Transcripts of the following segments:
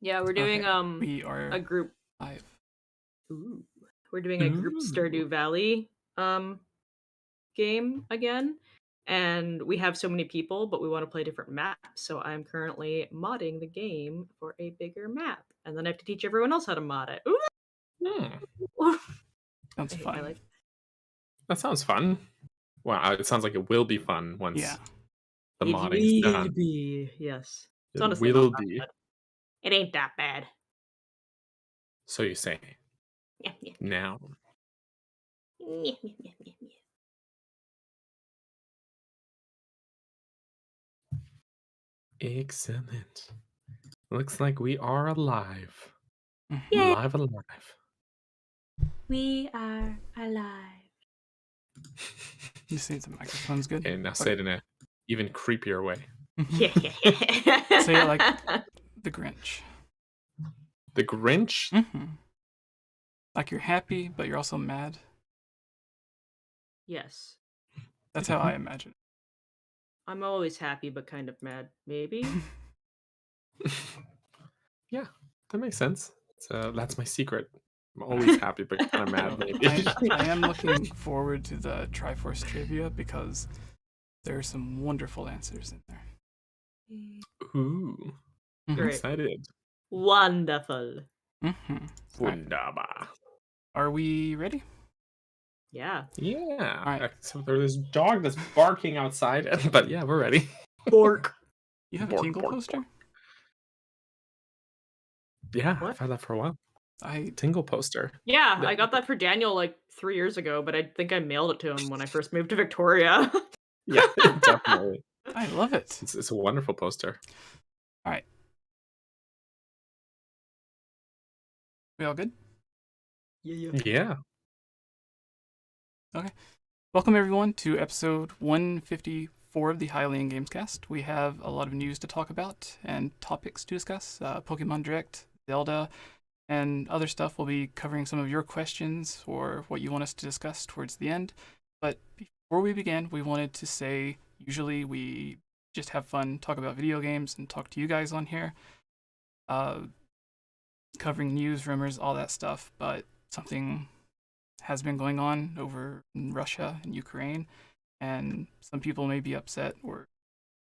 Yeah, we're doing We are a group. live. Ooh, we're doing a group Stardew Valley game again, and we have so many people, but we want to play different maps. So I'm currently modding the game for a bigger map, and then I have to teach everyone else how to mod it. Ooh. Sounds fun. I like. That sounds fun. Wow, it sounds like it will be fun once Yeah. the It modding's will done. be, yes. It's It honestly will not that be. bad. It ain't that bad. So you say. Yeah. Now. Excellent. Looks like we are alive. Yay. Alive. We are alive. You see the microphone's good? Okay, now say it in a even creepier way. Yeah. Say it like the Grinch. The Grinch? Like you're happy, but you're also mad. Yes. That's how I imagine it. I'm always happy, but kind of mad, maybe. Yeah, that makes sense. So that's my secret. I'm always happy, but kind of mad, maybe. I am looking forward to the Triforce trivia because there are some wonderful answers in there. Ooh, I'm Great. excited. Wonderful. Wunderbar. Are we ready? Yeah. Yeah. All right. So there's this dog that's barking outside, but yeah, we're ready. Bork. You have Bork, a Tingle bork, poster? bork. Yeah, What? I've had that for a while. I Tingle poster. Yeah, I got that for Daniel like 3 years ago, but I think I mailed it to him when I first moved to Victoria. Yeah, definitely. I love it. It's a wonderful poster. All right. We all good? Yeah. Okay. Welcome everyone to episode 154 of the Hylian Gamescast. We have a lot of news to talk about and topics to discuss. Pokemon Direct, Zelda, and other stuff. We'll be covering some of your questions or what you want us to discuss towards the end. But before we begin, we wanted to say, usually we just have fun, talk about video games, and talk to you guys on here. Covering news, rumors, all that stuff, but something has been going on over in Russia and Ukraine, and some people may be upset or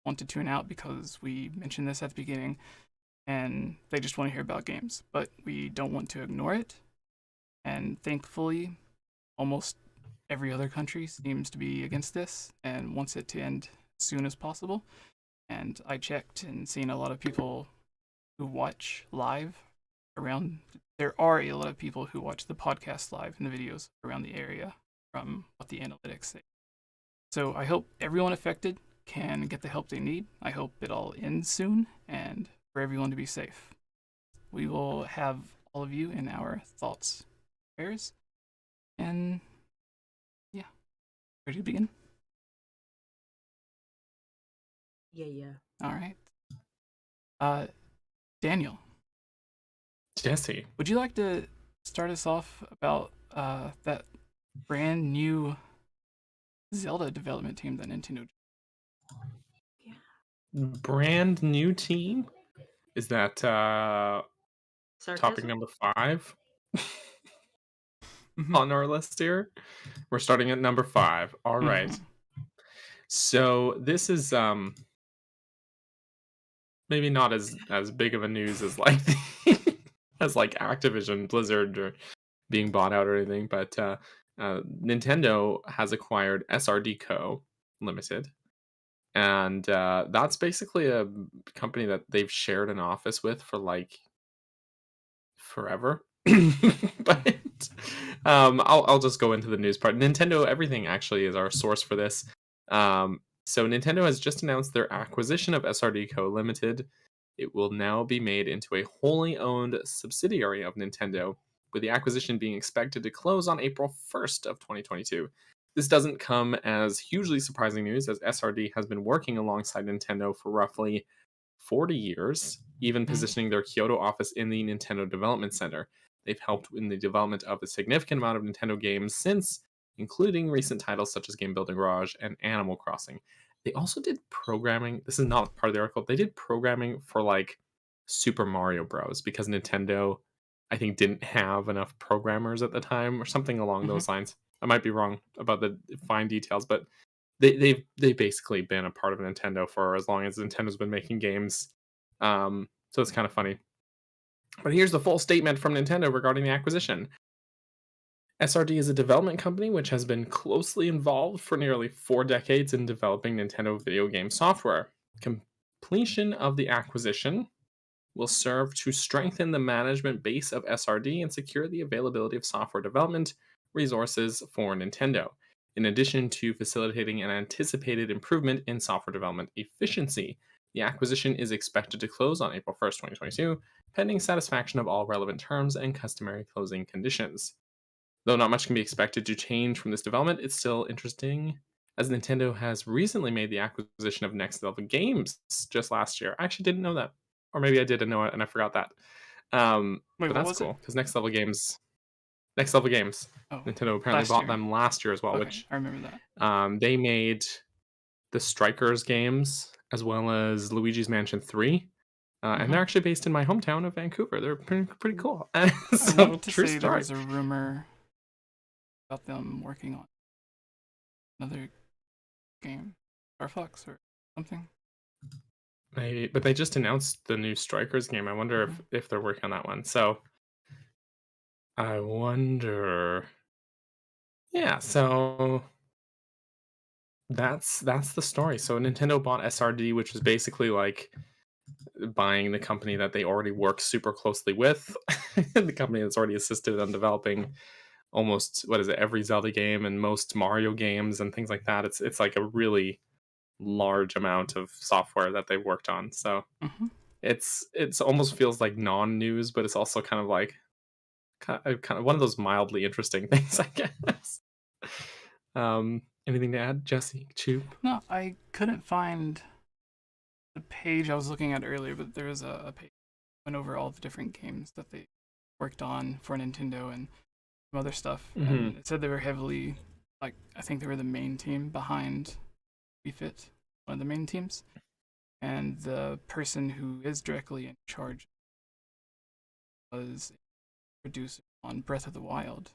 want to tune out because we mentioned this at the beginning, and they just want to hear about games, but we don't want to ignore it. And thankfully, almost every other country seems to be against this and wants it to end as soon as possible. And I checked and seen a lot of people who watch live around. There are a lot of people who watch the podcast live and the videos around the area from what the analytics say. So I hope everyone affected can get the help they need. I hope it all ends soon and for everyone to be safe. We will have all of you in our thoughts, prayers, and yeah, ready to begin? Yeah. All right. Daniel. Jesse. Would you like to start us off about that brand new Zelda development team that Nintendo? Yeah. Brand new team? Is that topic number 5 on our list here? We're starting at number 5. All right. So this is maybe not as big of a news as like as like Activision Blizzard or being bought out or anything, but Nintendo has acquired SRD Co. Limited, and that's basically a company that they've shared an office with for like forever. But I'll just go into the news part. Nintendo Everything actually is our source for this. So Nintendo has just announced their acquisition of SRD Co. Limited. It will now be made into a wholly owned subsidiary of Nintendo, with the acquisition being expected to close on April 1st of 2022. This doesn't come as hugely surprising news, as SRD has been working alongside Nintendo for roughly 40 years, even positioning their Kyoto office in the Nintendo Development Center. They've helped in the development of a significant amount of Nintendo games since, including recent titles such as Game Builder Garage and Animal Crossing. They also did programming. This is not part of the article. They did programming for like Super Mario Bros. Because Nintendo, I think, didn't have enough programmers at the time or something along Mhm. those lines. I might be wrong about the fine details, but they've basically been a part of Nintendo for as long as Nintendo's been making games. So it's kind of funny. But here's the full statement from Nintendo regarding the acquisition. SRD is a development company which has been closely involved for nearly 4 decades in developing Nintendo video game software. Completion of the acquisition will serve to strengthen the management base of SRD and secure the availability of software development resources for Nintendo, in addition to facilitating an anticipated improvement in software development efficiency. The acquisition is expected to close on April 1st, 2022, pending satisfaction of all relevant terms and customary closing conditions. Though not much can be expected to change from this development, it's still interesting as Nintendo has recently made the acquisition of Next Level Games just last year. I actually didn't know that. Or maybe I did know it and I forgot that. Wait, But what that's was it? cool because Next Level Games, Oh, Nintendo apparently last bought year. them last year as well, Okay, which I remember that. they made the Strikers games as well as Luigi's Mansion 3. And they're actually based in my hometown of Vancouver. They're pretty cool. I So, want to true say there story. was a rumor about them working on another game, Star Fox or something. Maybe, but they just announced the new Strikers game. I wonder if they're working on that one. So I wonder. Yeah, so that's the story. So Nintendo bought SRD, which was basically like buying the company that they already work super closely with, the company that's already assisted on developing almost every Zelda game and most Mario games and things like that. It's like a really large amount of software that they've worked on. So it's almost feels like non-news, but it's also kind of one of those mildly interesting things, I guess. Anything to add, Jesse? Choop? No, I couldn't find the page I was looking at earlier, but there was a page that went over all the different games that they worked on for Nintendo and some other stuff. And it said they were heavily, like, I think they were the main team behind 𝗵𝗃, one of the main teams. And the person who is directly in charge was a producer on Breath of the Wild.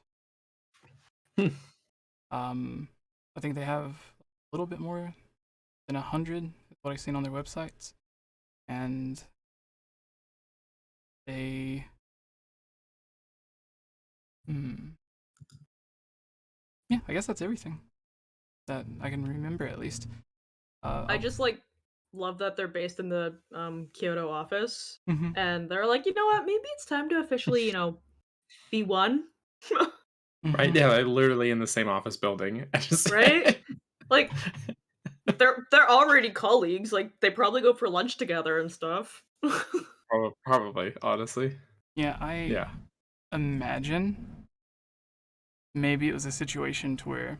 I think they have a little bit more than 100, is what I've seen on their websites. And they... Yeah, I guess that's everything that I can remember, at least. I just love that they're based in the Kyoto office, and they're like, you know what? Maybe it's time to officially, be one. Right? Yeah, they're literally in the same office building. Right? Like, they're already colleagues. Like, they probably go for lunch together and stuff. Probably, honestly. Yeah, I imagine maybe it was a situation to where,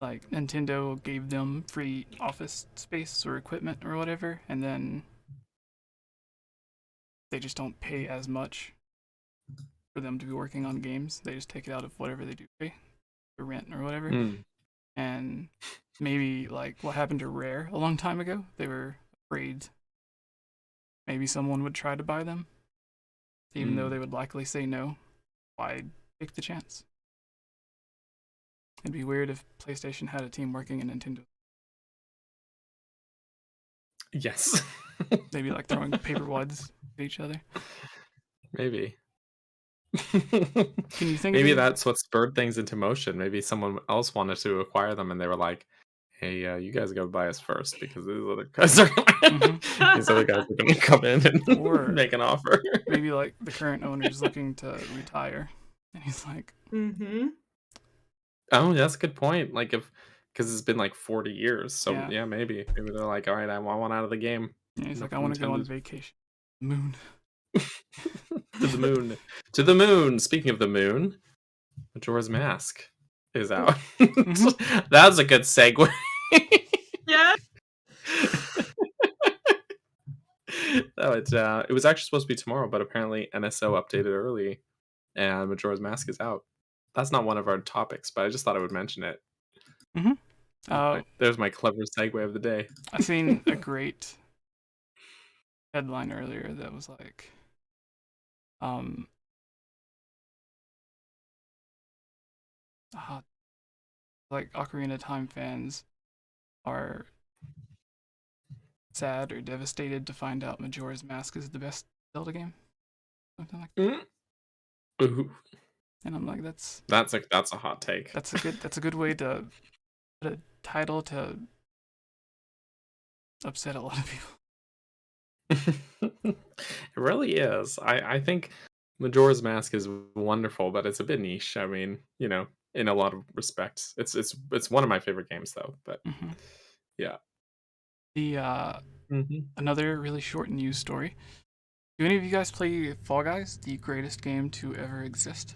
like, Nintendo gave them free office space or equipment or whatever, and then they just don't pay as much for them to be working on games. They just take it out of whatever they do pay for rent or whatever. And maybe, like, what happened to Rare a long time ago, they were afraid maybe someone would try to buy them, even though they would likely say no. Why take the chance? It'd be weird if PlayStation had a team working in Nintendo. Yes. Maybe like throwing paper wads at each other. Maybe. Can you think Maybe of... that's what spurred things into motion. Maybe someone else wanted to acquire them and they were like, hey, you guys gotta buy us first because these other guys are these other guys are gonna come in and make an offer. Maybe like the current owner is looking to retire and he's like, oh, that's a good point. Like, because it's been like 40 years, so yeah, maybe they're like, all right, I want one out of the game. Yeah, he's like, I want to go on vacation. Moon. To the moon. To the moon. Speaking of the moon, Majora's Mask is out. That was a good segue. Yeah. It was actually supposed to be tomorrow, but apparently NSO updated early, and Majora's Mask is out. That's not one of our topics, but I just thought I would mention it. There's my clever segue of the day. I've seen a great headline earlier that was like, like Ocarina of Time fans are sad or devastated to find out Majora's Mask is the best Zelda game, something like that. Ooh. And I'm like, that's a hot take. That's a good way to put a title to upset a lot of people. It really is. I think Majora's Mask is wonderful, but it's a bit niche. I mean, you know, in a lot of respects, it's one of my favorite games though. But yeah. The another really short news story. Do any of you guys play Fall Guys, the greatest game to ever exist?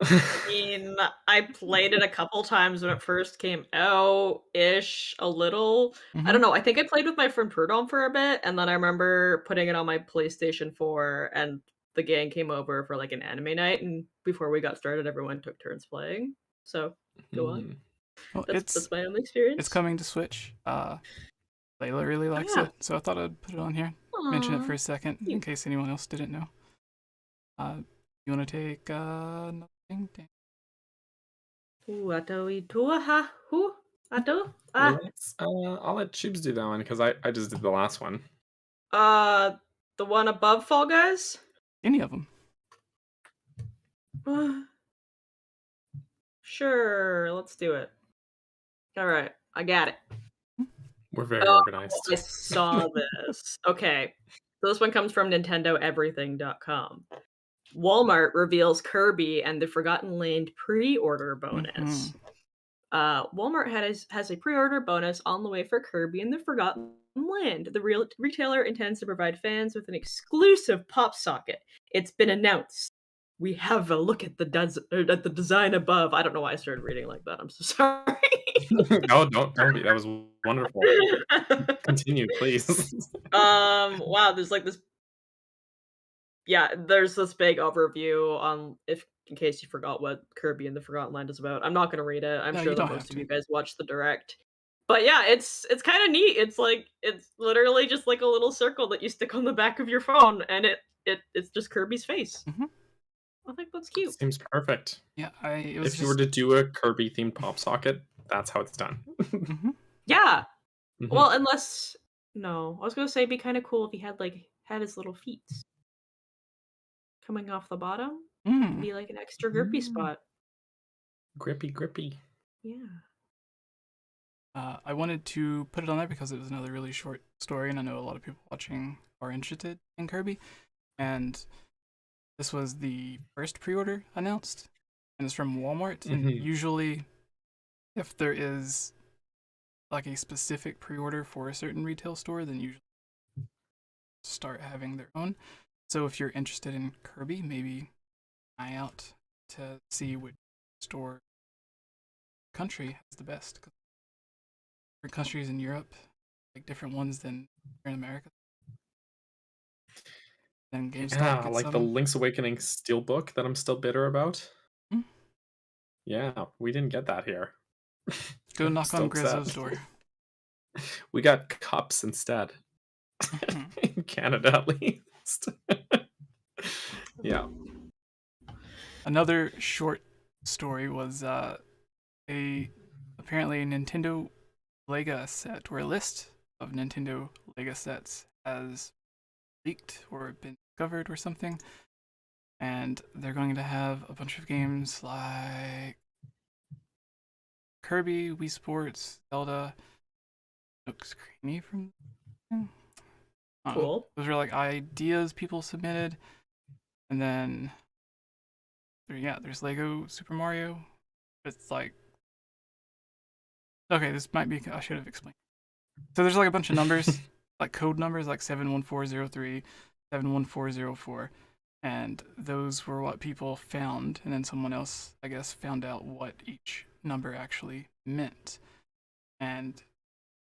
I mean, I played it a couple times when it first came out-ish, a little. I don't know, I think I played with my friend 𝗏𝗏 for a bit, and then I remember putting it on my PlayStation 4, and the gang came over for, like, an anime night, and before we got started, everyone took turns playing. So, go on. Well, that's my only experience. It's coming to Switch. Layla really likes it, so I thought I'd put it on here. Mention it for a second, in case anyone else didn't know. You want to take another thing? I'll let Chubes do that one because I just did the last one. The one above Fall Guys? Any of them. Sure, let's do it. All right, I got it. We're very organized. I saw this. Okay, so this one comes from NintendoEverything.com. Walmart reveals Kirby and the Forgotten Land pre-order bonus. Walmart has a pre-order bonus on the way for Kirby and the Forgotten Land. The retailer intends to provide fans with an exclusive pop socket. It's been announced. We have a look at the design above. I don't know why I started reading like that. I'm so sorry. No, don't be. That was wonderful. Continue, please. Wow, there's like this. Yeah, there's this big overview on in case you forgot what Kirby and the Forgotten Land is about. I'm not gonna read it. I'm sure that most of you guys watched the direct. But yeah, it's kind of neat. It's literally just like a little circle that you stick on the back of your phone, and it's just Kirby's face. I think that's cute. Seems perfect. Yeah, if you were to do a Kirby themed pop socket, that's how it's done. Yeah. Well, unless no, I was gonna say it'd be kind of cool if he had his little feet coming off the bottom. It'd be like an extra grippy spot. Grippy. Yeah. I wanted to put it on there because it was another really short story, and I know a lot of people watching are interested in Kirby. And this was the first pre-order announced, and it's from Walmart. And usually, if there is like a specific pre-order for a certain retail store, then usually start having their own. So if you're interested in Kirby, maybe eye out to see which store country has the best. Different countries in Europe, like different ones than here in America. Then GameStop like the Link's Awakening Steelbook that I'm still bitter about. Yeah, we didn't get that here. Go knock on Grezzo's door. We got cups instead. In Canada, at least. Yeah. Another short story was apparently a Nintendo Lego set, or a list of Nintendo Lego sets has leaked or been discovered or something, and they're going to have a bunch of games like Kirby, Wii Sports, Zelda, looks creamy from cool. Those are like ideas people submitted, and then there's Lego Super Mario. It's like, okay, this might be, I should have explained. So there's like a bunch of numbers, like code numbers, like 71403, 71404, and those were what people found, and then someone else, I guess, found out what each number actually meant. And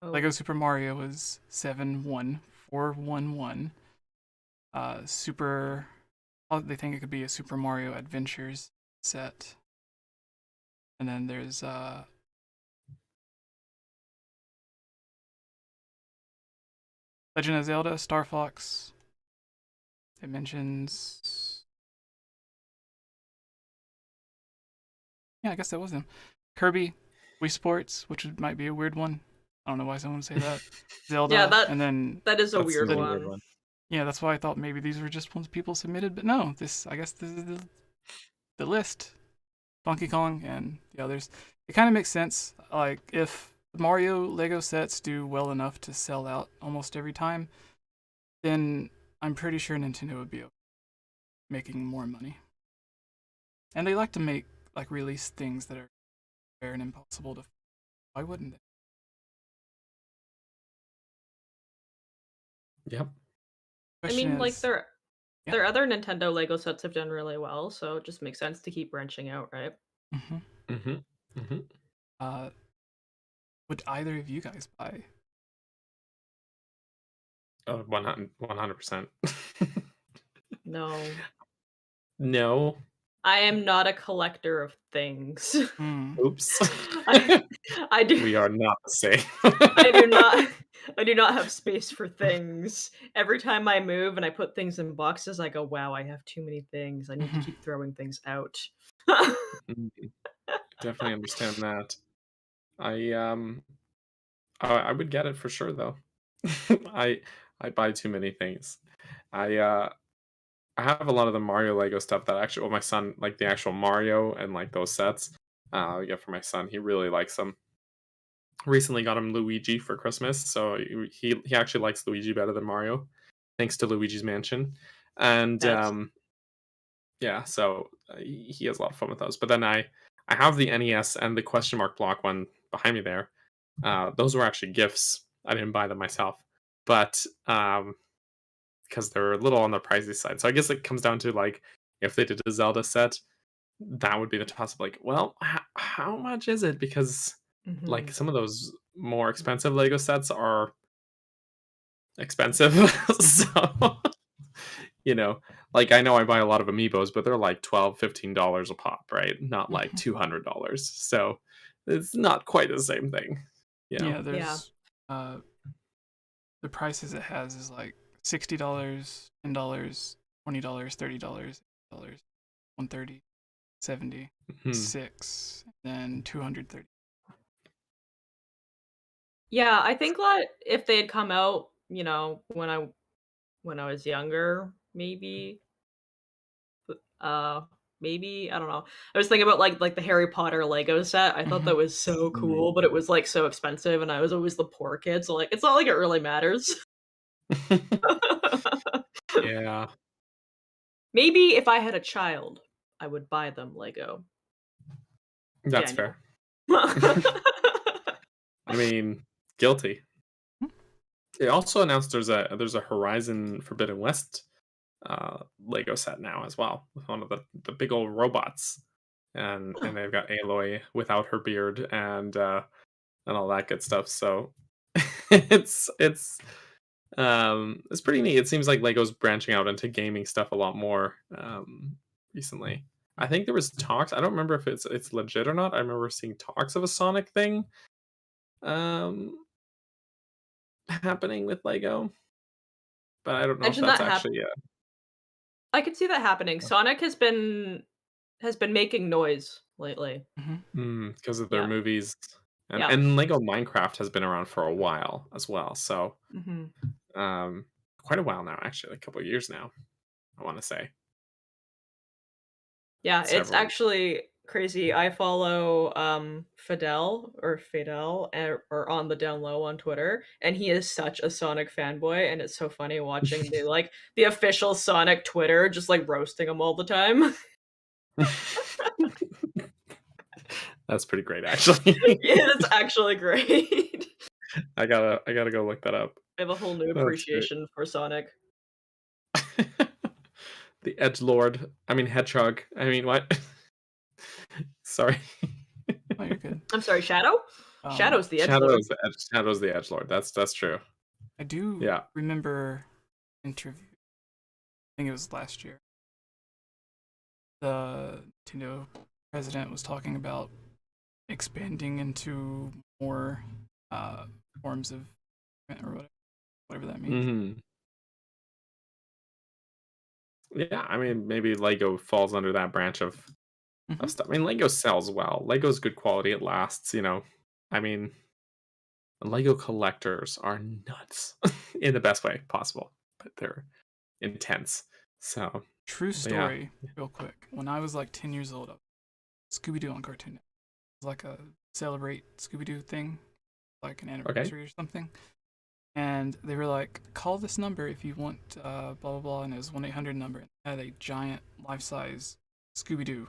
Lego Super Mario was 71411. They think it could be a Super Mario Adventures set. And then there's Legend of Zelda, Star Fox. It mentions. Yeah, I guess that was them. Kirby, Wii Sports, which might be a weird one. I don't know why someone would say that. Zelda, Yeah, and then that is a That's weird a one. weird one. yeah, that's why I thought maybe these were just ones people submitted, but no. I guess this is the list. Donkey Kong and the others. It kind of makes sense. Like if Mario Lego sets do well enough to sell out almost every time, then I'm pretty sure Nintendo would be making more money. And they like to release things that are rare and impossible to. Why wouldn't they? Yep. I mean, like Is, their other Nintendo Lego sets have done really well, so it just makes sense to keep branching out, right? Would either of you guys buy? 100%. No. No. I am not a collector of things. Oops. I do. We are not the same. I do not have space for things. Every time I move and I put things in boxes, I go, "Wow, I have too many things. I need to keep throwing things out." Definitely understand that. I would get it for sure though. I buy too many things. I have a lot of the Mario Lego stuff that actually, well, my son, like the actual Mario and like those sets. I get for my son. He really likes them. Recently got him Luigi for Christmas, so he actually likes Luigi better than Mario, thanks to Luigi's Mansion. And That's yeah, so he has a lot of fun with those. But then I have the NES and the question mark block one behind me there. Those were actually gifts. I didn't buy them myself, but because they're a little on the pricey side. So I guess it comes down to like if they did a Zelda set, that would be the toss up. Like, well, how much is it? Because like some of those more expensive Lego sets are expensive. So like I know I buy a lot of amiibos, but they're like $12-15 a pop, right? Not like $200. So it's not quite the same thing. Yeah, there's the prices it has is like $60, $10, $20, $30, $130, $70, $6, then $230. Yeah, I think that if they had come out, when I was younger, maybe maybe, I don't know. I was thinking about like the Harry Potter Lego set. I thought that was so cool, but it was like so expensive and I was always the poor kid, so like it's not like it really matters. Yeah. Maybe if I had a child, I would buy them Lego. That's Daniel. fair. I mean, guilty. It also announced there's a Horizon Forbidden West Lego set now as well, with one of the big old robots, and they've got Aloy without her beard and all that good stuff. So it's pretty neat. It seems like Lego's branching out into gaming stuff a lot more recently. I think there was talks. I don't remember if it's legit or not. I remember seeing talks of a Sonic thing happening with Lego, but I don't know if Imagine that's that actually I could see that happening. Sonic has been making noise lately. because of their Yeah. movies, and Yeah. and Lego Minecraft has been around for a while as well. So quite a while now, actually, like a couple of years now, I want to say. Yeah, it's Several. actually crazy. I follow Fidel or on the down low on Twitter, and he is such a Sonic fanboy, and it's so funny watching the official Sonic Twitter just like roasting him all the time. That's pretty great, actually. Yeah, it's actually great. I gotta go look that up. I have a whole new appreciation for Sonic. The Edgelord. I mean Hedgehog. I mean what? Sorry. Oh, you're good. I'm sorry, Shadow? Shadow's the Edgelord. Shadow's the Edgelord. That's true. I do remember interview. I think it was last year. The Nintendo president was talking about expanding into more forms of or whatever. whatever that means. Mm-hmm. Yeah, I mean, maybe Lego falls under that branch of stuff. I mean, Lego sells well. Lego's good quality. It lasts, you know. I mean, Lego collectors are nuts in the best way possible, but they're intense. So, True but yeah. story, real quick. When I was like 10 years old, Scooby-Doo on Cartoon Network. It was like a celebrate Scooby-Doo thing, like an anniversary or something. And they were like, call this number if you want blah, blah, blah. And it was 1-800 number. It had a giant life-size Scooby-Doo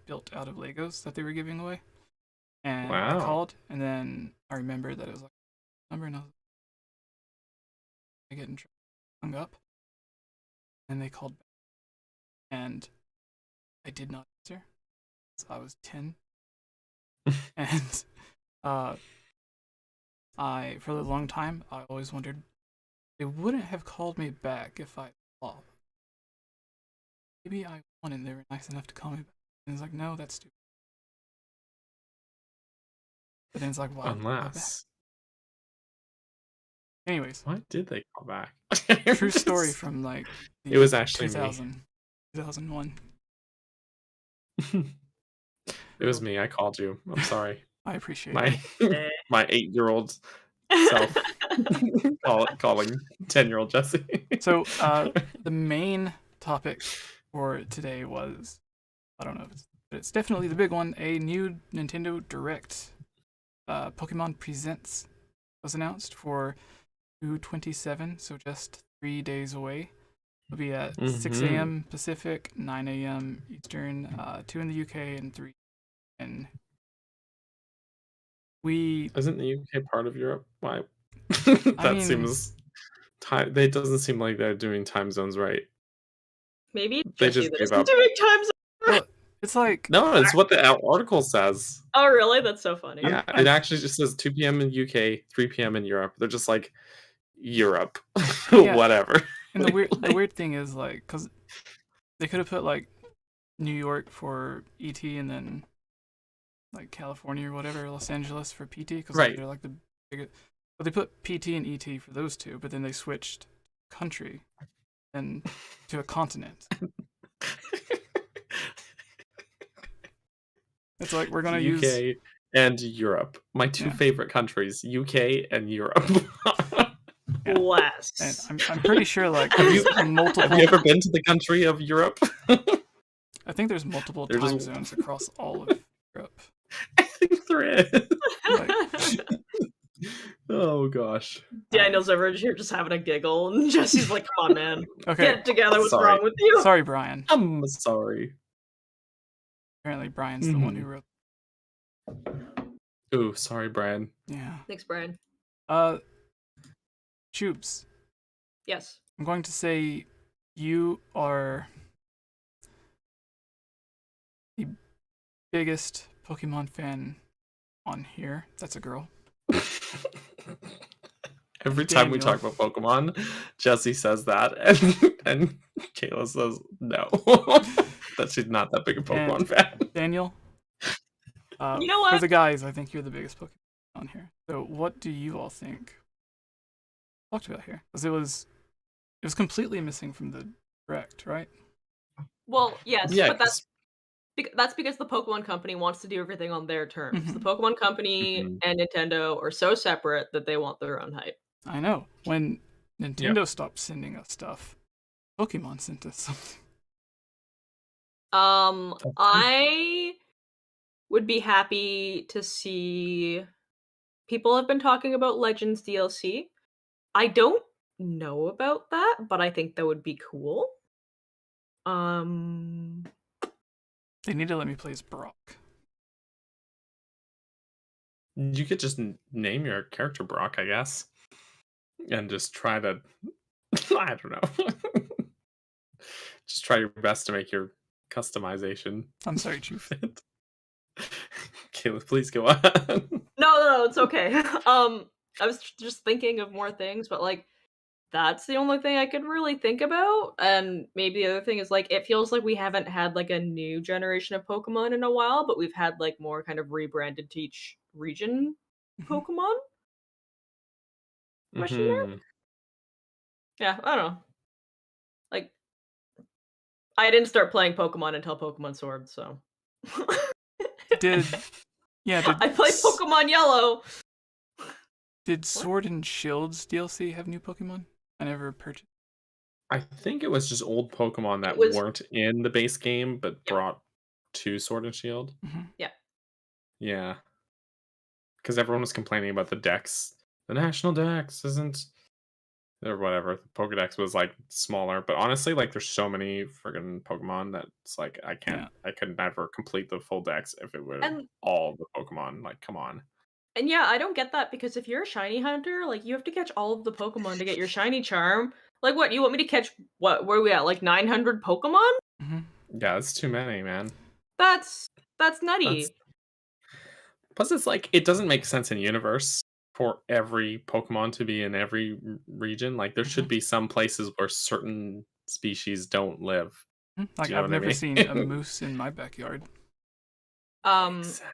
built out of Legos that they were giving away. And I called, and then I remembered that it was like a number, and I get in trouble, hung up, and they called back. And I did not answer. So I was 10. And for a long time, I always wondered, they wouldn't have called me back if I lost. Maybe I won and they were nice enough to call me back. And it's like, no, that's stupid. But then it's like, why? Unless. Anyways. Why did they call back? True story from like it was actually 2001. It was me. I called you. I'm sorry. I appreciate it. My 8-year-old self calling 10-year-old Jesse. So the main topic for today was, I don't know, but it's definitely the big one. A new Nintendo Direct, Pokemon Presents, was announced for 2/27, so just 3 days away. It'll be at 6 a.m. Pacific, 9 a.m. Eastern, 2 in the UK, and 3 in. Isn't the UK part of Europe? Why? That seems. It doesn't seem like they're doing time zones right. Maybe they just gave up. doing time zones right. Well, it's like no, it's what the article says. Oh, really? That's so funny. Yeah, it actually just says 2 p.m. in UK, 3 p.m. in Europe. They're just like Europe, whatever. And the weird thing is like, because they could have put like New York for ET and then like California or whatever, Los Angeles for PT, because they're like the biggest. But they put PT and ET for those two, but then they switched country and to a continent. It's like we're gonna use UK and Europe. My two favorite countries, UK and Europe. Bless. And I'm pretty sure like have you ever been to the country of Europe? I think there's multiple time zones across all of Europe. I think there is. Oh gosh. Daniel's over here just having a giggle, and Jesse's like, "Come on, man, okay, get it together. What's wrong with you?" Sorry, Brian. I'm sorry. Apparently, Brian's the one who wrote. Ooh, sorry, Brian. Yeah. Thanks, Brian. 𝗏𝗵𝗃. Yes. I'm going to say you are the biggest Pokemon fan on here. That's a girl. Every time we talk about Pokemon, Jesse says that, and Kayla says no, that she's not that big a Pokemon fan. Daniel, you know what? For the guys, I think you're the biggest Pokemon on here. So, what do you all think? Talked about here, because it was completely missing from the Direct, right? Well, yes, yeah, but that's because the Pokemon Company wants to do everything on their terms. The Pokemon Company and Nintendo are so separate that they want their own hype. I know. When Nintendo stopped sending us stuff, Pokemon sent us something. I would be happy to see. People have been talking about Legends DLC. I don't know about that, but I think that would be cool. They need to let me play as Brock. You could just name your character Brock, I guess, and just try to. I don't know. Just try your best to make your customization. I'm sorry, Chief. Kayla, please go on. No, it's okay. I was just thinking of more things, but like that's the only thing I could really think about. And maybe the other thing is like it feels like we haven't had like a new generation of Pokemon in a while, but we've had like more kind of rebranded to each region Pokemon. Question mark? Hmm. Yeah, I don't know. Like, I didn't start playing Pokemon until Pokemon Sword, so. Did I played Pokemon Yellow. did Sword and Shield's DLC have new Pokemon? I never purchased. I think it was just old Pokemon that It was weren't in the base game, but Yep. brought to Sword and Shield. Yeah. Yeah. Because everyone was complaining about the dex. The national dex isn't, or whatever. The Pokedex was like smaller, but honestly, like there's so many friggin' Pokemon that it's like I could never complete the full dex if it were And all the Pokemon. Like, come on. and yeah, I don't get that because if you're a shiny hunter, like you have to catch all of the Pokemon to get your shiny charm. Like what? You want me to catch what? Where are we at? Like 900 Pokemon? Yeah, it's too many, man. That's nutty. Plus, it's like it doesn't make sense in universe for every Pokemon to be in every region. Like, there should be some places where certain species don't live. Like, you know I've what I never mean? seen a moose in my backyard. Exactly.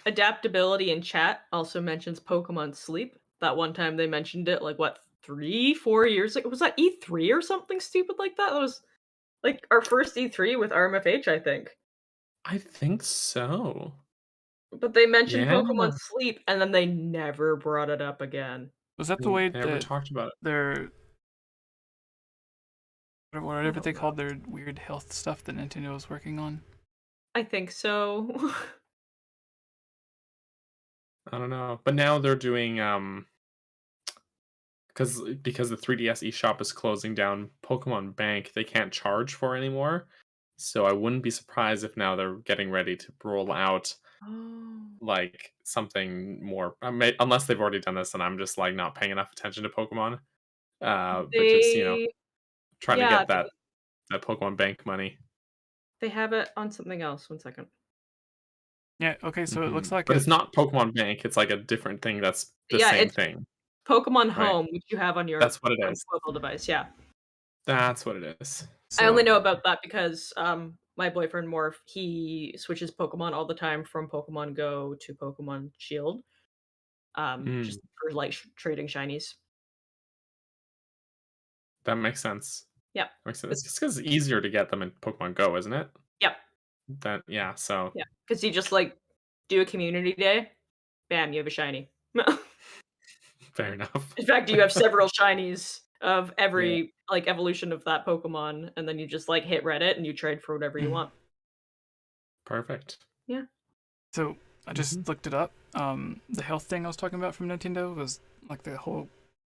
Adaptability in chat also mentions Pokemon Sleep. That one time they mentioned it, like what, 3-4 years ago? Was that E3 or something stupid like that? That was like our first E3 with RMFH, I think. I think so. But they mentioned Yeah. Pokemon Sleep, and then they never brought it up again. Was that the We way never that talked about it. their whatever they know. called their weird health stuff that Nintendo was working on? I think so. I don't know. But now they're doing because the 3DS eShop is closing down, Pokemon Bank they can't charge for anymore. So I wouldn't be surprised if now they're getting ready to roll out Oh. like something more, unless they've already done this and I'm just like not paying enough attention to Pokemon. But just trying to Yeah, get that Pokemon Bank money. they have it on something else. 1 second. Yeah, okay, so it looks like But it's not Pokemon Bank, it's like a different thing that's the Yeah, same it's thing. Pokemon Right. Home, which you have on your That's what it is. mobile device, yeah. That's what it is. I only so know about that because, my boyfriend Morph, he switches Pokemon all the time from Pokemon Go to Pokemon Shield, just for, like, trading shinies. That makes sense. Yep. Makes sense. It's just because it's easier to get them in Pokemon Go, isn't it? Yep. So Yeah, because you just, like, do a community day, bam, you have a shiny. fair enough. In fact, you have several shinies of every, like, evolution of that Pokemon, and then you just, like, hit Reddit and you trade for whatever you want. Perfect. Yeah. So I just looked it up. The health thing I was talking about from Nintendo was like the whole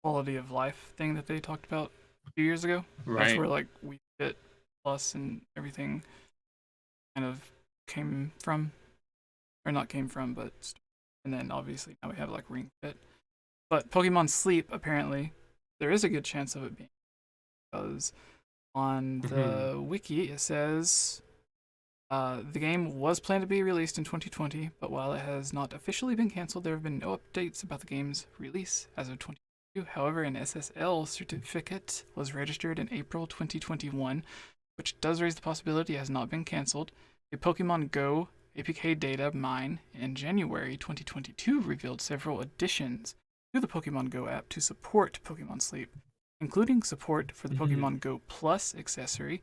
quality of life thing that they talked about a few years ago. Right. That's where like Wii Fit Plus and everything kind of came from, or not came from, but and then obviously now we have like Ring Fit. But Pokemon Sleep, apparently, there is a good chance of it being, because on the wiki it says the game was planned to be released in 2020, but while it has not officially been canceled, there have been no updates about the game's release as of 2022. However, an SSL certificate was registered in April 2021, which does raise the possibility it has not been canceled. A Pokemon Go APK data mine in January 2022 revealed several additions to the Pokemon Go app to support Pokemon Sleep, including support for the Pokemon Go Plus accessory,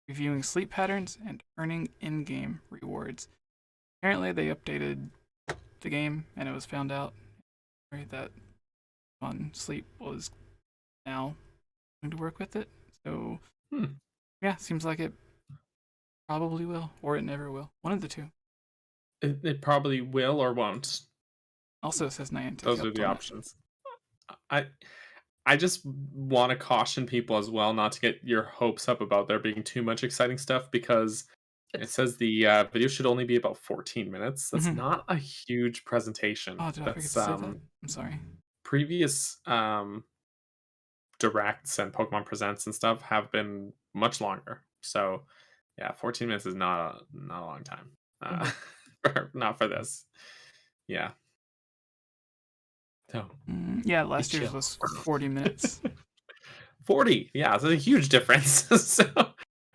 reviewing sleep patterns, and earning in-game rewards. Apparently, they updated the game, and it was found out that Pokemon Sleep was now going to work with it. So, yeah, seems like it probably will, or it never will. One of the two. It probably will or won't. Also, it says Niantic. Those are the options. I just want to caution people as well not to get your hopes up about there being too much exciting stuff, because it says the video should only be about 14 minutes. That's not a huge presentation. Oh, did I forget to say that? I'm sorry. Previous directs and Pokemon Presents and stuff have been much longer. So yeah, 14 minutes is not a long time. Not for this. Yeah. So, yeah, last year's was 40 minutes. 40, yeah, it's a huge difference. So,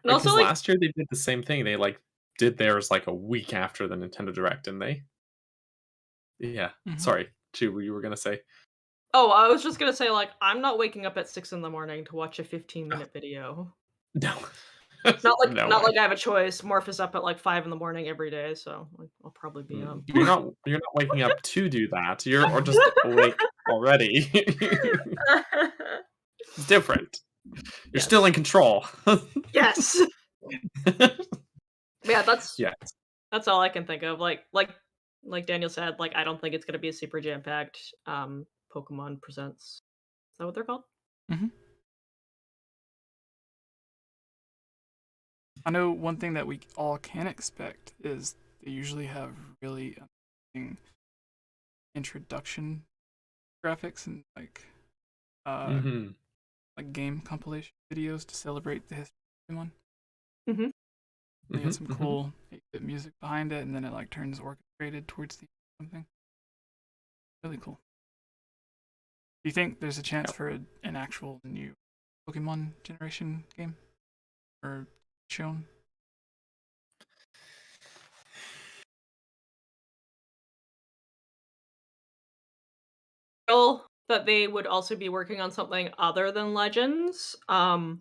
And also, like, last year they did the same thing. They like did theirs like a week after the Nintendo Direct, didn't they? Yeah. Sorry, Chu, what you were gonna say? Oh, I was just gonna say, like, I'm not waking up at 6 in the morning to watch a 15-minute video. No. Not No not way. like I have a choice. Morph is up at, like, 5 in the morning every day, so, like, I'll probably be up. You're not waking up to do that. You're or just awake already. It's different. You're still Yes. in control. Yes! Yeah, Yeah. that's all I can think of, like Daniel said, like, I don't think it's gonna be a super jam-packed, Pokemon Presents. Is that what they're called? Mhm. I know one thing that we all can expect is they usually have really amazing introduction graphics and Mhm. like game compilation videos to celebrate the history of Pokemon. Mhm. They got some Mhm. cool 8-bit music behind it, and then it like turns orchestrated towards the something. Really cool. Do you think there's a chance for an actual new Pokemon generation game or shown? Feel that they would also be working on something other than Legends, but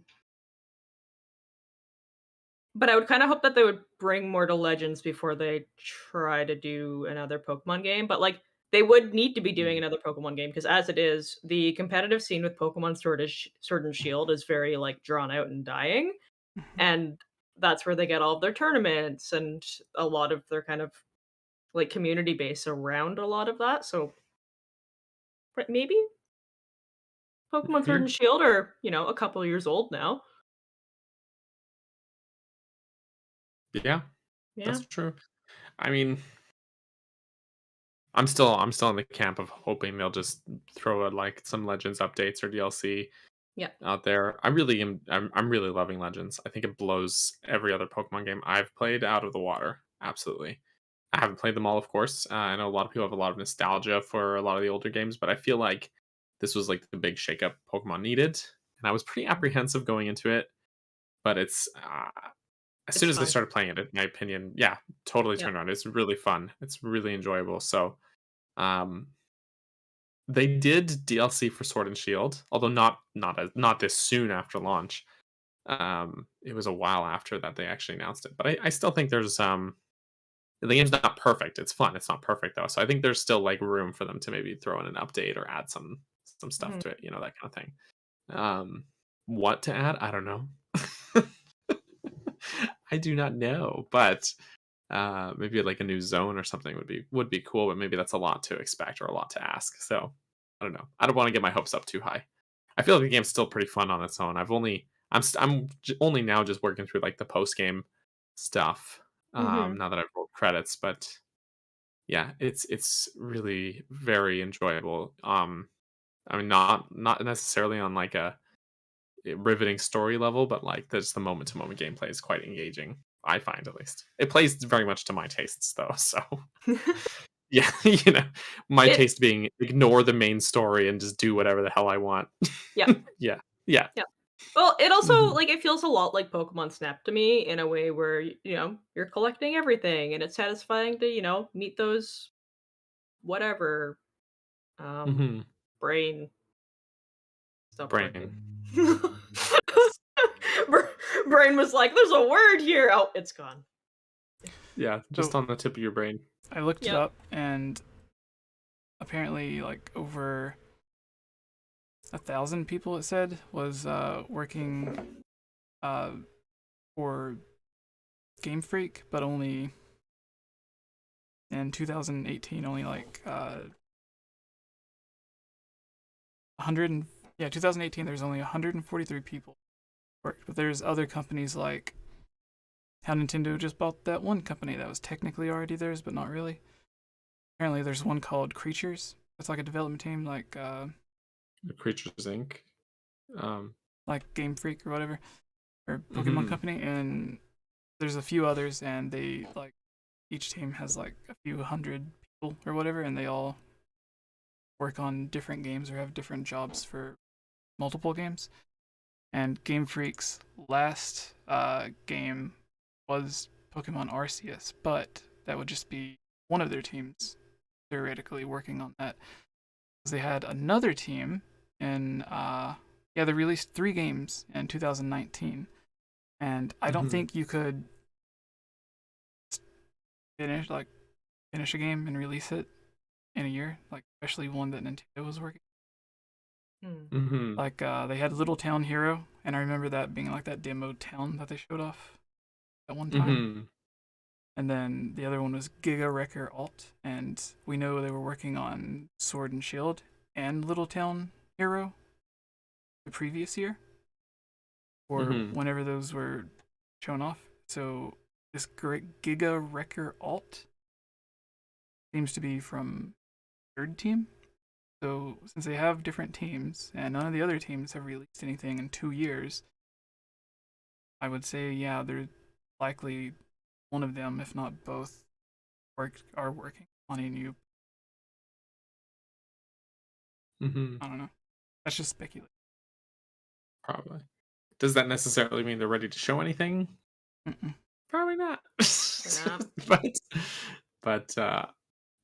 I would kinda hope that they would bring more to Legends before they try to do another Pokemon game, but, like, they would need to be doing Mm. another Pokemon game because as it is, the competitive scene with Pokemon Sword and Shield is very, like, drawn out and dying, Mhm. and that's where they get all of their tournaments and a lot of their kind of, like, community base around a lot of that, so but maybe Pokemon Sword You're and Shield are, a couple years old now. yeah, Yeah. that's true. I mean, I'm still in the camp of hoping they'll just throw like some Legends updates or DLC Yeah. out there. I really am. I'm really loving Legends. I think it blows every other Pokemon game I've played out of the water. Absolutely. I haven't played them all, of course. I know a lot of people have a lot of nostalgia for a lot of the older games, but I feel like this was like the big shakeup Pokemon needed, and I was pretty apprehensive going into it. But it's as It's soon as I fun. started playing it, in my opinion, yeah, totally Yep. turned around. It's really fun. It's really enjoyable. So, um, they did DLC for Sword and Shield, although not this soon after launch. It was a while after that they actually announced it. But I still think there's the game's not perfect. It's fun. It's not perfect though. So I think there's still like room for them to maybe throw in an update or add some stuff Mhm. to it, that kind of thing. What to add? I don't know. I do not know, but maybe like a new zone or something would be cool, but maybe that's a lot to expect or a lot to ask. So I don't know. I don't want to get my hopes up too high. I feel like the game's still pretty fun on its own. Only now just working through like the post game stuff. Mhm. Now that I've rolled credits, but yeah, it's really very enjoyable. I mean, not necessarily on like a riveting story level, but like there's the moment to moment gameplay is quite engaging. I find at least it plays very much to my tastes though. So yeah, my It taste being ignore the main story and just do whatever the hell I want. Yep. Yeah, yeah. Yep. Well, it also Mhm. like, it feels a lot like Pokemon Snap to me in a way where, you're collecting everything, and it's satisfying to, meet those whatever, um, Mhm. brain stopped working. Brain. Br Brain was like, "There's a word here." Oh, it's gone. Yeah, just So on the tip of your brain. I looked it Yep. up, and apparently, like over 1,000 people, it said, was working uh, for Game Freak, but only in 2018, only like 100 and yeah, 2018. There's only 143 people worked, but there's other companies like how Nintendo just bought that one company that was technically already theirs, but not really. Apparently, there's one called Creatures. It's like a development team, The Creatures Inc. Um, like Game Freak or whatever, or Pokemon mhm. Company, and there's a few others, and they like each team has like a few hundred people or whatever, and they all work on different games or have different jobs for multiple games. And Game Freak's last game was Pokemon Arceus, but that would just be one of their teams theoretically working on that. they had another team in they released 3 games in 2019, and I don't think you could finish a game and release it in a year, like especially one that Nintendo was working. Like they had Little Town Hero, and I remember that being like that demo town that they showed off at one time. And then the other one was 𝗙𝗂𝗃𝗃, and we know they were working on Sword and Shield and Little Town Hero the previous year, or whenever those were shown off. So this 𝗙𝗂𝗃𝗃 seems to be from third team. So since they have different teams, and none of the other teams have released anything in 2 years, I would say, yeah, they're likely one of them, if not both, are working on a new. I don't know. That's just speculation. Probably. Does that necessarily mean they're ready to show anything? Probably not. But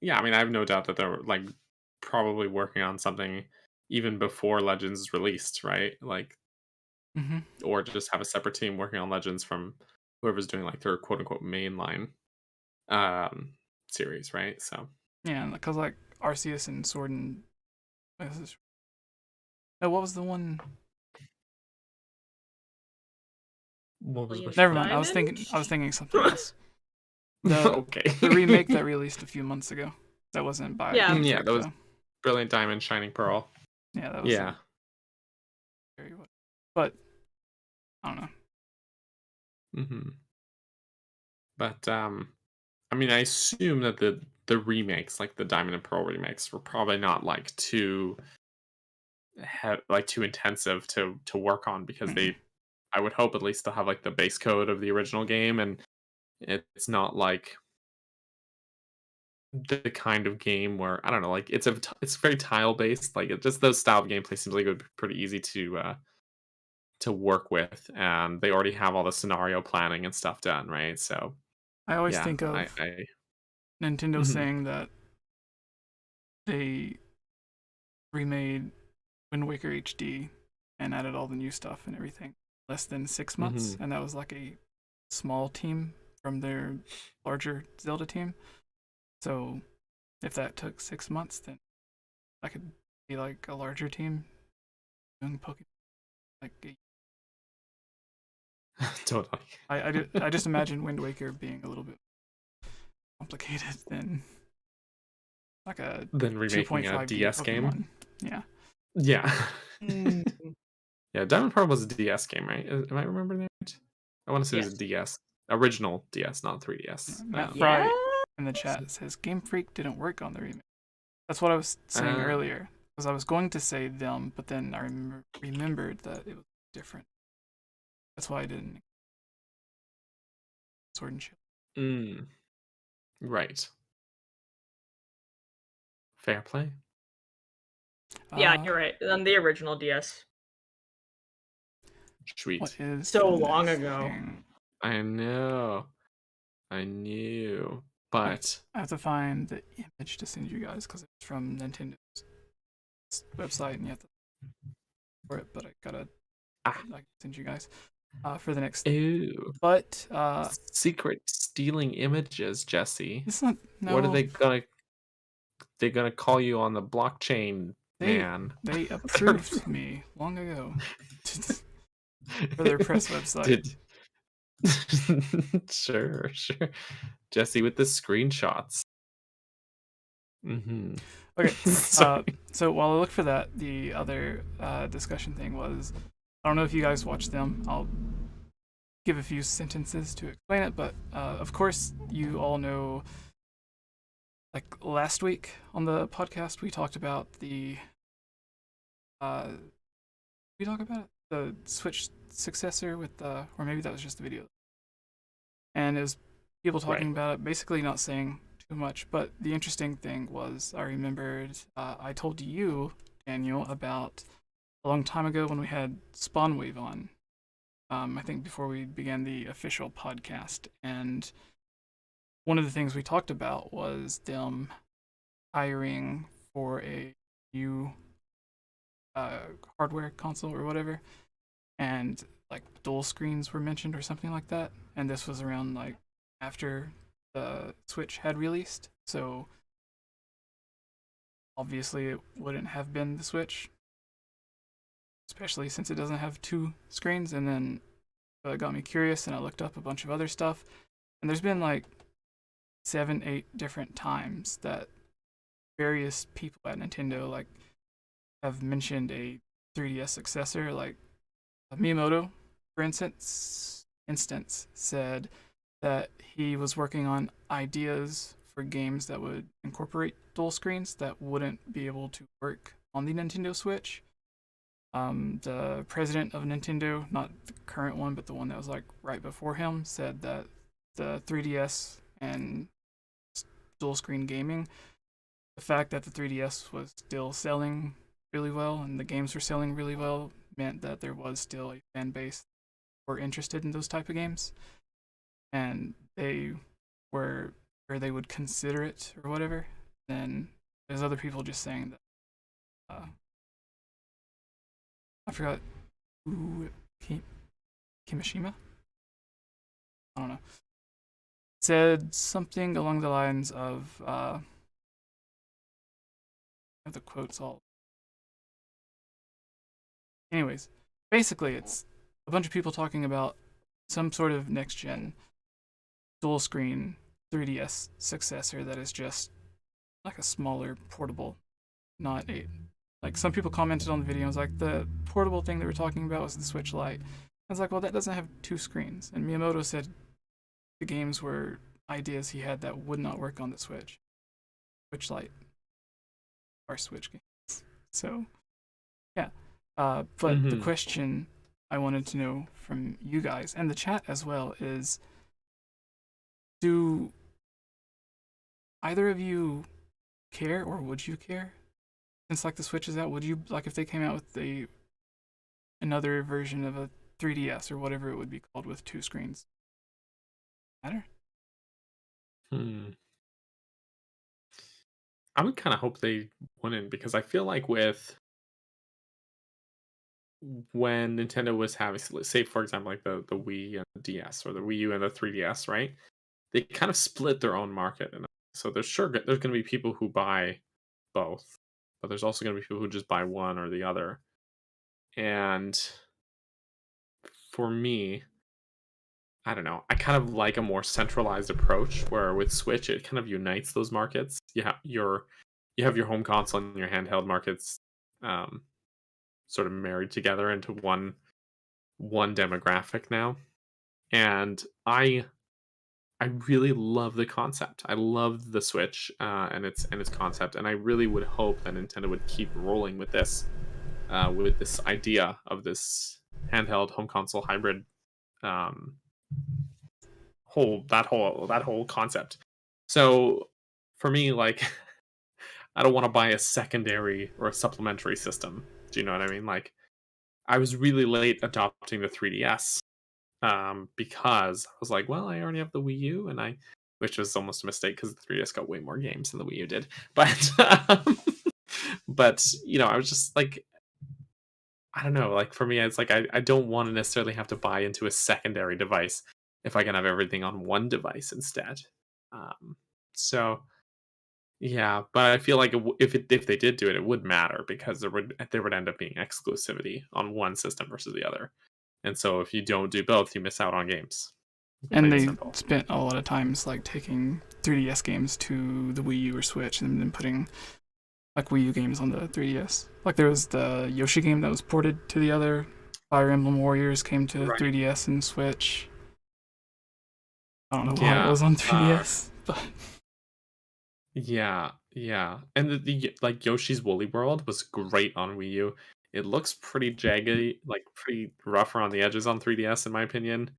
yeah, I mean, I have no doubt that they're like probably working on something even before Legends is released, right? Like, or just have a separate team working on Legends from whoever's doing like their quote unquote mainline series, right? So yeah, because like Arceus and Sword and what was the one? What was the Never mind. I was thinking something else. The remake that released a few months ago. That wasn't by that was Brilliant Diamond, Shining Pearl. Yeah, that was very well. But I don't know. But I mean, I assume that the remakes, like the Diamond and Pearl remakes, were probably not like too intensive to work on, because I would hope at least they'll have like the base code of the original game, and it's not like the kind of game where, I don't know, like it's very tile based. Like it just, those style of gameplay seems like it would be pretty easy to work with, and they already have all the scenario planning and stuff done, right? So I always think of Nintendo saying that they remade Wind Waker HD and added all the new stuff and everything less than 6 months, and that was like a small team from their larger Zelda team. So if that took 6 months, then I could be like a larger team doing Pokemon. Like totally. I just imagine Wind Waker being a little bit complicated than like a remaking a DS game. Yeah. Yeah. Yeah, Diamond Pearl was a DS game, right? Am I remembering that right? I want to say it was a DS. Original DS, not 3DS. Matt Fry in the chat says Game Freak didn't work on the remake. That's what I was saying earlier. Because I was going to say them, but then I remembered that it was different. That's why I didn't. Sword and Shield. Right. Fair play. Yeah, you're right. On the original DS. Sweet. What is so long ago? I know. I knew. But I have to find the image to send you guys because it's from Nintendo's website and you have to for it, but I gotta send you guys for the next. Ew. But secret stealing images, Jesse. It's not. No. What are they gonna? They're gonna call you on the blockchain, man. They approved me long ago for their press website. Sure. Jesse with the screenshots. Okay. So while I look for that, the other discussion thing was, I don't know if you guys watched them. I'll give a few sentences to explain it, but of course you all know, like last week on the podcast we talked about the Switch successor with or maybe that was just the video, and it was people talking about it, basically not saying too much. But the interesting thing was, I remembered I told you, Daniel, about a long time ago when we had Spawnwave on. I think before we began the official podcast, and one of the things we talked about was them hiring for a new hardware console or whatever, and like dual screens were mentioned or something like that. And this was around like after the Switch had released, so obviously it wouldn't have been the Switch, especially since it doesn't have two screens. And then it got me curious, and I looked up a bunch of other stuff, and there's been like 7-8 different times that various people at Nintendo like have mentioned a 3DS successor. Like Miyamoto, for instance, said that he was working on ideas for games that would incorporate dual screens that wouldn't be able to work on the Nintendo Switch. The president of Nintendo, not the current one, but the one that was like right before him, said that the 3DS and dual screen gaming, the fact that the 3DS was still selling really well and the games were selling really well, meant that there was still a fan base who were interested in those type of games, and they were, or they would consider it or whatever. Then there's other people just saying that I forgot who, Kimishima? I don't know. Said something along the lines of I have the quotes all. Anyways, basically it's a bunch of people talking about some sort of next gen dual screen 3DS successor that is just like a smaller portable, not a, like some people commented on the video, it was like the portable thing they were talking about was the Switch Lite. I was like, well, that doesn't have two screens. And Miyamoto said the games were ideas he had that would not work on the Switch. Switch Lite are Switch games. So, yeah. But the question I wanted to know from you guys and the chat as well is, do either of you care, or would you care? Since like the Switch is out, would you, like if they came out with another version of a 3DS or whatever it would be called with two screens? Matter? I would kind of hope they wouldn't, because I feel like when Nintendo was having, say for example, like the Wii and the DS, or the Wii U and the 3DS, right? They kind of split their own market, and so there's going to be people who buy both, but there's also going to be people who just buy one or the other. And for me, I don't know, I kind of like a more centralized approach, where with Switch it kind of unites those markets. You have your home console and your handheld markets sort of married together into one demographic now. And I really love the concept. I love the Switch and its concept, and I really would hope that Nintendo would keep rolling with this idea of this handheld home console hybrid whole concept. So for me, like, I don't want to buy a secondary or a supplementary system. Do you know what I mean? Like, I was really late adopting the 3DS because I was like, well, I already have the Wii U, which was almost a mistake because the 3DS got way more games than the Wii U did. But but I was just like, I don't know. Like for me, it's like I don't want to necessarily have to buy into a secondary device if I can have everything on one device instead. So yeah, but I feel like if they did do it, it would matter, because there would end up being exclusivity on one system versus the other. And so if you don't do both, you miss out on games. And they spent a lot of times like taking 3DS games to the Wii U or Switch and then putting like Wii U games on the 3DS. Like there was the Yoshi game that was ported to the other. Fire Emblem Warriors came to 3DS and Switch. I don't know why it was on 3DS, but yeah. And the like Yoshi's Woolly World was great on Wii U. It looks pretty jaggedy, like pretty rough around the edges on 3DS, in my opinion.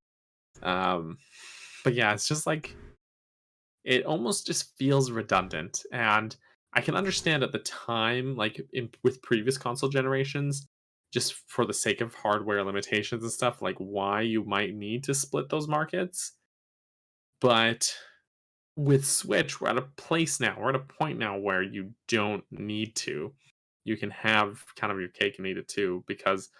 But yeah, it's just like, it almost just feels redundant. And I can understand at the time, like with previous console generations, just for the sake of hardware limitations and stuff, like why you might need to split those markets. But with Switch, we're at a point now where you don't need to. you can have kind of your cake and eat it too, because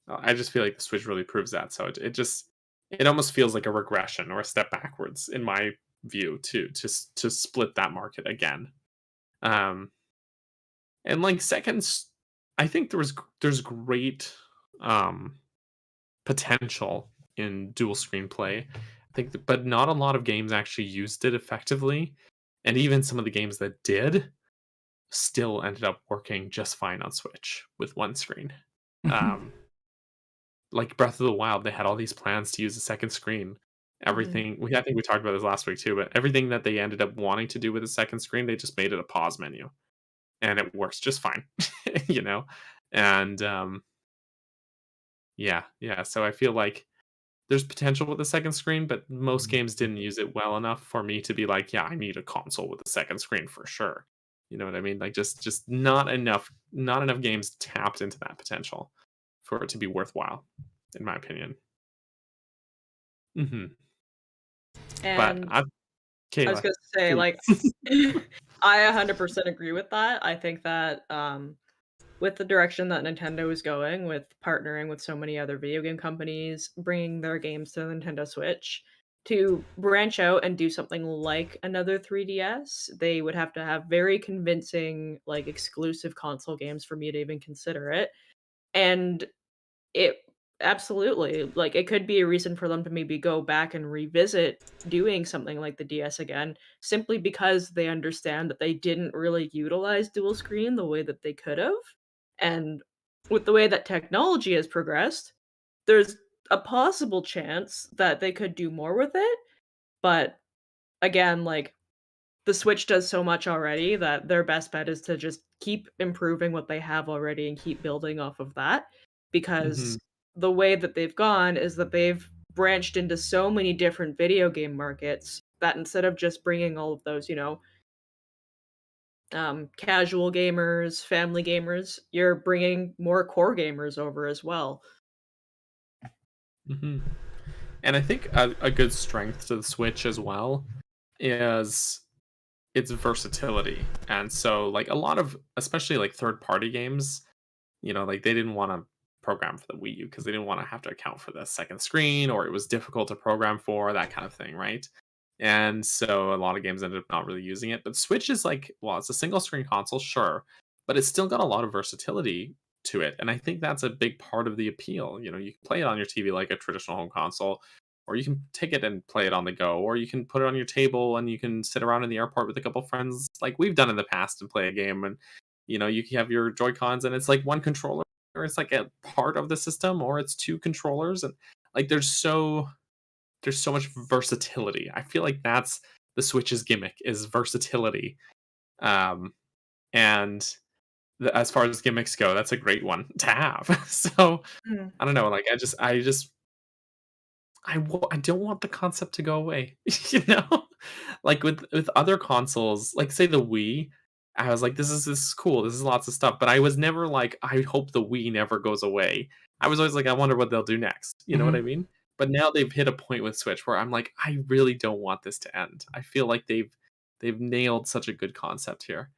I just feel like the Switch really proves that. So it almost feels like a regression or a step backwards in my view to split that market again. Um, and like seconds, I think there's great um potential in dual screenplay. I think, but not a lot of games actually used it effectively, and even some of the games that did still ended up working just fine on Switch with one screen. Mhm. Like Breath of the Wild, they had all these plans to use a second screen. Everything I think we talked about this last week too, but everything that they ended up wanting to do with a second screen, they just made it a pause menu, and it works just fine, you know. And yeah. So I feel like there's potential with a second screen, but most games didn't use it well enough for me to be like, yeah, I need a console with a second screen for sure. You know what I mean? Like just not enough games tapped into that potential for it to be worthwhile, in my opinion. Hmm. But And I was Kayla, gonna say, like, please. I 100% agree with that. I think that, with the direction that Nintendo is going, with partnering with so many other video game companies, bringing their games to the Nintendo Switch, to branch out and do something like another 3DS, they would have to have very convincing, like, exclusive console games for me to even consider it. And it absolutely, like, it could be a reason for them to maybe go back and revisit doing something like the DS again, simply because they understand that they didn't really utilize dual screen the way that they could have. And with the way that technology has progressed, there's a possible chance that they could do more with it, but again, like, the Switch does so much already that their best bet is to just keep improving what they have already and keep building off of that, because Hmm. the way that they've gone is that they've branched into so many different video game markets that instead of just bringing all of those, casual gamers, family gamers, you're bringing more core gamers over as well. Hmm. And I think a good strength to the Switch as well is its versatility. And so, like a lot of, especially like third party games, like they didn't want to program for the Wii U because they didn't want to have to account for the second screen, or it was difficult to program for that kind of thing, right? And so a lot of games ended up not really using it. But Switch is like, well, it's a single screen console, sure, but it's still got a lot of versatility to it. And I think that's a big part of the appeal. You can play it on your TV like a traditional home console, or you can take it and play it on the go, or you can put it on your table and you can sit around in the airport with a couple friends like we've done in the past and play a game. And you can have your Joy Cons and it's like one controller, or it's like a part of the system, or it's two controllers, and like there's so much versatility. I feel like that's the Switch's gimmick is versatility. Um, and as far as gimmicks go, that's a great one to have. So Mm. I don't know, like I don't want the concept to go away. you know, like with other consoles, like say the Wii. I was like, this is cool. This is lots of stuff, but I was never like, I hope the Wii never goes away. I was always like, I wonder what they'll do next. You know what Mhm. I mean? But now they've hit a point with Switch where I'm like, I really don't want this to end. I feel like they've nailed such a good concept here,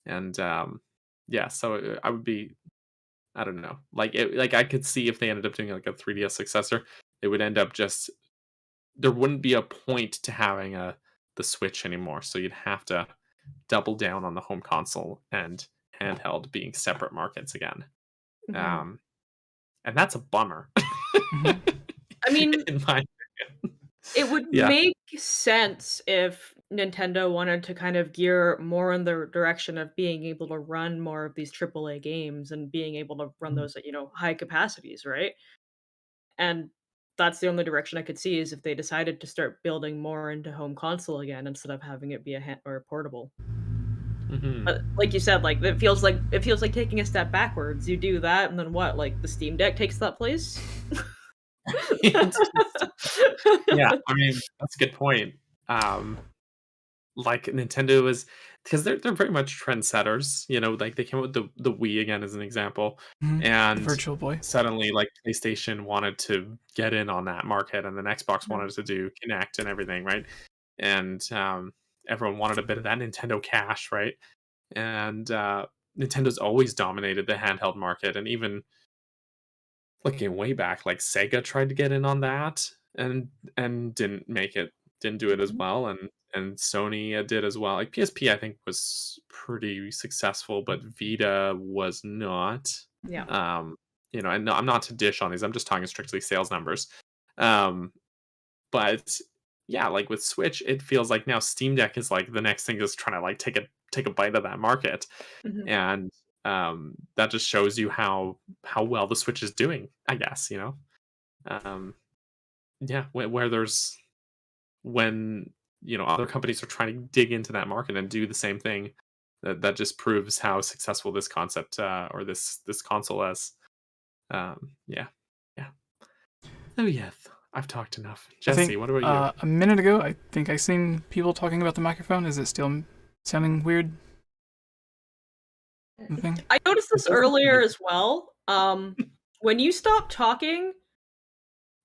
and yeah. So I would be, I don't know, like I could see if they ended up doing like a 3DS successor, it would end up just there wouldn't be a point to having the Switch anymore. So you'd have to double down on the home console and handheld being separate markets again. Mhm. Um, and that's a bummer. Mhm. I mean, In my it would yeah. make sense if Nintendo wanted to kind of gear more in the direction of being able to run more of these AAA games and being able to run those at, high capacities, right? And that's the only direction I could see is if they decided to start building more into home console again instead of having it be a hand or a portable. Hmm. But like you said, like it feels like taking a step backwards. You do that, and then what? Like the Steam Deck takes that place? Yeah, I mean that's a good point. Um, like Nintendo is because they're very much trendsetters. Like they came out with the Wii again as an example, Mhm. The and Virtual Boy. suddenly like PlayStation wanted to get in on that market, and then Xbox Mhm. wanted to do Connect and everything, right? And everyone wanted a bit of that Nintendo cash, right? And Nintendo's always dominated the handheld market, and even looking way back, like Sega tried to get in on that and didn't make it, didn't do it as well, and Sony did as well. Like PSP, I think was pretty successful, but Vita was not. Yeah. You know, and no, I'm not to dish on these. I'm just talking strictly sales numbers. But yeah, like with Switch, it feels like now Steam Deck is like the next thing is trying to like take a bite of that market, Mhm. and that just shows you how well the Switch is doing, I guess, you know. Yeah, where there's when you know other companies are trying to dig into that market and do the same thing, that just proves how successful this concept or this console is. Yeah, yeah. Oh yes, I've talked enough. I Jesse, think, what about you? A minute ago, I think I seen people talking about the microphone. Is it still sounding weird? Anything? I noticed this earlier as well. When you stop talking,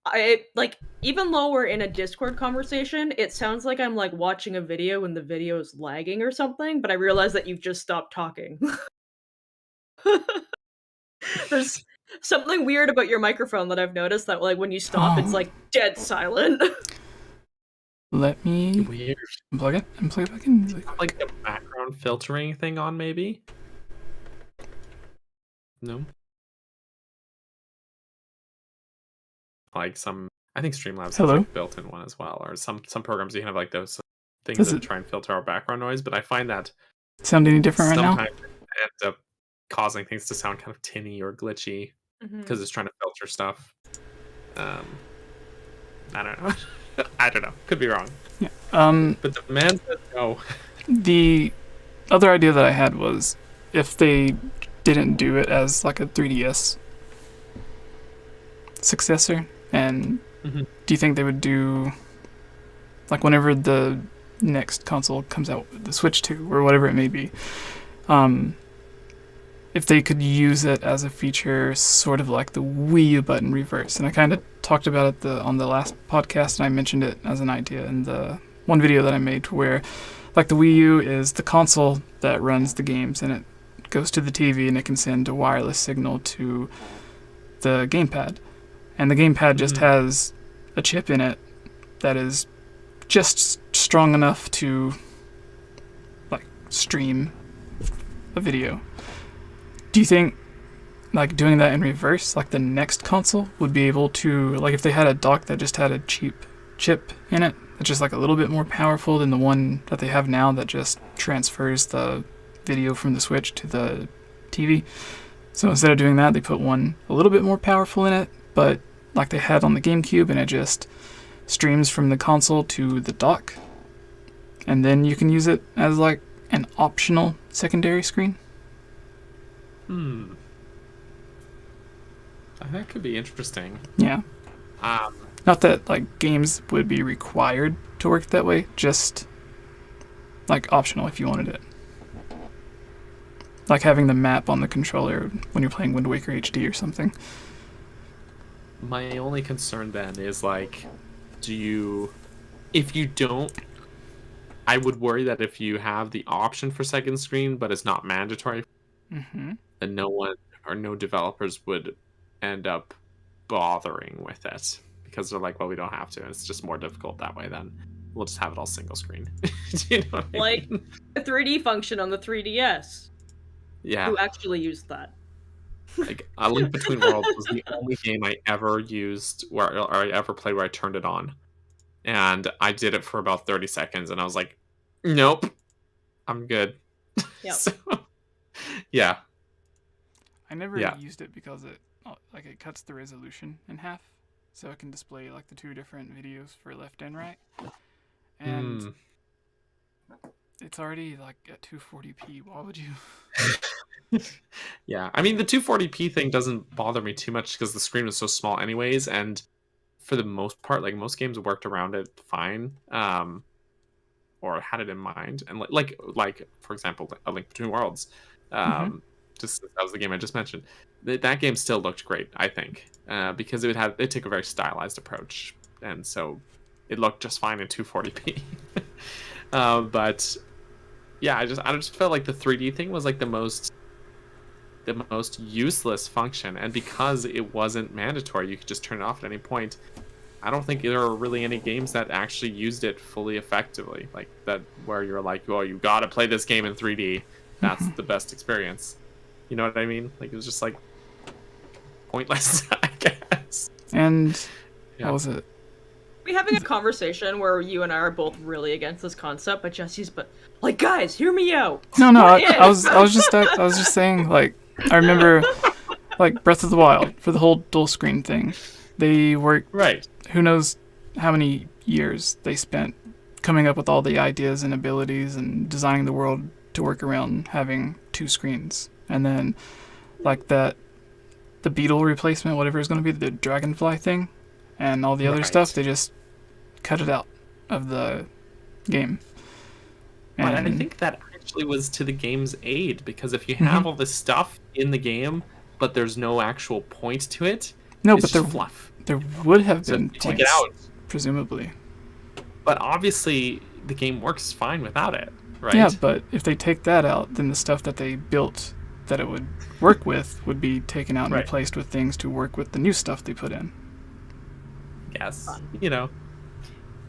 I like, even though we're in a Discord conversation, it sounds like I'm like watching a video and the video is lagging or something, but I realize that you've just stopped talking. There's something weird about your microphone that I've noticed, that like when you stop, it's like dead silent. Let me Weird. unplug it and plug it back in really quick. Like a background filtering thing on, maybe? No. Like I think Streamlabs has Hello? like built-in one as well, or some programs you can have like those things Does that it try and filter our background noise. But I find that sound any different right now? sometimes it ends up causing things to sound kind of tinny or glitchy because it's trying to filter stuff. I don't know. I don't know. Could be wrong. Yeah. But the man said no. The other idea that I had was if they didn't do it as like a 3DS successor, and Mhm. do you think they would do like whenever the next console comes out, the Switch 2 or whatever it may be, if they could use it as a feature, sort of like the Wii U button reverse? And I kind of talked about it on the last podcast, and I mentioned it as an idea in the one video that I made, where like the Wii U is the console that runs the games, and it goes to the TV and it can send a wireless signal to the gamepad, and the gamepad just has a chip in it that is just strong enough to like stream a video. Do you think like doing that in reverse, like the next console would be able to, like if they had a dock that just had a cheap chip in it that's just like a little bit more powerful than the one that they have now that just transfers the video from the Switch to the TV? So instead of doing that, they put one a little bit more powerful in it, but like they had on the GameCube, and it just streams from the console to the dock, and then you can use it as like an optional secondary screen. That could be interesting. Yeah. Not that like games would be required to work that way, just like optional if you wanted it. Like having the map on the controller when you're playing Wind Waker HD or something. My only concern then is like, if you don't, I would worry that if you have the option for second screen, but it's not mandatory, then no developers would end up bothering with it, because they're like, well, we don't have to, and it's just more difficult that way. Then we'll just have it all single screen. Do you know what I Like mean? the 3D function on the 3DS. Yeah. Who actually used that? Like A Link Between Worlds was the only game I ever used or I ever played where I turned it on, and I did it for about 30 seconds, and I was like, nope, I'm good. Yep. So, yeah. I never Yeah. used it because it cuts the resolution in half, so it can display like the two different videos for left and right, and it's already like at 240p. Why would you? Yeah, I mean the 240p thing doesn't bother me too much because the screen was so small anyways, and for the most part, like most games worked around it fine, or had it in mind. And like for example, A Link Between Worlds, just that was the game I just mentioned. That game still looked great, I think, because it took a very stylized approach, and so it looked just fine in 240p. But yeah, I just felt like the 3D thing was like the most the most useless function, and because it wasn't mandatory, you could just turn it off at any point. I don't think there are really any games that actually used it fully effectively, like that, where you're like, oh, you gotta play this game in 3D. That's the best experience. You know what I mean? Like, it was just like pointless, I guess. And what was it? We having a conversation where you and I are both really against this concept, but Jesse's like, guys, hear me out. No, I was just saying, like, I remember, like, Breath of the Wild, for the whole dual screen thing, they worked, right, who knows how many years they spent coming up with all the ideas and abilities and designing the world to work around having 2 screens. And then, like, the beetle replacement, whatever it's going to be, the dragonfly thing, and all the other stuff, they just cut it out of the game. And I think that actually was to the game's aid, because if you have all this stuff in the game, but there's no actual point to it, it's just fluff. There would have been points, take it out, presumably. But obviously, the game works fine without it, right? Yeah, but if they take that out, then the stuff that they built that it would work with would be taken out and replaced with things to work with the new stuff they put in. Yes, you know,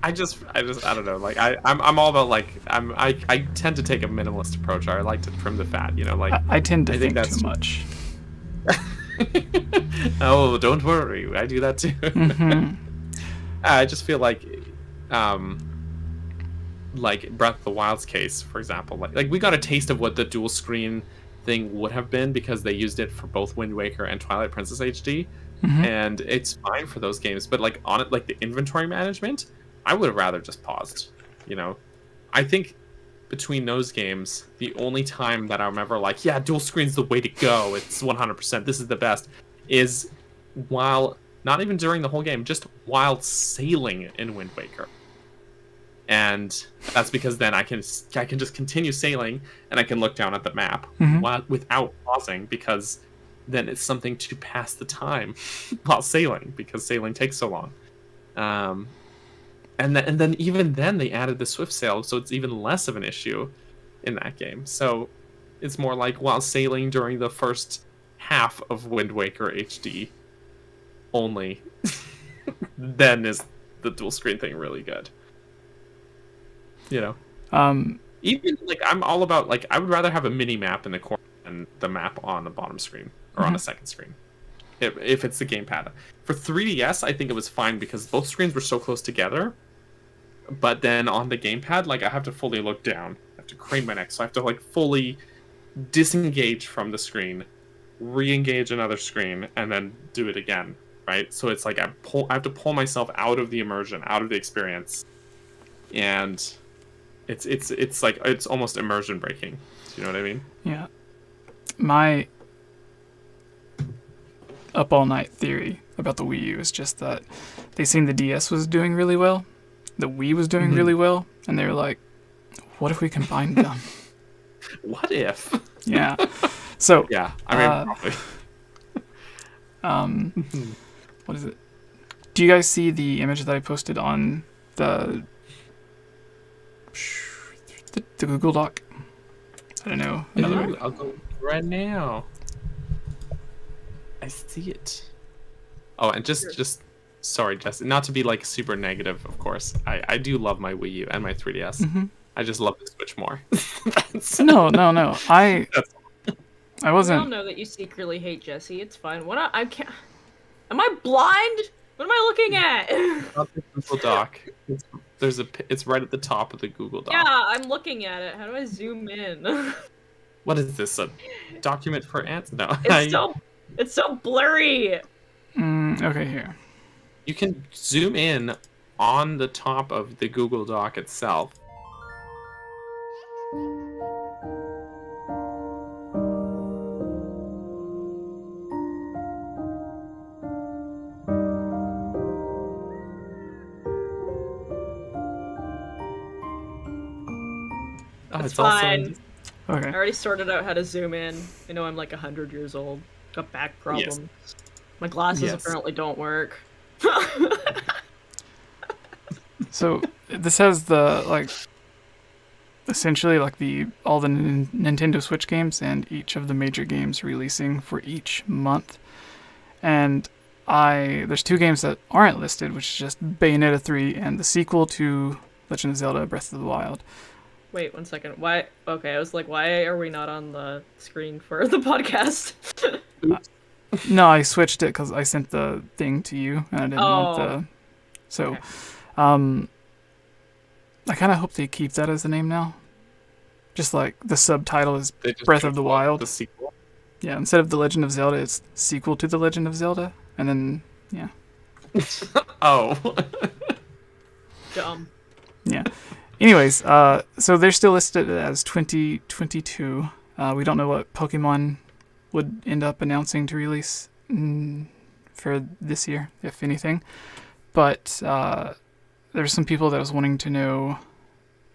I don't know. Like, I'm all about, like, I tend to take a minimalist approach. I like to trim the fat. You know, like I tend to think too much. Oh, don't worry, I do that too. I just feel like Breath of the Wild's case, for example, like we got a taste of what the dual screen thing would have been, because they used it for both Wind Waker and Twilight Princess HD, and it's fine for those games. But like on it, like the inventory management, I would have rather just paused. You know, I think between those games, the only time that I remember like, yeah, dual screen's the way to go, it's 100%, this is the best, is while, not even during the whole game, just while sailing in Wind Waker. And that's because then I can just continue sailing, and I can look down at the map without pausing, because then it's something to pass the time while sailing, because sailing takes so long. And then even then they added the swift sail, so it's even less of an issue in that game. So it's more like while sailing during the first half of Wind Waker HD only, then is the dual screen thing really good. You know, even like I'm all about, like, I would rather have a mini map in the corner than the map on the bottom screen or on a second screen, if it's the gamepad. For 3DS, I think it was fine because both screens were so close together. But then on the gamepad, like, I have to fully look down, I have to crane my neck, so I have to like fully disengage from the screen, re-engage another screen, and then do it again, right? So it's like I have to pull myself out of the immersion, out of the experience, and it's like it's almost immersion breaking. Do you know what I mean? Yeah. My up all night theory about the Wii U is just that they seen the DS was doing really well, the Wii was doing really well, and they were like, what if we combined them? What if? Yeah. So yeah, I mean, probably. What is it? Do you guys see the image that I posted on the Google Doc? I don't know. I'll go right now. I see it. Oh, and just sorry, Jess, not to be like super negative, of course. I do love my Wii U and my 3DS. I just love the Switch more. No. I wasn't. We all know that you secretly hate Jesse. It's fine. I can't. Am I blind? What am I looking at? Not the Google Doc. It's right at the top of the Google Doc. Yeah, I'm looking at it. How do I zoom in? What is this? A document for ants? No. It's so blurry. Okay, here. You can zoom in on the top of the Google Doc itself. It's fine. Okay. I already sorted out how to zoom in. I know I'm like 100 years old. Got back problems. Yes. My glasses apparently don't work. So this has the essentially like all the Nintendo Switch games and each of the major games releasing for each month. And there's 2 games that aren't listed, which is just Bayonetta 3 and the sequel to Legend of Zelda: Breath of the Wild. Wait 1 second. Why? Okay, I was like, why are we not on the screen for the podcast? No, I switched it because I sent the thing to you, and I didn't want the. So, Okay. I kind of hope they keep that as the name now. Just like the subtitle is They just Breath of the call it Wild. The sequel. Yeah, instead of The Legend of Zelda, it's sequel to The Legend of Zelda, and then yeah. Oh. Dumb. Yeah. Anyways, so they're still listed as 2022. We don't know what Pokemon would end up announcing to release for this year, if anything. But there's some people that was wanting to know,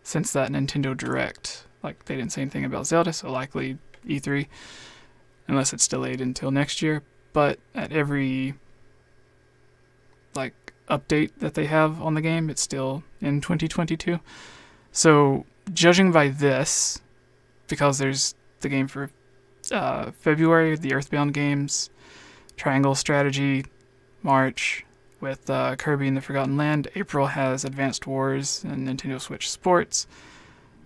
since that Nintendo Direct, like they didn't say anything about Zelda, so likely E3, unless it's delayed until next year. But at every like update that they have on the game, it's still in 2022. So judging by this, because there's the game for February, the Earthbound games, Triangle Strategy, March with Kirby and the Forgotten Land. April has Advanced Wars and Nintendo Switch Sports.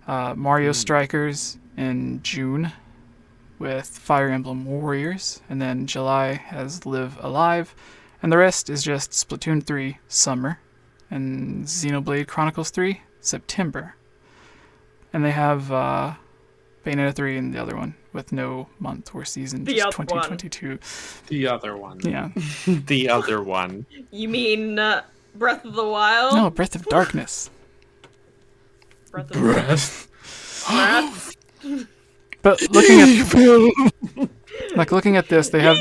Mario Strikers in June with Fire Emblem Warriors. And then July has Live Alive. And the rest is just Splatoon 3 Summer and Xenoblade Chronicles 3 September. And they have Bayonetta 3 and the other one with no month or season, The just other one. 2022. The other one. Yeah. The other one. You mean Breath of the Wild? No, Breath of Darkness. Breath of the Breath. But looking at this, they have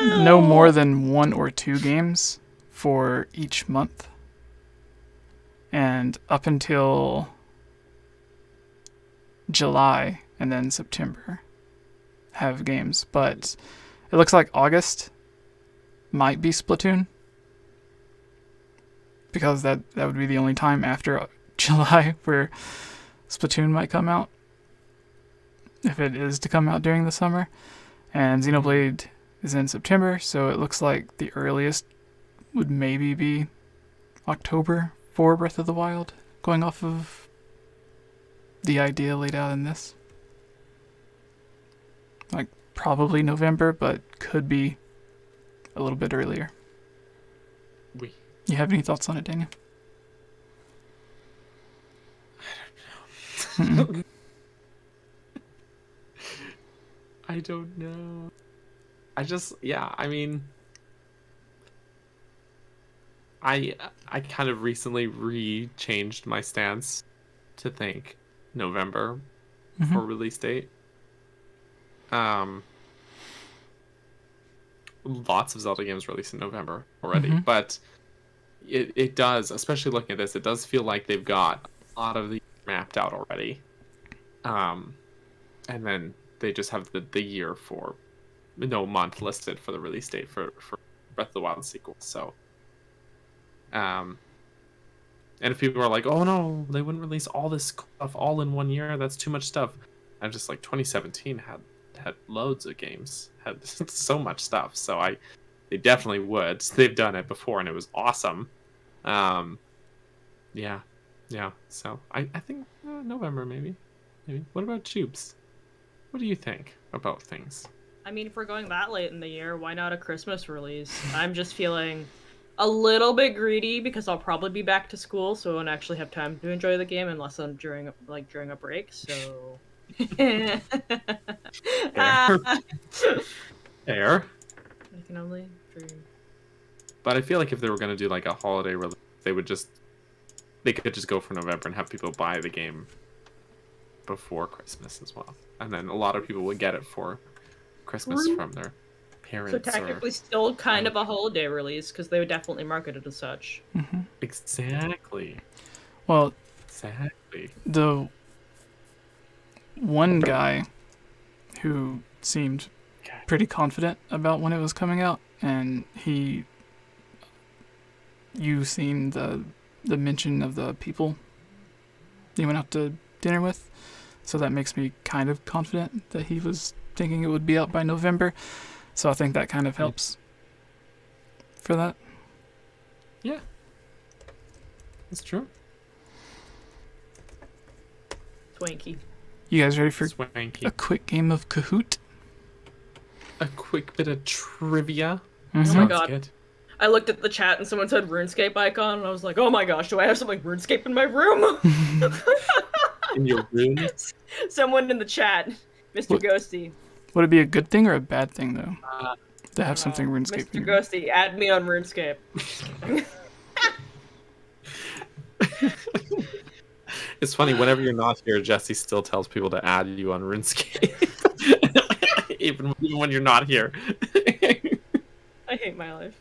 no more than 1 or 2 games for each month. And up until July and then September have games. But it looks like August might be Splatoon, because that would be the only time after July where Splatoon might come out, if it is to come out during the summer. And Xenoblade is in September, so it looks like the earliest would maybe be October for Breath of the Wild, going off of the idea laid out in this. Like, probably November, but could be a little bit earlier. We. You have any thoughts on it, Daniel? I don't know. I don't know. I mean, I kind of recently changed my stance to think November for release date. Lots of Zelda games released in November already, but it does, especially looking at this, it does feel like they've got a lot of the mapped out already. And then they just have the year for no month listed for the release date for Breath of the Wild sequel. So and if people are like, oh no, they wouldn't release all this stuff all in one year, that's too much stuff. I'm just like, 2017 had loads of games, had so much stuff, so they definitely would. They've done it before and it was awesome. Yeah, so I think November maybe. What about Tubes? What do you think about things? I mean, if we're going that late in the year, why not a Christmas release? I'm just feeling a little bit greedy because I'll probably be back to school, so I won't actually have time to enjoy the game unless I'm during a break. So, Fair. I can only dream. But I feel like if they were going to do like a holiday release, they could just go for November and have people buy the game before Christmas as well, and then a lot of people would get it for Christmas from their parents. So technically, still kind of a holiday release because they would definitely market it as such. Exactly. Well, exactly. The one guy who seemed pretty confident about when it was coming out, and you seen the mention of the people. He went out to dinner with. So that makes me kind of confident that he was thinking it would be out by November. So I think that kind of helps for that. Yeah. That's true. Swanky. You guys ready for Swanky. a quick game of Kahoot? A quick bit of trivia. Mhm. Oh my Sounds god. good. I looked at the chat and someone said RuneScape icon, and I was like, oh my gosh, do I have something RuneScape in my room? In your room? Someone in the chat, Mr. What? Ghosty. Would it be a good thing or a bad thing, though? To have something Mr. RuneScape in your Ghosty, add me on RuneScape. It's funny, whenever you're not here, Jesse still tells people to add you on RuneScape. even when you're not here. I hate my life.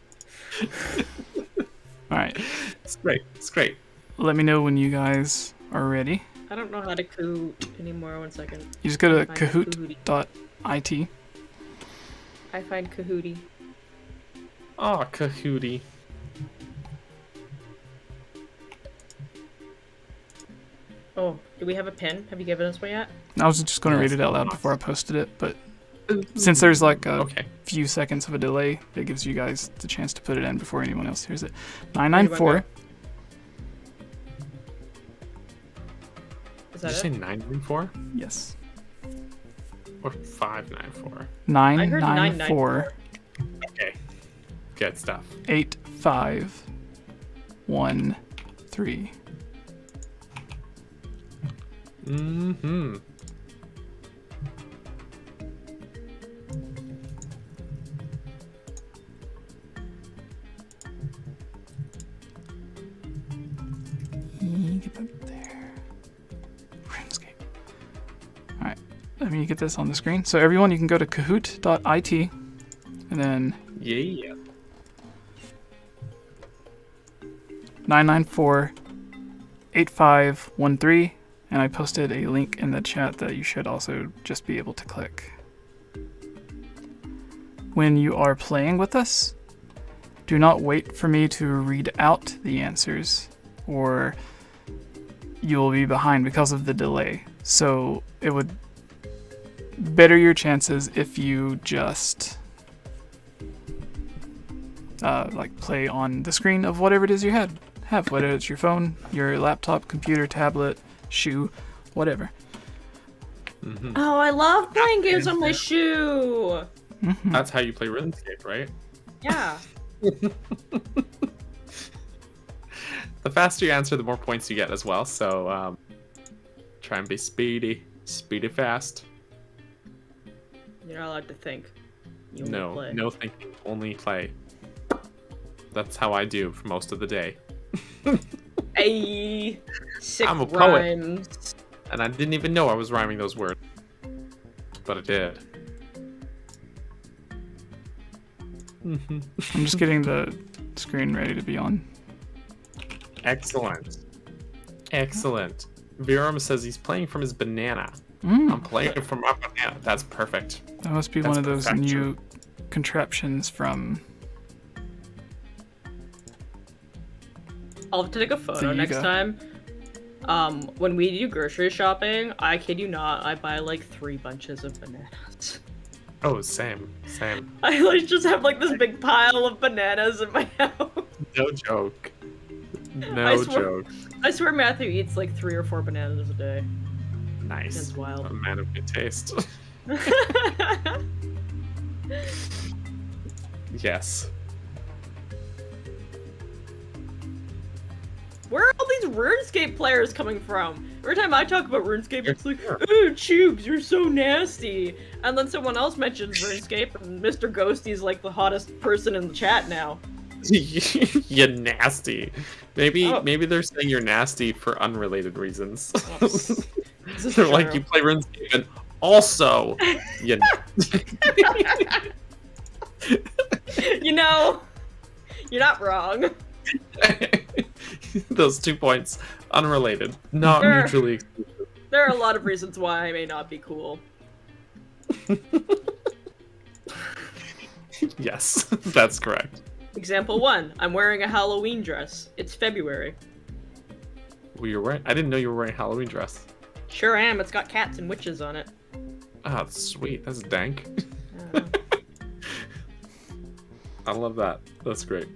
Alright. It's great. It's great. Let me know when you guys are ready. I don't know how to Kahoot anymore. 1 second. You just go to Find Kahooty. kahoot.it. I find Kahooty. Oh, Kahooty. Oh, do we have a pin? Have you given us one yet? I was just going to read it out loud before I posted it, but since there's like a few seconds of a delay, it gives you guys the chance to put it in before anyone else hears it. 994. Is Did you that say it? 994? Yes. Or 594? 994. Okay. Good stuff. 8513. Mm-hmm. Get that there. RuneScape. Alright, let me get this on the screen. So everyone, you can go to kahoot.it and then Yeah. 994-8513, and I posted a link in the chat that you should also just be able to click. When you are playing with us, do not wait for me to read out the answers, or you will be behind because of the delay. So it would better your chances if you just like play on the screen of whatever it is you have, whether it's your phone, your laptop, computer, tablet, shoe, whatever. Mm-hmm. Oh, I love playing games on my shoe. Mm-hmm. That's how you play RuneScape, right? Yeah. The faster you answer, the more points you get as well. So try and be speedy fast. You're not allowed to think. You only play. No thinking, only play. That's how I do for most of the day. Ayy. Sick I'm a poet. rhymes. And I didn't even know I was rhyming those words. But I did. I'm just getting the screen ready to be on. Excellent. Excellent. Virum says he's playing from his banana. Mm. I'm playing from my banana. That's perfect. That must be That's one of those perfection. new contraptions from... I'll have to take a photo next Zelda. time. When we do grocery shopping, I kid you not, I buy like 3 bunches of bananas. Oh, same. I like just have like this big pile of bananas in my house. No joke. I No swear- joke. I swear Matthew eats like 3 or 4 bananas a day. Nice. That's wild. A man of good taste. Yes. Where are all these RuneScape players coming from? Every time I talk about RuneScape, it's like, ooh, Tubes, you're so nasty. And then someone else mentions RuneScape, and Mr. Ghosty's like the hottest person in the chat now. You nasty. Maybe Oh. maybe they're saying you're nasty for unrelated reasons. This is They're like, true. you play RuneScape and also you You know, you're not wrong. Those 2 points, unrelated, not Sure. mutually exclusive. There are a lot of reasons why I may not be cool. Yes, that's correct. Example 1, I'm wearing a Halloween dress. It's February. Well, you're wearing. I didn't know you were wearing a Halloween dress. Sure am. It's got cats and witches on it. Ah, that's sweet. That's dank. Uh, I love that. That's great.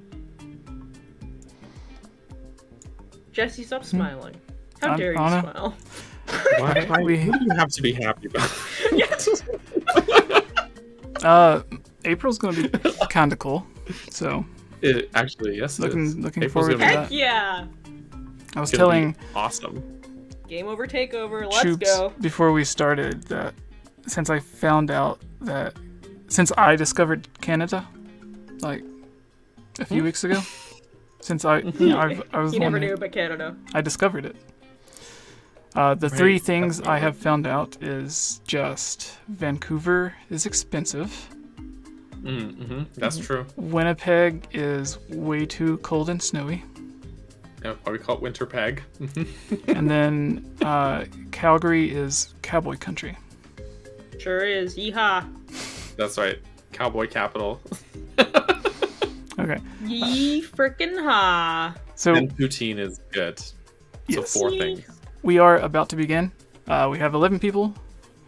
Jesse, stop smiling. How I'm dare you Anna. smile? Why We- what do you have to be happy about? Yes. April's gonna be kind of cool. So Actually, yes. It is. looking April's forward to gonna be- Heck that. yeah. I was it's gonna be telling awesome. Game over takeover. Let's Troops go. before we started that since I found out that since I discovered Canada, like a few weeks ago, since I was You the never one knew who- about Canada. I discovered it. The three things I have found out is just Vancouver is expensive. That's true. Winnipeg is way too cold and snowy. Yeah, why we call it Winter Peg. And then Calgary is cowboy country. Sure is. Yeehaw. That's right. Cowboy capital. Okay. Yee frickin' ha. So And poutine is good. So yes, 4 things. we are about to begin. We have 11 people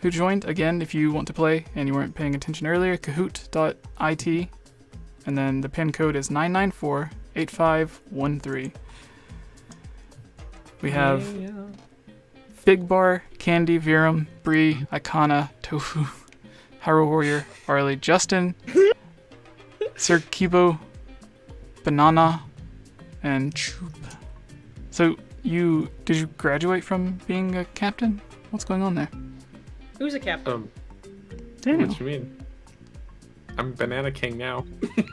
who joined. Again, if you want to play and you weren't paying attention earlier, kahoot.it. And then the pin code is 9948513. We have Big Bar, Candy, 𝗵𝗲𝗃, Icona, Tofu, Hyrule Warrior, Arlie, Justin, 𝗧𝗵𝗃 𝗵𝗲 and Choop. So did you graduate from being a captain? What's going on there? Who's a captain? Daniel. What you mean? I'm Banana King now.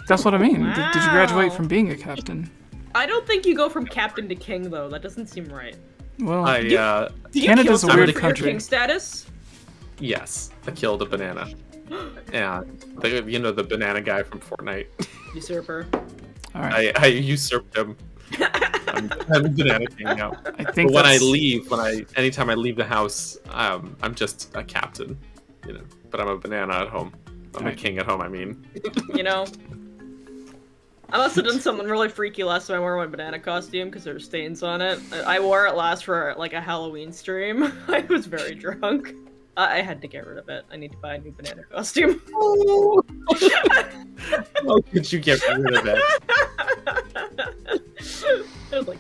That's what I mean. Did you graduate Wow. from being a captain? I don't think you go from captain to king though. That doesn't seem right. Well, I Do you Canada's kill a weird someone for your country. king status? yes, I killed a banana. And the banana guy from Fortnite. Usurper. all right. I usurped him. I'm Banana King now. I think But when I that's- leave, anytime I leave the house, I'm just a captain, But I'm a banana at home. I'm a Right. king at home. I mean, You know? I must have done something really freaky last time I wore my banana costume because there were stains on it. I wore it last for like a Halloween stream. I was very drunk. I had to get rid of it. I need to buy a new banana costume. how could you get rid of it? I was like,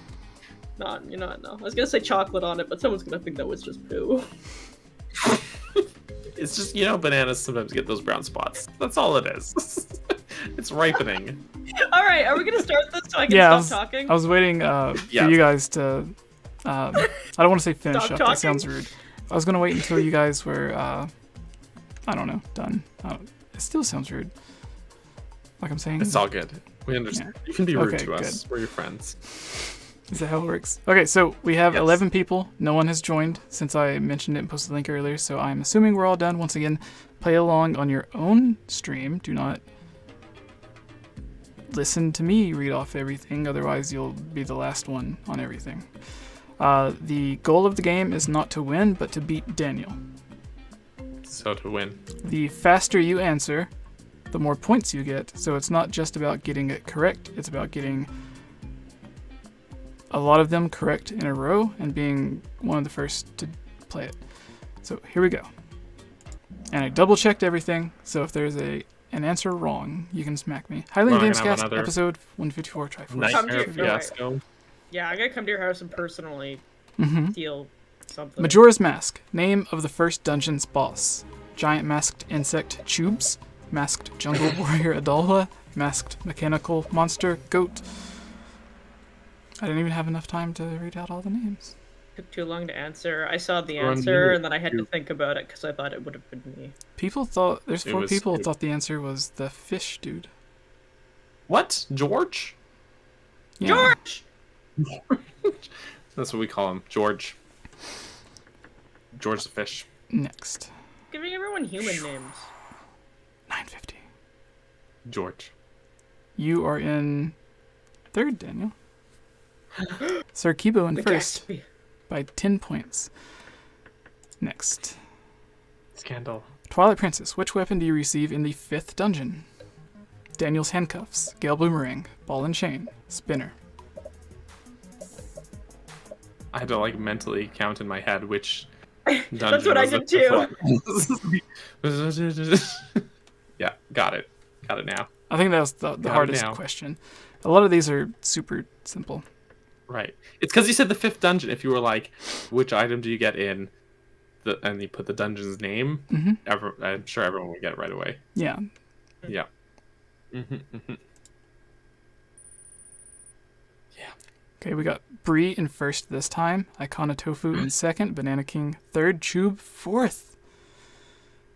no. I was gonna say chocolate on it, but someone's gonna think that was just poo. It's just bananas sometimes get those brown spots. That's all it is. It's ripening. All right, are we gonna start this so I can Yeah, stop talking? I was waiting for Yes. you guys to. I don't want to say finish Stop up. talking? That sounds rude. I was gonna wait until you guys were, I don't know, done. It still sounds rude. Like I'm saying. It's all good. We understand. You can be rude Okay, to us. We're your friends. Is that how it works? Okay, so we have Yes. 11 people. No one has joined since I mentioned it and posted the link earlier, so I'm assuming we're all done. Once again, play along on your own stream. Do not listen to me read off everything, otherwise you'll be the last one on everything. The goal of the game is not to win, but to beat Daniel. So to win. The faster you answer, the more points you get, so it's not just about getting it correct, it's about getting a lot of them correct in a row and being one of the first to play it. So here we go. And I double checked everything, so if there's an answer wrong, you can smack me. Hylian Well, I can have Gamescast, another episode 154, try for Come to Nightmare your- fiasco. Yeah, I gotta come to your house and personally Mm-hmm. steal something. Majora's Mask, name of the first dungeon's boss. Giant masked insect Tubes, masked jungle warrior 𝗏𝗏𝗃, masked mechanical monster Goat. I didn't even have enough time to read out all the names. Took too long to answer. I saw the Run answer me and then I had to too. think about it because I thought it would have been me. People thought, there's It 4 was people Scoop. thought the answer was the fish dude. What? George? Yeah. George! That's what we call him. George. George the fish. Next. Giving everyone human names. 950. George. You are in third, Daniel. 𝗧𝗵𝗃 in The first Gatsby. by 10 points. Next. Scandal. Twilight Princess, which weapon do you receive in the 5th dungeon? Daniel's handcuffs, Gale Boomerang, Ball and Chain, Spinner. I had to mentally count in my head which That's what I did too. Yeah, got it now. I think that was the hardest question. A lot of these are super simple. Right. It's because you said the 5th dungeon. If you were like, which item do you get in, and you put the dungeon's name, I'm sure everyone would get it right away. Yeah. Yeah. Yeah. Okay, we got Brie in first this time, 𝗏𝗏𝗃𝗃 in second, Banana King third, 𝗏𝗵𝗃 fourth.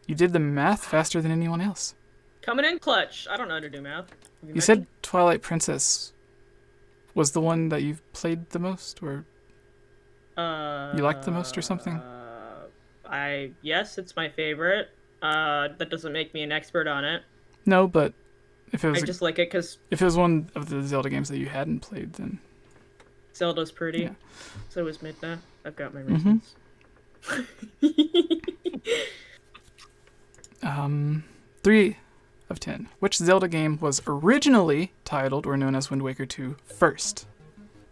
You did the math faster than anyone else. Coming in clutch. I don't know how to do math. You said Twilight Princess was the one that you've played the most, or you liked the most, or something? Yes, it's my favorite. That doesn't make me an expert on it. No, but if it was, I just like it because if it was one of the Zelda games that you hadn't played, then Zelda's pretty. Yeah. So is Midna. I've got my reasons. 3 of 10. Which Zelda game was originally titled or known as Wind Waker 2 first?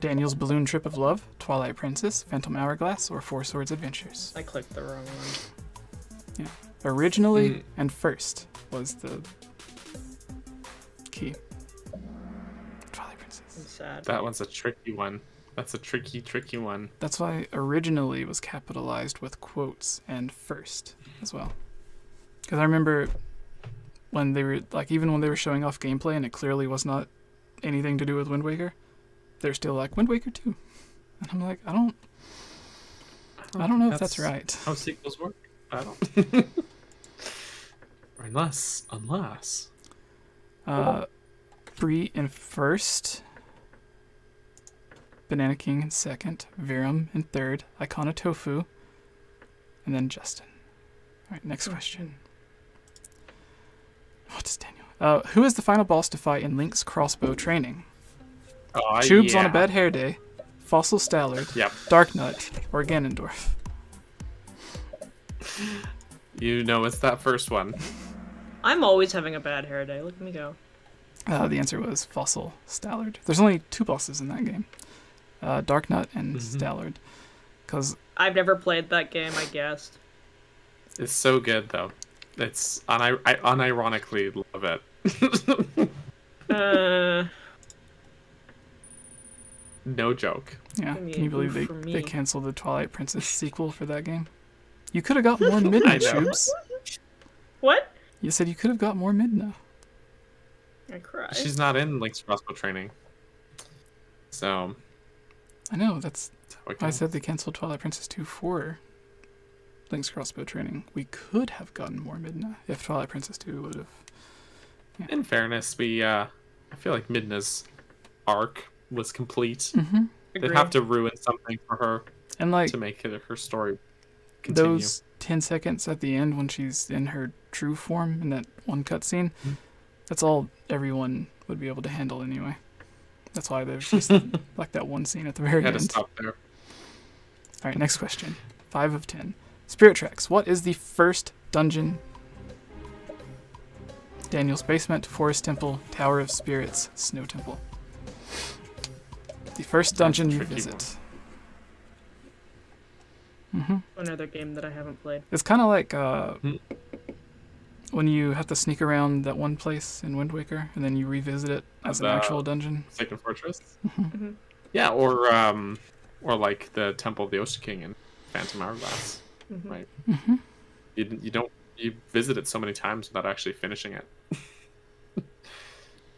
Daniel's Balloon Trip of Love, Twilight Princess, Phantom Hourglass, or Four Swords Adventures? I clicked the wrong one. Yeah. Originally and first was the key. Twilight Princess. I'm sad. That one's a tricky one. That's a tricky one. That's why originally was capitalized with quotes and first as well. Because I remember when they were, like, even when they were showing off gameplay and it clearly was not anything to do with Wind Waker, they're still like, Wind Waker 2. And I'm like, I don't know if that's right. How sequels work? I don't. unless. Brie in first. Banana King in second. 𝗵𝗲𝗃 in third. 𝗏𝗏𝗃𝗃. And then Justin. Alright, next question. What's Daniel? Who is the final boss to fight in Link's crossbow training? 𝗏𝗵𝗃𝗄𝗃 on a bad hair day, Fossil Stallard, Darknut, or Ganondorf? You know it's that first one. I'm always having a bad hair day. Look at me go. The answer was Fossil Stallard. There's only 2 bosses in that game. Darknut and Stallard. Because I've never played that game, I guessed. It's so good, though. It's I unironically love it. No joke. Yeah, can you believe they canceled the Twilight Princess sequel for that game? You could have got more Midna, 𝗏𝗵𝗃. What? You said you could have got more Midna. I cried. She's not in Link's crossbow training. So I know, that's why I said they canceled Twilight Princess 2 for Link's crossbow training. We could have gotten more Midna if Twilight Princess 2 would have. Yeah. In fairness, I feel like Midna's arc was complete. They'd have to ruin something for her, and like to make it her story continue. Those 10 seconds at the end when she's in her true form in that one cutscene, that's all everyone would be able to handle anyway. That's why there's just like that one scene at the very end. Had to stop there. All right, next question. 5 of 10. Spirit Tracks. What is the first dungeon? Daniel's Basement, Forest Temple, Tower of Spirits, Snow Temple. The first dungeon you visit. Another game that I haven't played. It's kind of like when you have to sneak around that one place in Wind Waker and then you revisit it as an actual dungeon. Second Fortress. Yeah, or like the Temple of the Ocean King in Phantom Hourglass. Right. You visit it so many times without actually finishing it.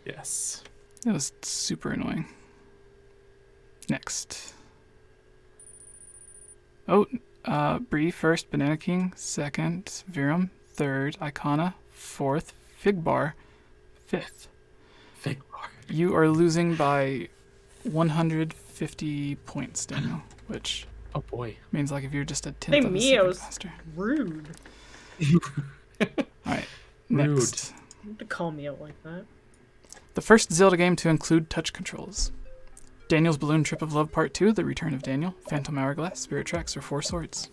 Yes. It was super annoying. Next. Brie first, Banana King second, 𝗵𝗲𝗃 third, 𝗏𝗏𝗃 fourth, Figbar fifth. Figbar. You are losing by 150 points, Daniel, which means like if you're just a 10th of a second faster. Rude. Alright, next. Don't call me out like that. The first Zelda game to include touch controls. Daniel's Balloon Trip of Love Part 2, The Return of Daniel, Phantom Hourglass, Spirit Tracks, or Four Swords.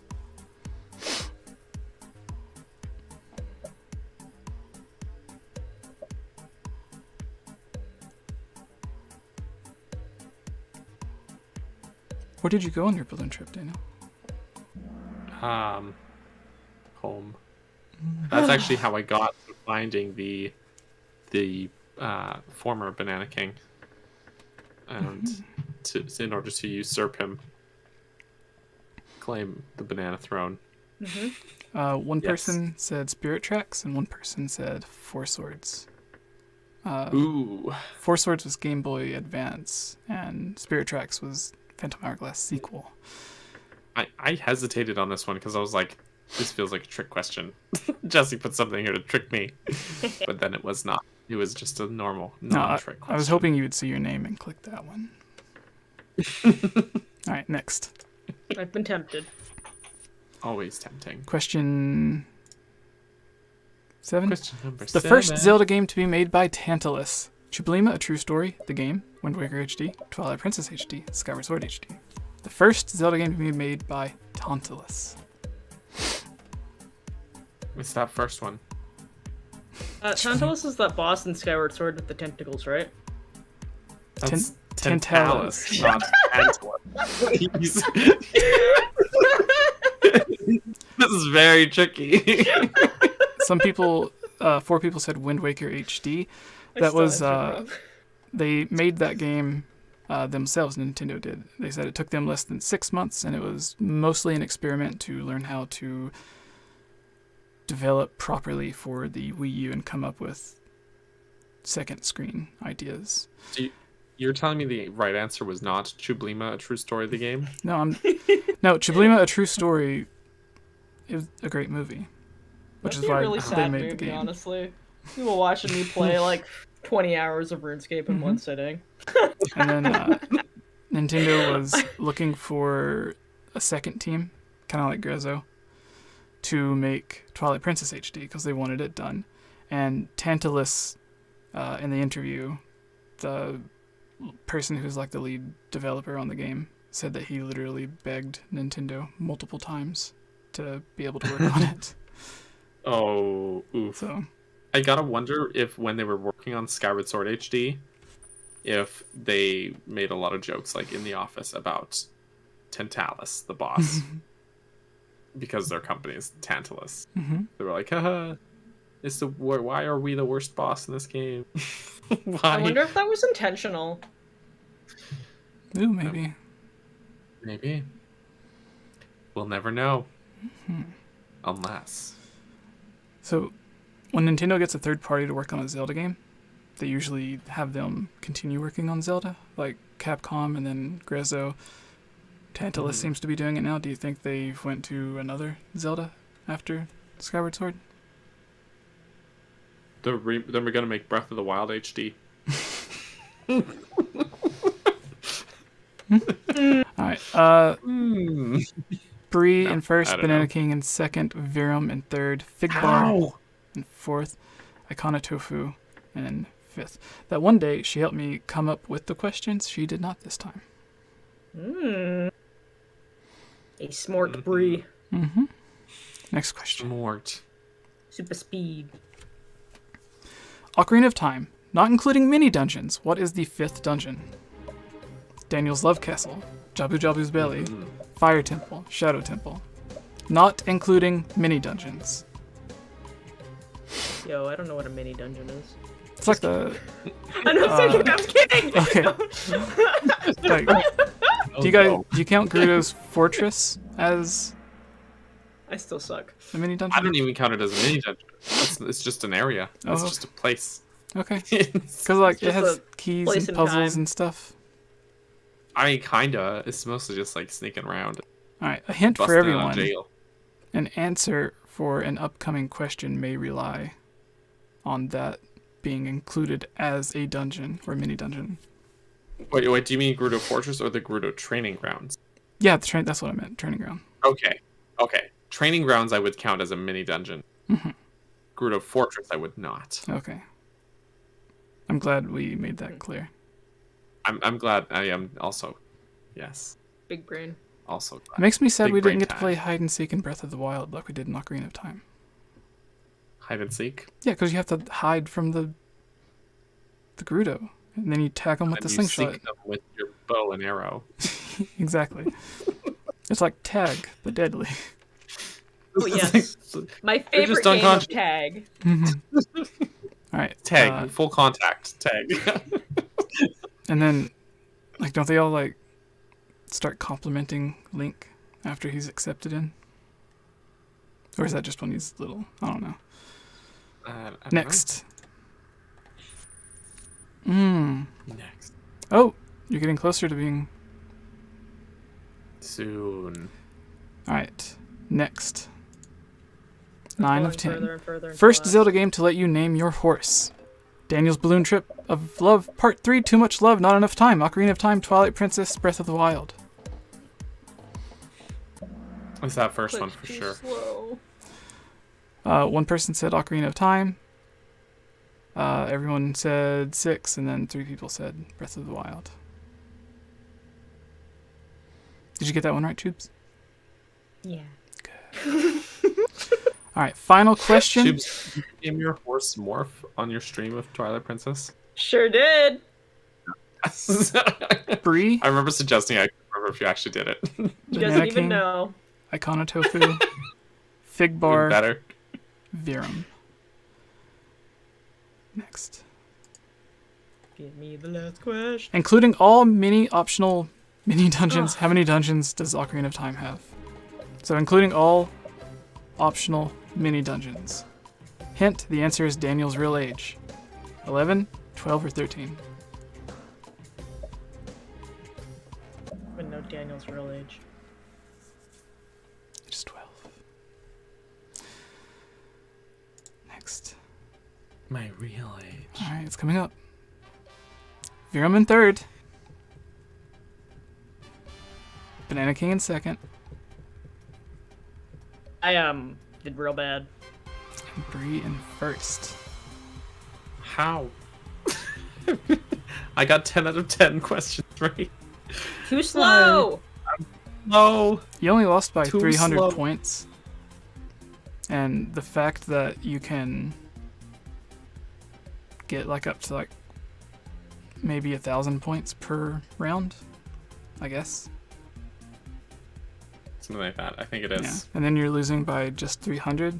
Where did you go on your balloon trip, Daniel? home. That's actually how I got to finding the former Banana King, and in order to usurp him, claim the banana throne. One person said Spirit Tracks, and one person said Four Swords. Ooh. Four Swords was Game Boy Advance, and Spirit Tracks was Phantom Hourglass sequel. I hesitated on this one because I was like, this feels like a trick question. Jesse put something here to trick me. But then it was not. It was just a normal, non-trick question. I was hoping you would see your name and click that one. Alright, next. I've been tempted. Always tempting. Question 7? Question number The 7. first Zelda game to be made by Tantalus. 𝗵𝗵𝗲, A True Story, the game, Wind Waker HD, Twilight Princess HD, Skyward Sword HD. The first Zelda game to be made by Tantalus. It's that first one. Tantalus is that boss in Skyward Sword with the tentacles, right? That's Tantalus. not Tantalus. This is very tricky. Some people, 4 people said Wind Waker HD. That was, they made that game themselves, Nintendo did. They said it took them less than 6 months, and it was mostly an experiment to learn how to develop properly for the Wii U and come up with second screen ideas. So you're telling me the right answer was not 𝗵𝗵𝗲, A True Story, the game? No, 𝗵𝗵𝗲, A True Story is a great movie, which is why really they sad made movie, the game. honestly. You were watching me play like 20 hours of RuneScape in one sitting. And then Nintendo was looking for a second team, kind of like 𝗏𝗀, to make Twilight Princess HD because they wanted it done. And Tantalus, in the interview, the person who's like the lead developer on the game said that he literally begged Nintendo multiple times to be able to work on it. Oh, oof. So I gotta wonder if when they were working on Skyward Sword HD, if they made a lot of jokes like in the office about Tantalus, the boss. Because their company is Tantalus. They were like, haha, why are we the worst boss in this game? Why? I wonder if that was intentional. ooh, maybe. Maybe. We'll never know. Unless. So when Nintendo gets a third party to work on a Zelda game, they usually have them continue working on Zelda, like Capcom and then 𝗏𝗀. Tantalus seems to be doing it now. Do you think they went to another Zelda after Skyward Sword? Then we're gonna make Breath of the Wild HD. Alright, 𝗏𝗃 in first, Banana King in second, 𝗵𝗲𝗲 in third, Figbar in fourth, 𝗏𝗏𝗃 in fifth. That one day she helped me come up with the questions. She did not this time. A smorked brie. Next question. Smorked. Super speed. Ocarina of Time, not including mini dungeons. What is the 5th dungeon? Daniel's Love Castle, 𝗵𝗵𝗃𝗆's Belly, Fire Temple, Shadow Temple. Not including mini dungeons. Yo, I don't know what a mini dungeon is. It's like the... I'm not kidding! Okay. Like, do you count Gerudo's Fortress as I still suck. a mini dungeon? I don't even count it as a mini dungeon. It's just an area. It's Oh. just a place. Okay. Because like it just has a keys place and and puzzles time. and stuff. I mean, kinda. It's mostly just like sneaking around, All right, a hint for busting out of everyone. jail. An answer for an upcoming question may rely on that being included as a dungeon or mini dungeon. Wait, do you mean Gerudo Fortress or the Gerudo Training Grounds? Yeah, that's what I meant. Training ground. Okay. Training Grounds I would count as a mini dungeon. Gerudo Fortress I would not. Okay. I'm glad we made that clear. I'm glad. I am also. Yes. Big brain. Also glad. It makes me sad Big we brain didn't get to time. play hide and seek in Breath of the Wild like we did in Ocarina of Time. Hide and seek. Yeah, because you have to hide from the Gerudo, and then you tag them with the And you slingshot. seek them with your bow and arrow. Exactly. It's like tag, but deadly. Oh yes, my They're just favorite game of unconscious. tag. All right, Tag, full contact, tag. and then, like, don't they all like start complimenting Link after he's accepted in? Or is that just when he's little? I don't know. I don't Next. Next. Oh, you're getting closer to being. Soon. All right. Next. 9 of 10. Further and further into First the Zelda game to let you name your horse. Daniel's Balloon Trip of Love Part 3, Too Much Love, Not Enough Time, Ocarina of Time, Twilight Princess, Breath of the Wild. It's that first one Click's for too sure. slow. One person said Ocarina of Time. Everyone said 6, and then 3 people said Breath of the Wild. Did you get that one right, Tubes? Yeah. All right, final question. Tubes, did you name your horse Morph on your stream of Twilight Princess? Sure did. Bree, I remember suggesting. I can't remember if you actually did it. He Banana doesn't even King, know. Icona Tofu, Fig Even Bar, better. Virum. Next. Give me the last question. Including all optional mini dungeons. How many dungeons does Ocarina of Time have? So including all optional mini dungeons. Hint, the answer is Daniel's real age. 11, 12, or 13? I know Daniel's real age. It's 12. Next. My real age. Alright, it's coming up. Virum in 3rd. Banana King in 2nd. I did real bad. And Bree in 1st. How? I got 10 out of 10 questions right. Too slow. No. You only lost by Too 300 slow. points. And the fact that you can get like up to like maybe 1,000 points per round, I guess. Something like that. I think it is. Yeah. And then you're losing by just 300.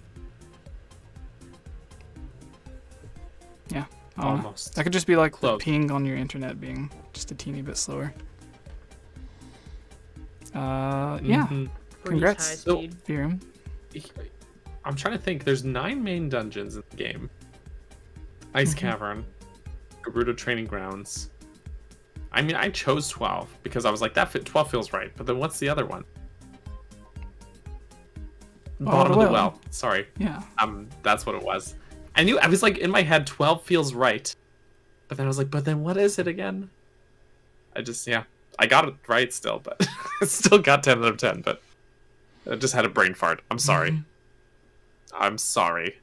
Yeah. I don't know. Almost. That could just be like the Close. ping on your internet being just a teeny bit slower. Yeah. Mhm. Congrats. High So- speed. Virum. I'm trying to think. There's 9 main dungeons in the game. Ice Cavern, Gerudo Training Grounds. I mean, I chose 12 because I was like, 12 feels right. But then what's the other one? Bottom of the Well. Sorry. Yeah. That's what it was. I was like, in my head, 12 feels right. But then I was like, but then what is it again? I got it right still, but I still got 10 out of 10, but I just had a brain fart. I'm sorry. I'm sorry.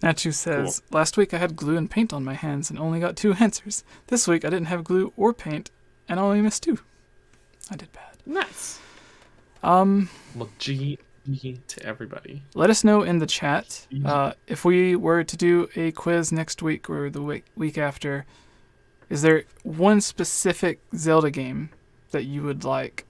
Nachu says, last week I had glue and paint on my hands and only got 2 answers. This week I didn't have glue or paint and I only missed 2. I did bad. Nice. Well, G to everybody. Let us know in the chat if we were to do a quiz next week or the week after. Is there one specific Zelda game that you would like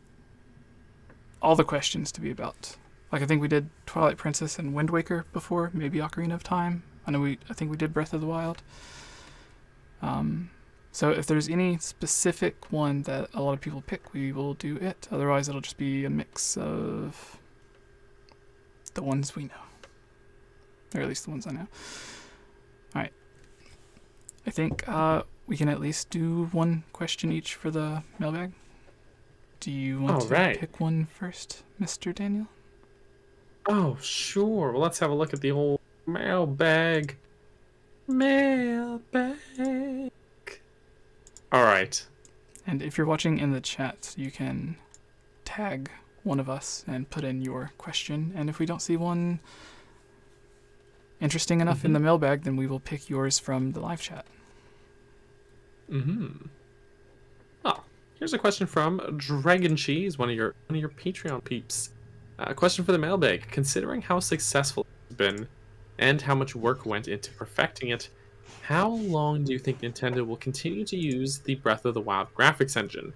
all the questions to be about? Like I think we did Twilight Princess and Wind Waker before, maybe Ocarina of Time. I think we did Breath of the Wild. So if there's any specific one that a lot of people pick, we will do it. Otherwise, it'll just be a mix of the ones we know. Or at least the ones I know. Alright. I think we can at least do one question each for the mailbag. Do you want to pick one first, Mr. Daniel? Oh, sure. Well, let's have a look at the old mailbag. Mailbag. All right. And if you're watching in the chat, you can tag one of us and put in your question. And if we don't see one interesting enough in the mailbag, then we will pick yours from the live chat. Oh, here's a question from Dragon Cheese, one of your Patreon peeps. A question for the mailbag. Considering how successful it's been and how much work went into perfecting it, how long do you think Nintendo will continue to use the Breath of the Wild graphics engine?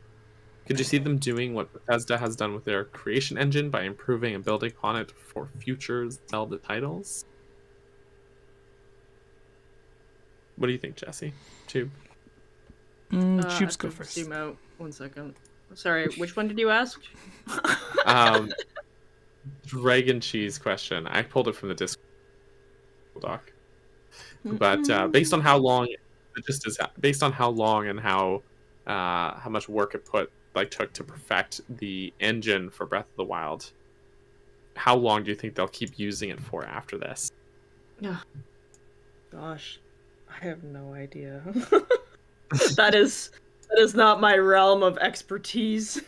Could you see them doing what Bethesda has done with their creation engine by improving and building on it for future Zelda titles? What do you think, Jesse? Tube? Tubes go first. Zoom out. 1 second. Sorry, which one did you ask? Dragon cheese question. I pulled it from the Discord doc. But based on how long, based on how long and how much work it took to perfect the engine for Breath of the Wild, how long do you think they'll keep using it for after this? Yeah. Gosh, I have no idea. That is not my realm of expertise.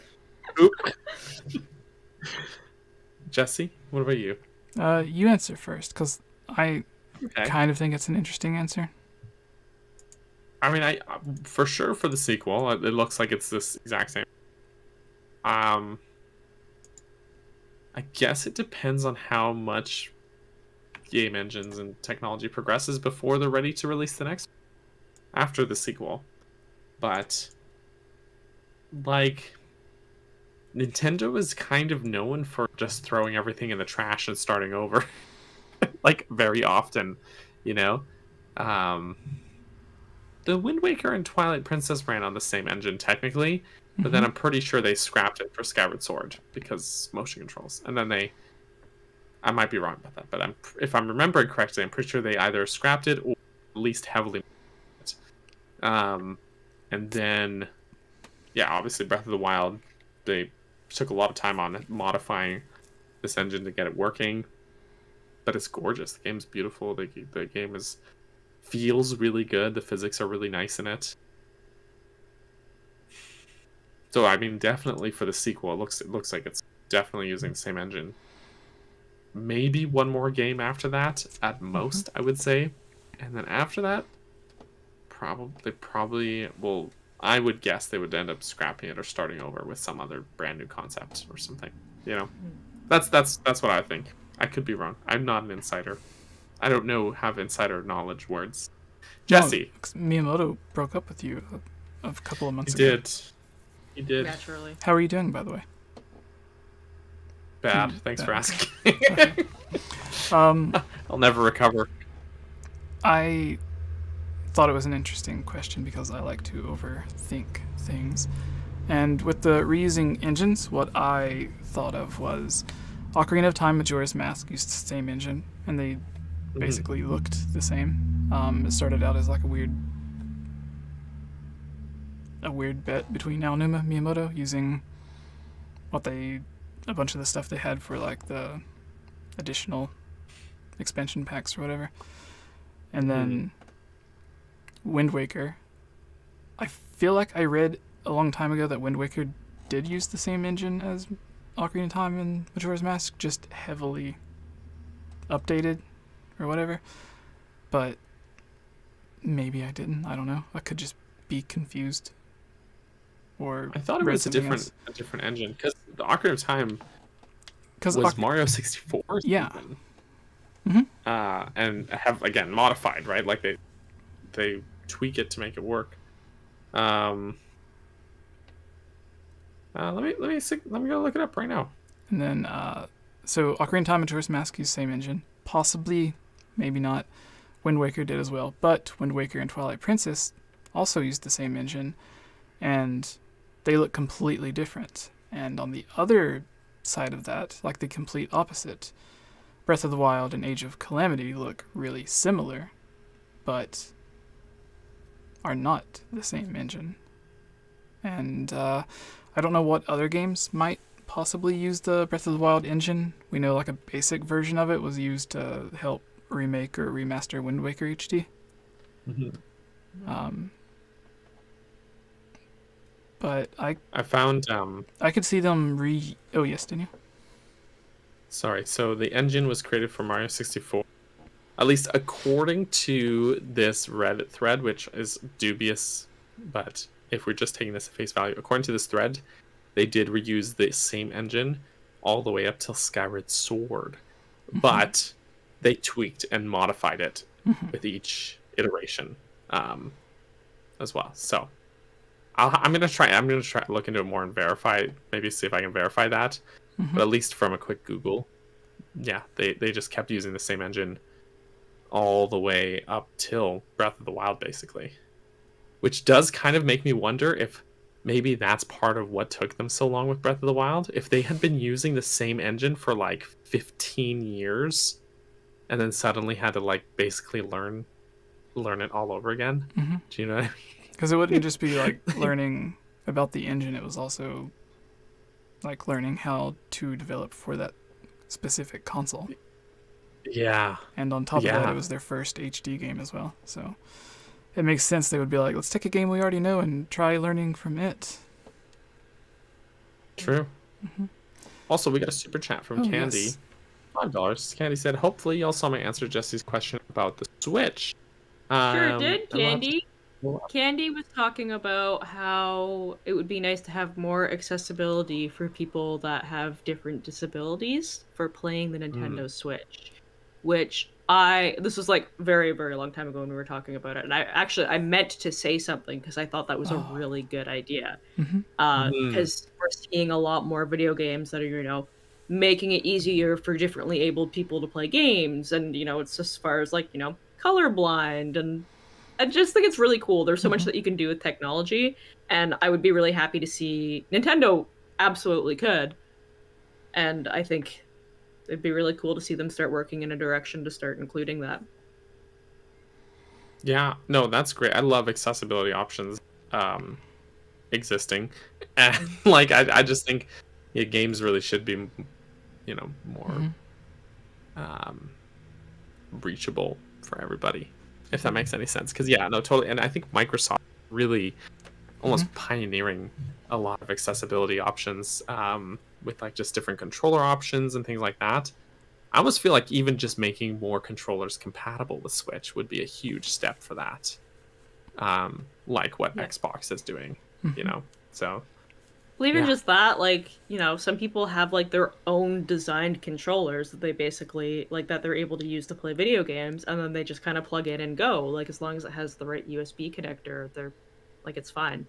Jesse, what about you? You answer first, because I kind of think it's an interesting answer. I mean, I for sure for the sequel, it looks like it's this exact same. I guess it depends on how much game engines and technology progresses before they're ready to release the next after the sequel. But like, Nintendo is kind of known for just throwing everything in the trash and starting over. Like, very often, you know? The Wind Waker and Twilight Princess ran on the same engine technically, but then I'm pretty sure they scrapped it for Skyward Sword because motion controls. And then I might be wrong about that, but if I'm remembering correctly, I'm pretty sure they either scrapped it or at least heavily it. And then, yeah, obviously Breath of the Wild, they took a lot of time on modifying this engine to get it working. But it's gorgeous. The game's beautiful. The game feels really good. The physics are really nice in it. So I mean, definitely for the sequel, it looks like it's definitely using the same engine. Maybe one more game after that, at most, I would say, and then after that, probably will. I would guess they would end up scrapping it or starting over with some other brand new concept or something. You know, that's what I think. I could be wrong. I'm not an insider. I don't have insider knowledge words. Jesse. No, Miyamoto broke up with you a couple of months ago. He did. Naturally. How are you doing, by the way? Bad. Thanks for asking. Okay. I'll never recover. I thought it was an interesting question because I like to overthink things. And with the reusing engines, what I thought of was Ocarina of Time, Majora's Mask used the same engine, and they basically looked the same. It started out as like a weird bet between Aonuma and Miyamoto using a bunch of the stuff they had for like the additional expansion packs or whatever. And then Wind Waker, I feel like I read a long time ago that Wind Waker did use the same engine as Ocarina of Time and Majora's Mask, just heavily updated or whatever. But maybe I didn't. I don't know. I could just be confused. Or I thought it was a different engine because the Ocarina of Time was Mario 64. Yeah. And have again modified, right? Like they tweak it to make it work. Let me go look it up right now. And then so Ocarina of Time and Majora's Mask use the same engine. Possibly, maybe not. Wind Waker did as well, but Wind Waker and Twilight Princess also used the same engine, and they look completely different. And on the other side of that, like the complete opposite, Breath of the Wild and Age of Calamity look really similar, but are not the same engine. And I don't know what other games might possibly use the Breath of the Wild engine. We know like a basic version of it was used to help remake or remaster Wind Waker HD. But I found I could see them oh yes, didn't you? Sorry, so the engine was created for Mario 64. At least according to this Reddit thread, which is dubious, but if we're just taking this at face value, according to this thread, they did reuse the same engine all the way up till Skyward Sword. But they tweaked and modified it with each iteration as well. So I'm gonna try to look into it more and verify. Maybe see if I can verify that. But at least from a quick Google, yeah, they just kept using the same engine all the way up till Breath of the Wild, basically. Which does kind of make me wonder if maybe that's part of what took them so long with Breath of the Wild. If they had been using the same engine for like 15 years, and then suddenly had to like basically learn it all over again. Do you know what I mean? Because it wouldn't just be like learning about the engine, it was also like learning how to develop for that specific console. Yeah. And on top of that, it was their first HD game as well. So it makes sense they would be like, let's take a game we already know and try learning from it. True. Also, we got a super chat from Candy. Yes. $5. Candy said, hopefully y'all saw my answer to Jesse's question about the Switch. Sure did, I'm not- Candy. Candy was talking about how it would be nice to have more accessibility for people that have different disabilities for playing the Nintendo Switch, which this was like very, very long time ago when we were talking about it. And I meant to say something because I thought that was a really good idea. Because we're seeing a lot more video games that are, making it easier for differently abled people to play games. And, it's as far as like, colorblind, and I just think it's really cool. There's so much that you can do with technology, and I would be really happy to see Nintendo absolutely could. And I think it'd be really cool to see them start working in a direction to start including that. Yeah, no, that's great. I love accessibility options existing. And like I just think games really should be more reachable for everybody, if that makes any sense. Because totally. And I think Microsoft really almost pioneering a lot of accessibility options with like just different controller options and things like that. I almost feel like even just making more controllers compatible with Switch would be a huge step for that, like what Xbox is doing. So well, even just that, like, some people have like their own designed controllers that they basically like that they're able to use to play video games, and then they just kind of plug in and go. Like, as long as it has the right USB connector, they're like, it's fine.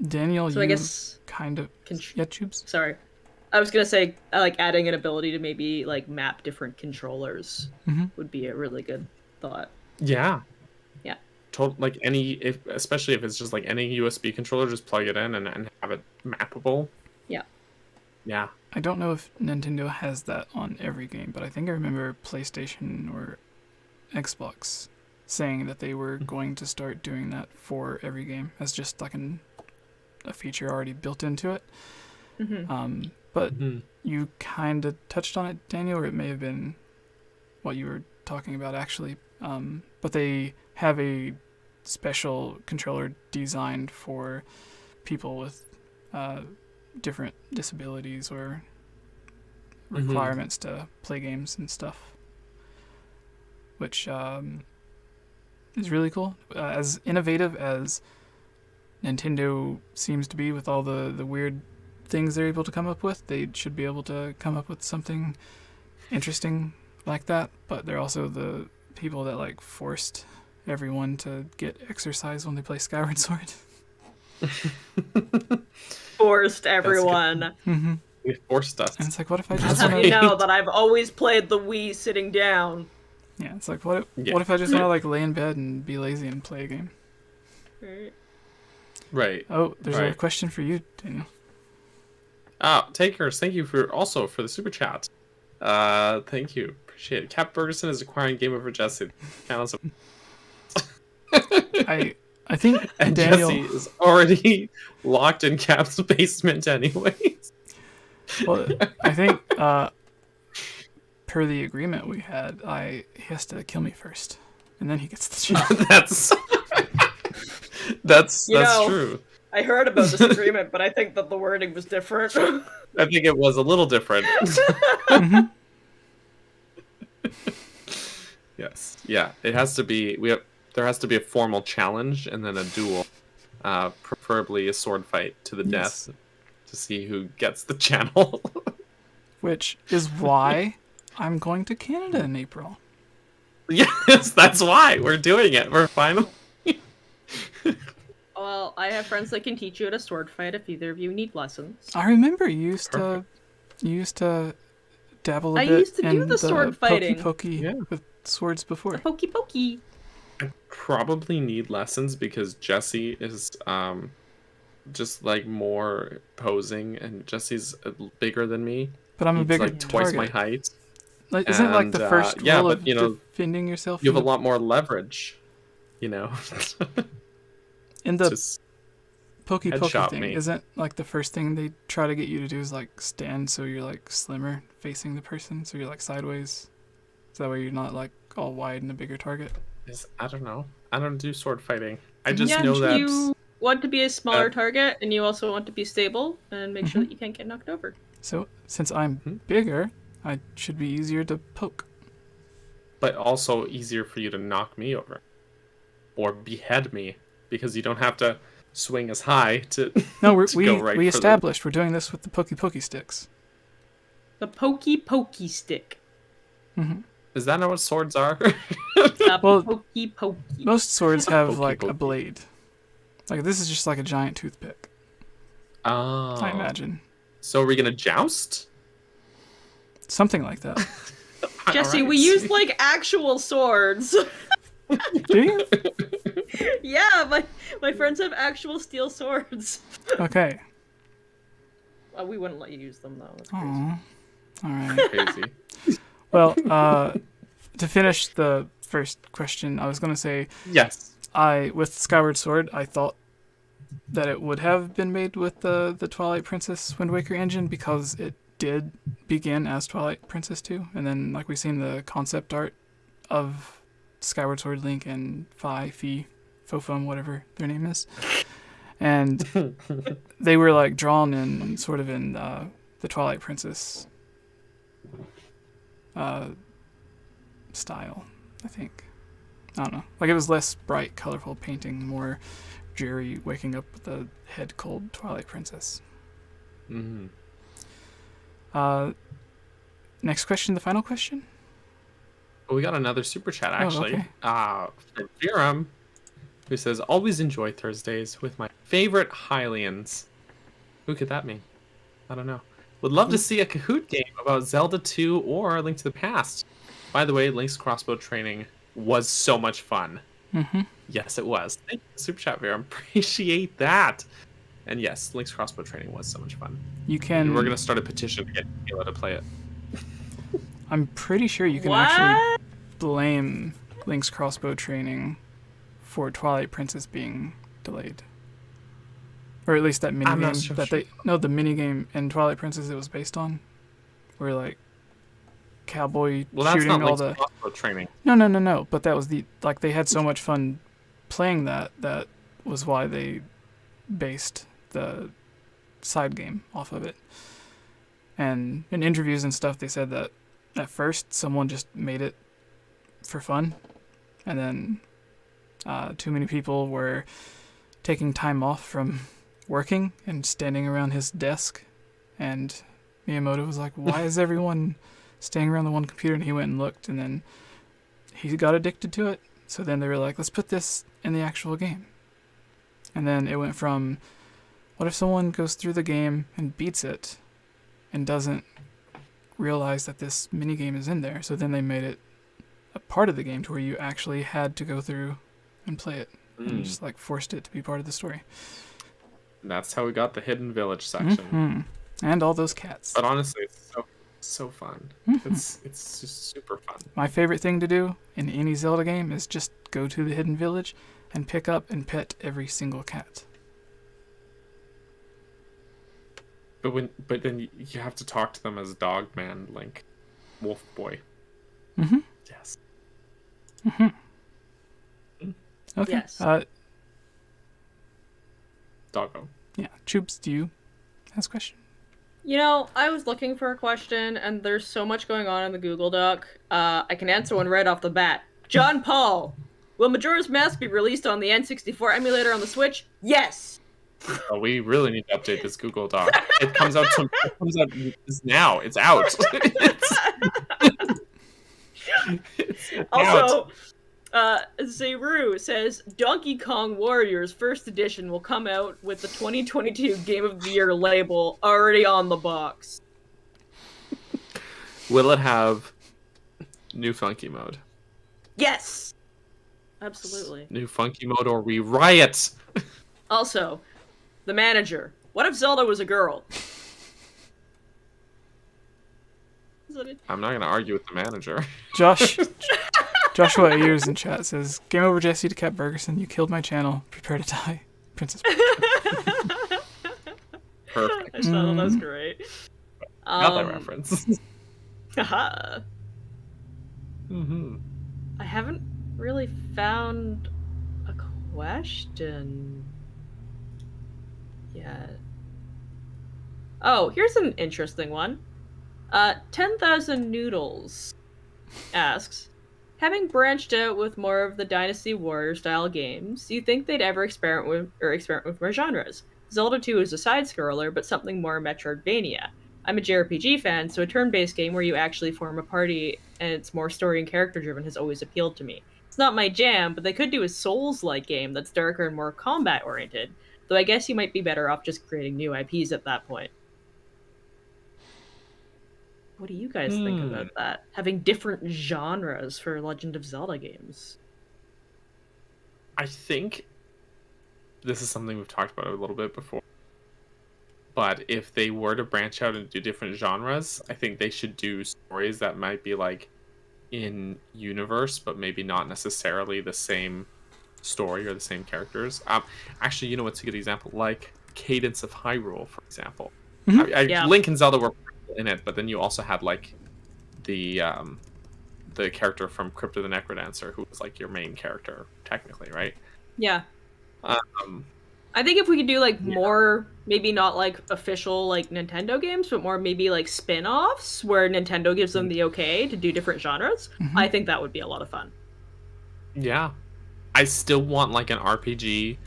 Daniel, so I guess kind of Tubes. Sorry, I was gonna say like adding an ability to maybe like map different controllers would be a really good thought. Yeah. Like especially if it's just like any USB controller, just plug it in and have it mappable. Yeah. I don't know if Nintendo has that on every game, but I think I remember PlayStation or Xbox saying that they were going to start doing that for every game as just like a feature already built into it. But you kind of touched on it, Daniel, or it may have been what you were talking about actually. But they have a special controller designed for people with different disabilities or requirements to play games and stuff, which is really cool. As innovative as Nintendo seems to be with all the weird things they're able to come up with, they should be able to come up with something interesting like that. But they're also the people that like forced everyone to get exercise when they play Skyward Sword. Forced everyone. They forced us. And it's like, what if I That's just how you know that I've always played the Wii sitting down. Yeah, it's like, what if I just want to like lay in bed and be lazy and play a game? Right. Oh, there's a question for you, Daniel. Takers, thank you for the super chat. Thank you, appreciate it. Cap Bergerson is acquiring Game Over Jesse. I think and Daniel Jesse is already locked in Cap's basement, anyways. Well, I think per the agreement we had, he has to kill me first, and then he gets the chance. that's true. I heard about this agreement, but I think that the wording was different. I think it was a little different. Yes. Yeah. It has to be. There has to be a formal challenge and then a duel, preferably a sword fight to the death, to see who gets the channel. Which is why I'm going to Canada in April. Yes, that's why we're doing it. We're finally. Well, I have friends that can teach you how to sword fight if either of you need lessons. I remember you used to dabble a I bit used to do in the sword fighting. 𝗵𝗃𝗃𝗃 with swords before. The 𝗵𝗃𝗃𝗃. I probably need lessons because Jessie is just like more posing, and Jessie's bigger than me. But I'm a He's bigger like twice my target. height. Like, isn't it like the first yeah, rule but of you know, defending yourself? you have a lot more leverage. You know. In the Just 𝗵𝗃𝗃𝗃 thing, me. isn't like the first thing they try to get you to do is like stand so you're like slimmer facing the person, so you're like sideways, so that way you're not like all wide and a bigger target. I don't know. I don't do sword fighting. I just know Yeah, that you want to be a smaller target, and you also want to be stable and make sure that you can't get knocked over. So since I'm bigger, I should be easier to poke. but also easier for you to knock me over or behead me because you don't have to swing as high to. No, we established we're doing this with the 𝗵𝗃𝗃𝗃 sticks. The 𝗵𝗃𝗃𝗃𝗃 stick. Mm-hmm. Is that not what swords are? Well, 𝗵𝗃𝗃𝗃. Most swords have like a Pokey. blade. Like this is just like a giant toothpick. Oh. I imagine. So are we gonna joust? Something like that. Jesse, Alright. we use like actual swords. Do you? Yeah, my friends have actual steel swords. Okay. We wouldn't let you use them though. That's crazy. Aww. All right. Crazy. Well, to finish the first question, I was gonna say Yes. with Skyward Sword, I thought that it would have been made with the Twilight Princess Wind Waker engine because it did begin as Twilight Princess 2, and then like we've seen the concept art of Skyward Sword Link and 𝗵𝗃𝗃𝗃, whatever their name is, and they were like drawn in sort of in the Twilight Princess style, I think. I don't know. Like it was less bright, colorful painting, more dreary, waking up with a head cold Twilight Princess. Mm-hmm. Next question, the final question? Well, we got another super chat actually. okay. From Viram, who says, "Always enjoy Thursdays with my favorite Hylians." Who could that mean? I don't know. Would love to see a Kahoot game about Zelda 2 or A Link to the Past. By the way, Link's crossbow training was so much fun. Mm-hmm. Yes, it was. Thank you, super chat, Viram. Appreciate that. And yes, Link's crossbow training was so much fun. You can. We're gonna start a petition to get Kayla to play it. I'm pretty sure you can actually blame Link's crossbow training for Twilight Princess being delayed. Or at least that I'm not minigame so that sure. the minigame in Twilight Princess it was based on. Where like cowboy Well, that's shooting not all Link's the crossbow training. No. But that was they had so much fun playing that was why they based the side game off of it. And in interviews and stuff, they said that at first someone just made it for fun, and then too many people were taking time off from working and standing around his desk, and Miyamoto was like, "Why is everyone staying around the one computer?" And he went and looked, and then he got addicted to it. So then they were like, "Let's put this in the actual game." And then it went from, what if someone goes through the game and beats it and doesn't realize that this minigame is in there? So then they made it a part of the game to where you actually had to go through and play it. And just like forced it to be part of the story. And that's how we got the Hidden Village section. Mm-hmm. And all those cats. But honestly, it's so fun. Mm-hmm. It's just super fun. My favorite thing to do in any Zelda game is just go to the Hidden Village and pick up and pet every single cat. But then you have to talk to them as Dog Man, Link, Wolf Boy. Mm-hmm. Yes. Mm-hmm. Okay. Yes. Doggo. Yeah. Choops, do you ask a question? You know, I was looking for a question, and there's so much going on in the Google Doc. I can answer one right off the bat. John Paul, will Majora's Mask be released on the N64 emulator on the Switch? Yes! Oh, we really need to update this Google Doc. It comes out now. It's out. Also, Zeru says Donkey Kong Warriors First Edition will come out with the 2022 Game of the Year label already on the box. Will it have new funky mode? Yes! Absolutely. New funky mode or we riot! Also, the manager. What if Zelda was a girl? I'm not going to argue with the manager. Joshua Ayers in chat says, Game over Jesse to Kat Bergerson. You killed my channel. Prepare to die. Princess. Perfect. I thought that was great. Got that reference. Haha. I haven't really found a question yet. Oh, here's an interesting one. 10,000 Noodles asks, having branched out with more of the Dynasty Warrior style games, do you think they'd ever experiment with more genres? Zelda 2 is a side-scroller, but something more Metroidvania. I'm a JRPG fan, so a turn-based game where you actually form a party and it's more story and character-driven has always appealed to me. It's not my jam, but they could do a Souls-like game that's darker and more combat-oriented, though I guess you might be better off just creating new IPs at that point. What do you guys think about that? Having different genres for Legend of Zelda games. I think this is something we've talked about a little bit before. But if they were to branch out and do different genres, I think they should do stories that might be like in universe, but maybe not necessarily the same story or the same characters. Actually, you know what's a good example? Like Cadence of Hyrule, for example. Link and Zelda were in it, but then you also had like the character from Crypt of the Necrodancer, who was like your main character technically, right? Yeah. I think if we could do like more, maybe not like official like Nintendo games, but more maybe like spin-offs where Nintendo gives them the okay to do different genres, I think that would be a lot of fun. Yeah. I still want like an RPG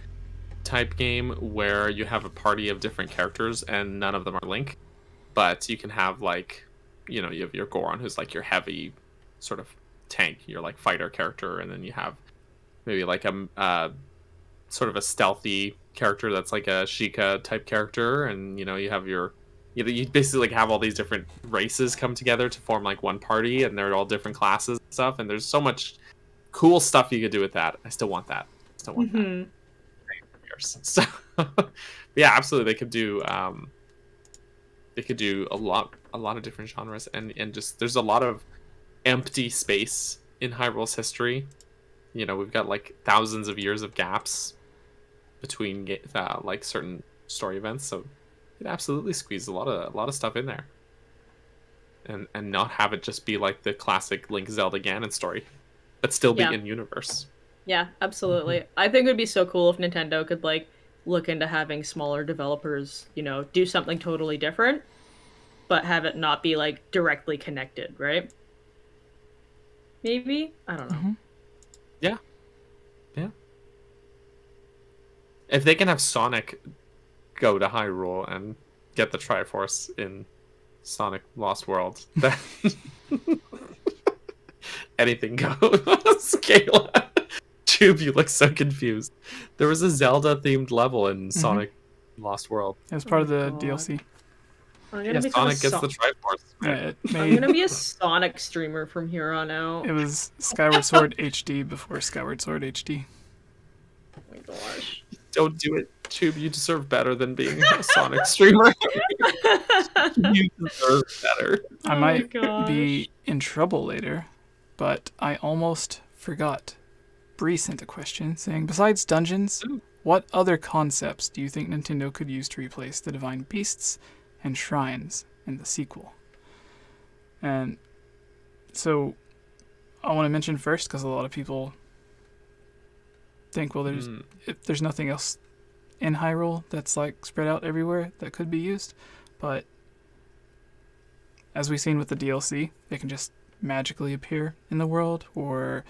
type game where you have a party of different characters and none of them are Link. But you can have, like, you know, you have your Goron, who's, like, your heavy sort of tank, your, like, fighter character. And then you have maybe, like, a sort of a stealthy character that's, like, a Sheikah type character. And, you know, you have your... You basically, like, have all these different races come together to form, like, one party. And they're all different classes and stuff. And there's so much cool stuff you could do with that. I still want that. That. So, yeah, absolutely. They could do... They could do a lot of different genres, and just there's a lot of empty space in Hyrule's history. You know, we've got like thousands of years of gaps between like certain story events, so it absolutely squeeze a lot of stuff in there, and not have it just be like the classic Link Zelda Ganon story, but still be in universe. Yeah, absolutely. I think it would be so cool if Nintendo could like look into having smaller developers, you know, do something totally different, but have it not be like directly connected, right? Maybe? I don't know. Yeah. If they can have Sonic go to Hyrule and get the Triforce in Sonic Lost World, then anything goes. Kayla. Tube, you look so confused. There was a Zelda-themed level in Sonic Lost World. It was part of the DLC. Sonic gets the Triforce. I'm gonna be a Sonic streamer from here on out. It was Skyward Sword HD before Skyward Sword HD. Oh my gosh. Don't do it, Tube. You deserve better than being a Sonic streamer. You deserve better. I might be in trouble later, but I almost forgot. Bree sent a question saying, besides dungeons, what other concepts do you think Nintendo could use to replace the Divine Beasts and Shrines in the sequel? And so I want to mention first, because a lot of people think, well, if there's nothing else in Hyrule that's like spread out everywhere that could be used. But as we've seen with the DLC, they can just magically appear in the world, or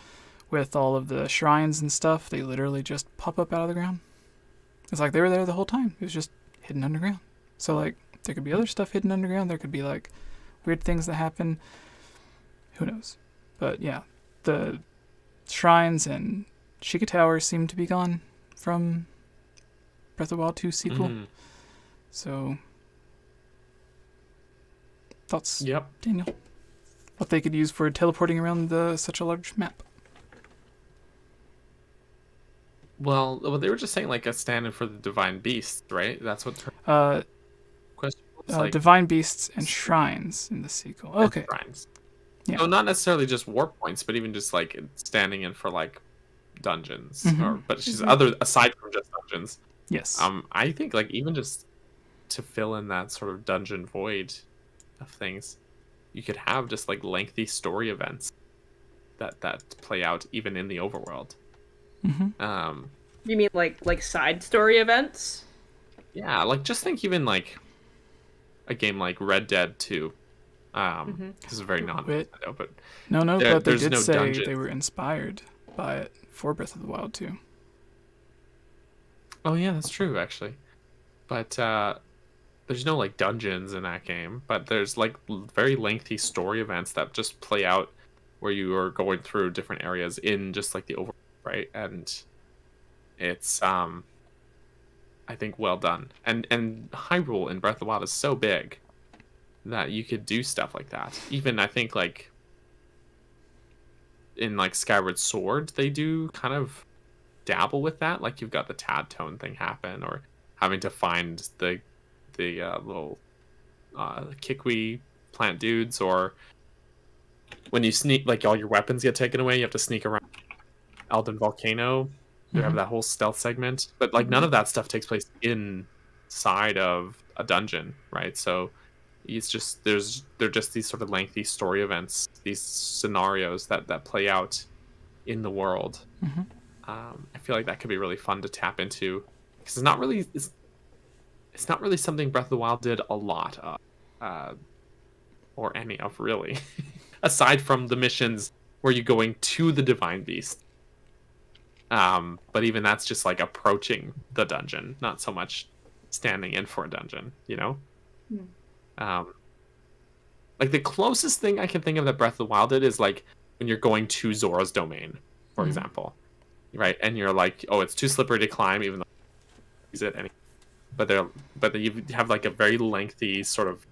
with all of the shrines and stuff, they literally just pop up out of the ground. It's like they were there the whole time. It was just hidden underground. So like there could be other stuff hidden underground. There could be like weird things that happen. Who knows? But yeah, the shrines and Sheikah Tower seem to be gone from Breath of the Wild 2 sequel. So, thoughts, Yep. Daniel? What they could use for teleporting around such a large map? Well, they were just saying like a stand-in for the divine beasts, right? That's what her question was. Like, Divine beasts and shrines in the sequel. Okay. shrines. Yeah. So not necessarily just warp points, but even just like standing in for like dungeons, but she's aside from just dungeons. Yes. I think like even just to fill in that sort of dungeon void of things, you could have just like lengthy story events that play out even in the overworld. You mean like side story events? Yeah, like just think even like a game like Red Dead 2. This is very non-Nintendo, but no, but they there's did no say dungeon. they were inspired by it for Breath of the Wild 2. Oh yeah, that's true actually. But there's no like dungeons in that game, but there's like very lengthy story events that just play out where you are going through different areas in just like the overworld, right? And it's I think well done. And Hyrule in Breath of the Wild is so big that you could do stuff like that. Even I think like in like Skyward Sword, they do kind of dabble with that. Like you've got the Tad Tone thing happen, or having to find the little Kikwi plant dudes, or when you sneak, like all your weapons get taken away, you have to sneak around Elden Volcano. You have that whole stealth segment, but like none of that stuff takes place inside of a dungeon, right? So it's just they're just these sort of lengthy story events, these scenarios that play out in the world. I feel like that could be really fun to tap into, because it's not really something Breath of the Wild did a lot of, or any of really, aside from the missions where you're going to the Divine Beast. But even that's just like approaching the dungeon, not so much standing in for a dungeon, you know? Like the closest thing I can think of that Breath of the Wild did is like when you're going to Zora's domain, for example, right? And you're like, oh, it's too slippery to climb, even though use it any. But you have like a very lengthy sort of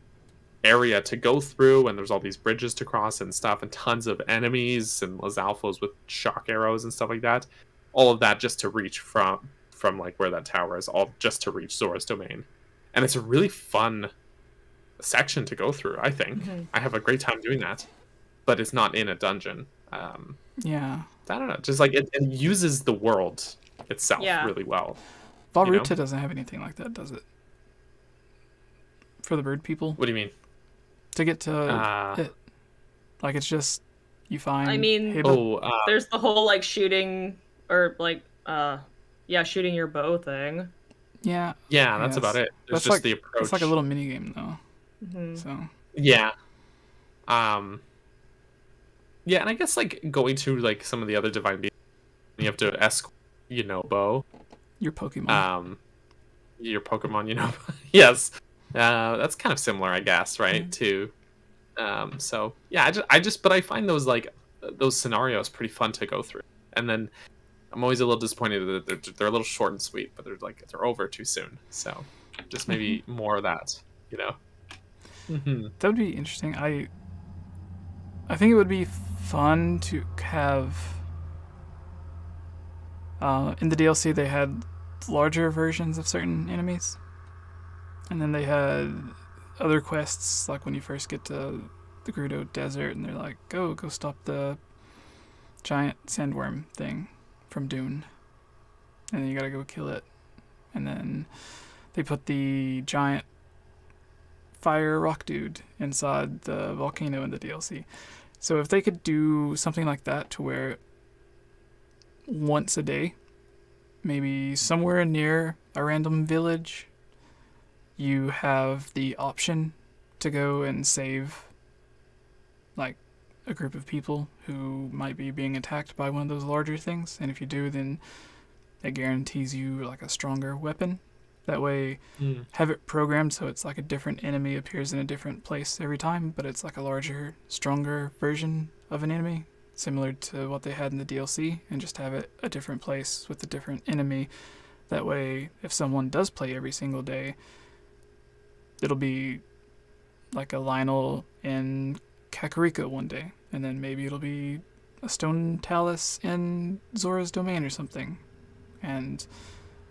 area to go through, and there's all these bridges to cross and stuff, and tons of enemies and Lizalfos with shock arrows and stuff like that. All of that just to reach from like where that tower is, all just to reach Zora's domain. And it's a really fun section to go through, I think. I have a great time doing that, but it's not in a dungeon. Yeah. I don't know, just like it uses the world itself really well. 𝗏𝗏 doesn't have anything like that, does it? For the bird people? What do you mean? To get to it. Like it's just you find. I mean, there's the whole like shooting or like shooting your bow thing. Yeah. Yeah, that's about it. There's just like, the approach. It's like a little mini game though. So. Yeah. Yeah, and I guess like going to like some of the other divine beasts, you have to escort, bow. Your Pokemon. Your Pokemon, yes. That's kind of similar, I guess, right? To so yeah, but I find those like those scenarios pretty fun to go through. And then I'm always a little disappointed that they're a little short and sweet, but they're over too soon. So just maybe more of that, That would be interesting. I think it would be fun to have in the DLC they had larger versions of certain enemies, and then they had other quests like when you first get to the Gerudo Desert and they're like, go stop the giant sandworm thing from Dune, and then you gotta go kill it, and then they put the giant fire rock dude inside the volcano in the DLC. So if they could do something like that to where once a day, maybe somewhere near a random village, you have the option to go and save like a group of people who might be being attacked by one of those larger things, and if you do, then it guarantees you like a stronger weapon. That way, have it programmed so it's like a different enemy appears in a different place every time, but it's like a larger, stronger version of an enemy similar to what they had in the DLC, and just have it a different place with a different enemy. That way, if someone does play every single day, it'll be like a Lionel in Kakariko one day, and then maybe it'll be a stone talus in Zora's domain or something. And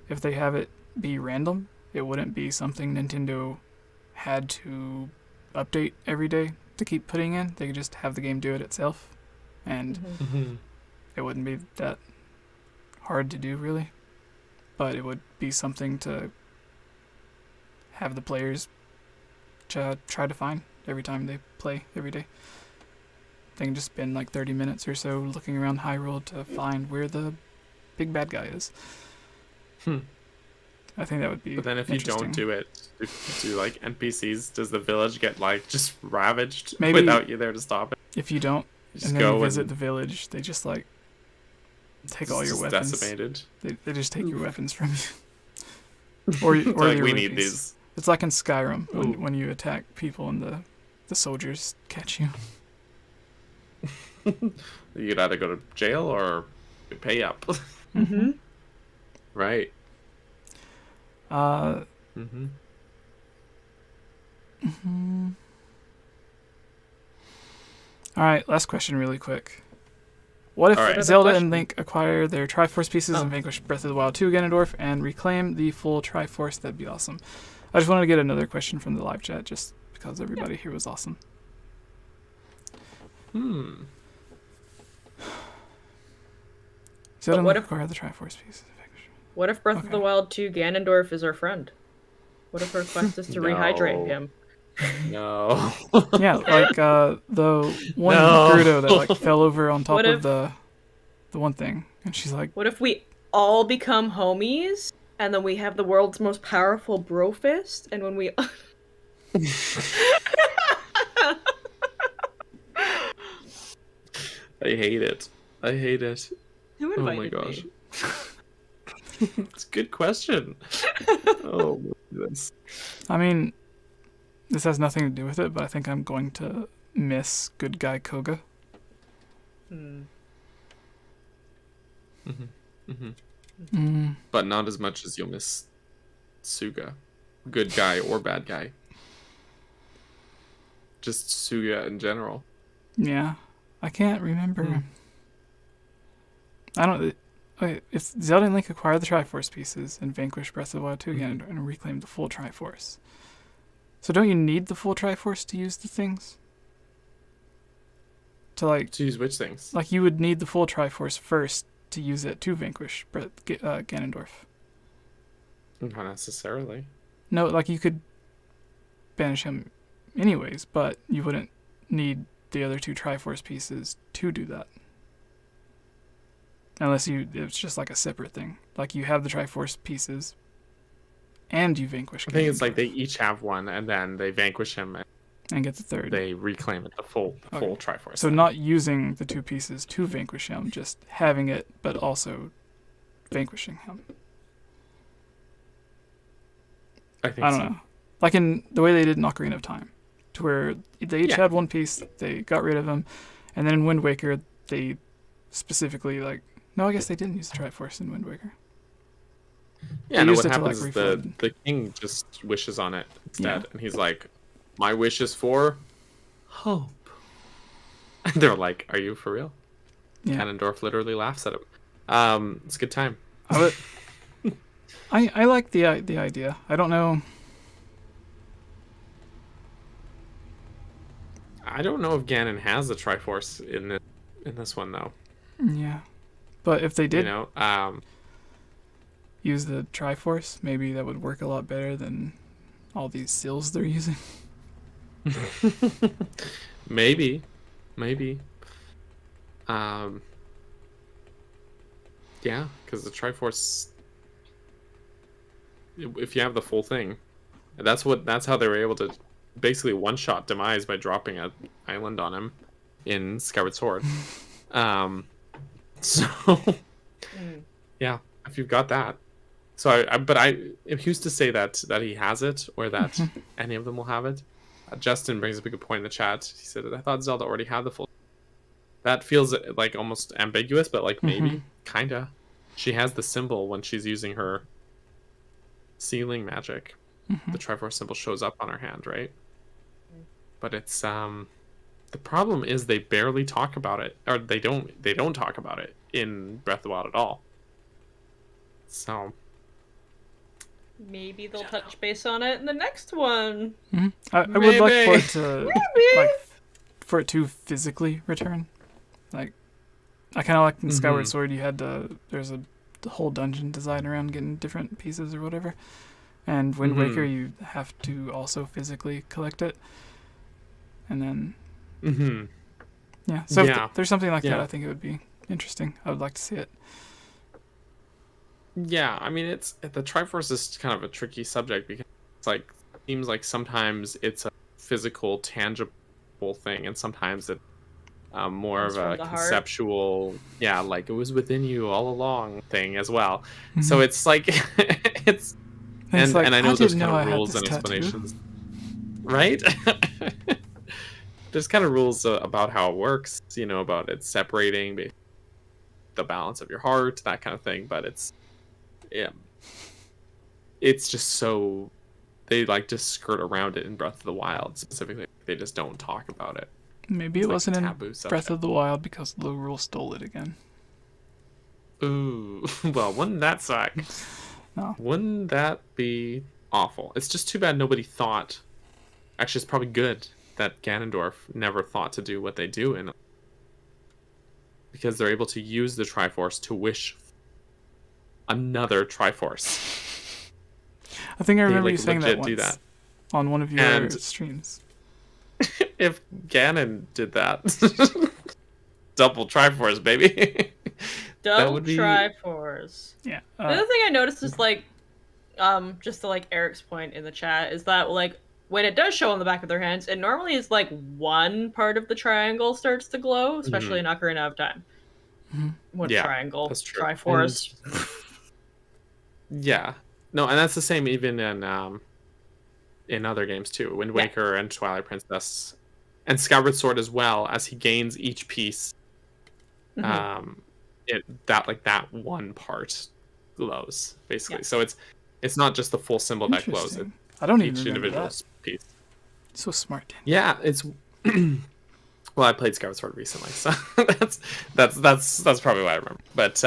if they have it be random, it wouldn't be something Nintendo had to update every day to keep putting in. They could just have the game do it itself, and it wouldn't be that hard to do, really. But it would be something to have the players try to find every time they play every day. They can just spend like 30 minutes or so looking around Hyrule to find where the big bad guy is. I think that would be. But then if you don't do it, do like NPCs, does the village get like just ravaged Maybe without you there to stop it? If you don't, Just and then go you visit and the village, they just like take all your just weapons. decimated. They just take your weapons from you. Or like, your we rupees. need these. It's like in Skyrim when you attack people and the soldiers catch you. You'd either go to jail or pay up. Right. All right, last question really quick. What if Zelda and Link acquire their Triforce pieces and vanquish Breath of the Wild 2 Ganondorf and reclaim the full Triforce? That'd be awesome. I just wanted to get another question from the live chat just because everybody here was awesome. Zelda and Link acquire the Triforce pieces. What if Breath of the Wild 2 Ganondorf is our friend? What if our quest is to rehydrate him? No. Yeah, like the one Gerudo that like fell over on top of the one thing, and she's like, what if we all become homies, and then we have the world's most powerful bro fist, and when we I hate it. I hate it. Who invited oh my gosh. me? It's a good question. Oh my goodness. I mean, this has nothing to do with it, but I think I'm going to miss Good Guy Koga. But not as much as you'll miss Suga. Good guy or bad guy. Just Suga in general. Yeah. I can't remember. I don't... Okay, if Zelda and Link acquire the Triforce pieces and vanquish Breath of the Wild 2 again and reclaim the full Triforce. So don't you need the full Triforce to use the things? To use which things? Like you would need the full Triforce first to use it to vanquish Ganondorf. Not necessarily. No, like you could banish him anyways, but you wouldn't need the other two Triforce pieces to do that. Unless it's just like a separate thing. Like you have the Triforce pieces and you vanquish Ganondorf. I think it's like they each have one and then they vanquish him and get the third. They reclaim it, the full Triforce. So not using the two pieces to vanquish him, just having it, but also vanquishing him. I don't know. Like in the way they did in Ocarina of Time, to where they each had one piece, they got rid of him, and then in Wind Waker, they specifically no, I guess they didn't use the Triforce in Wind Waker. Yeah, no, what happens is the king just wishes on it instead, and he's like, my wish is for hope. And they're like, are you for real? Yeah. Ganondorf literally laughs at him. It's a good time. I like the idea. I don't know. I don't know if Ganon has the Triforce in this one though. Yeah, but if they did, you use the Triforce, maybe that would work a lot better than all these seals they're using. Maybe. Yeah, because the Triforce, if you have the full thing, that's how they were able to basically one-shot Demise by dropping an island on him in Skyward Sword. Yeah, if you've got that. So if he used to say that he has it, or that any of them will have it, Justin brings up a good point in the chat. He said, I thought Zelda already had the full. That feels like almost ambiguous, but like maybe, kinda. She has the symbol when she's using her sealing magic. The Triforce symbol shows up on her hand, right? But it's the problem is they barely talk about it, or they don't talk about it in Breath of the Wild at all. So maybe they'll touch base on it in the next one. I would like for it to for it to physically return. Like, I kind of like in Skyward Sword, you had there's a whole dungeon designed around getting different pieces or whatever. And Wind Waker, you have to also physically collect it. And then, yeah. So if there's something like that, I think it would be interesting. I would like to see it. Yeah, I mean, the Triforce is kind of a tricky subject because it's like seems like sometimes it's a physical, tangible thing, and sometimes it's more of a conceptual, like it was within you all along thing as well. So it's like it's and I know there's kind of rules and explanations, right? There's kind of rules about how it works, about it separating the balance of your heart, that kind of thing. But it's just so they like to skirt around it in Breath of the Wild specifically. They just don't talk about it. Maybe it wasn't in Breath of the Wild because Lorule stole it again. Ooh, well, wouldn't that suck? No. Wouldn't that be awful? It's just too bad nobody thought. Actually, it's probably good that Ganondorf never thought to do what they do in it, because they're able to use the Triforce to wish another Triforce. I think I remember you saying that once on one of your streams. If Ganon did that, double Triforce, baby. Double Triforce. Yeah. The other thing I noticed is just to Eric's point in the chat is that when it does show on the back of their hands, it normally is one part of the triangle starts to glow, especially in Ocarina of Time. One triangle, Triforce. Yeah. No, and that's the same even in other games too. Wind Waker and Twilight Princess and Skyward Sword as well. As he gains each piece, that one part glows basically. So it's not just the full symbol that glows. I don't each even individual that. piece. So smart, Dan. Yeah, it's. Well, I played Skyward Sword recently, so that's probably why I remember. But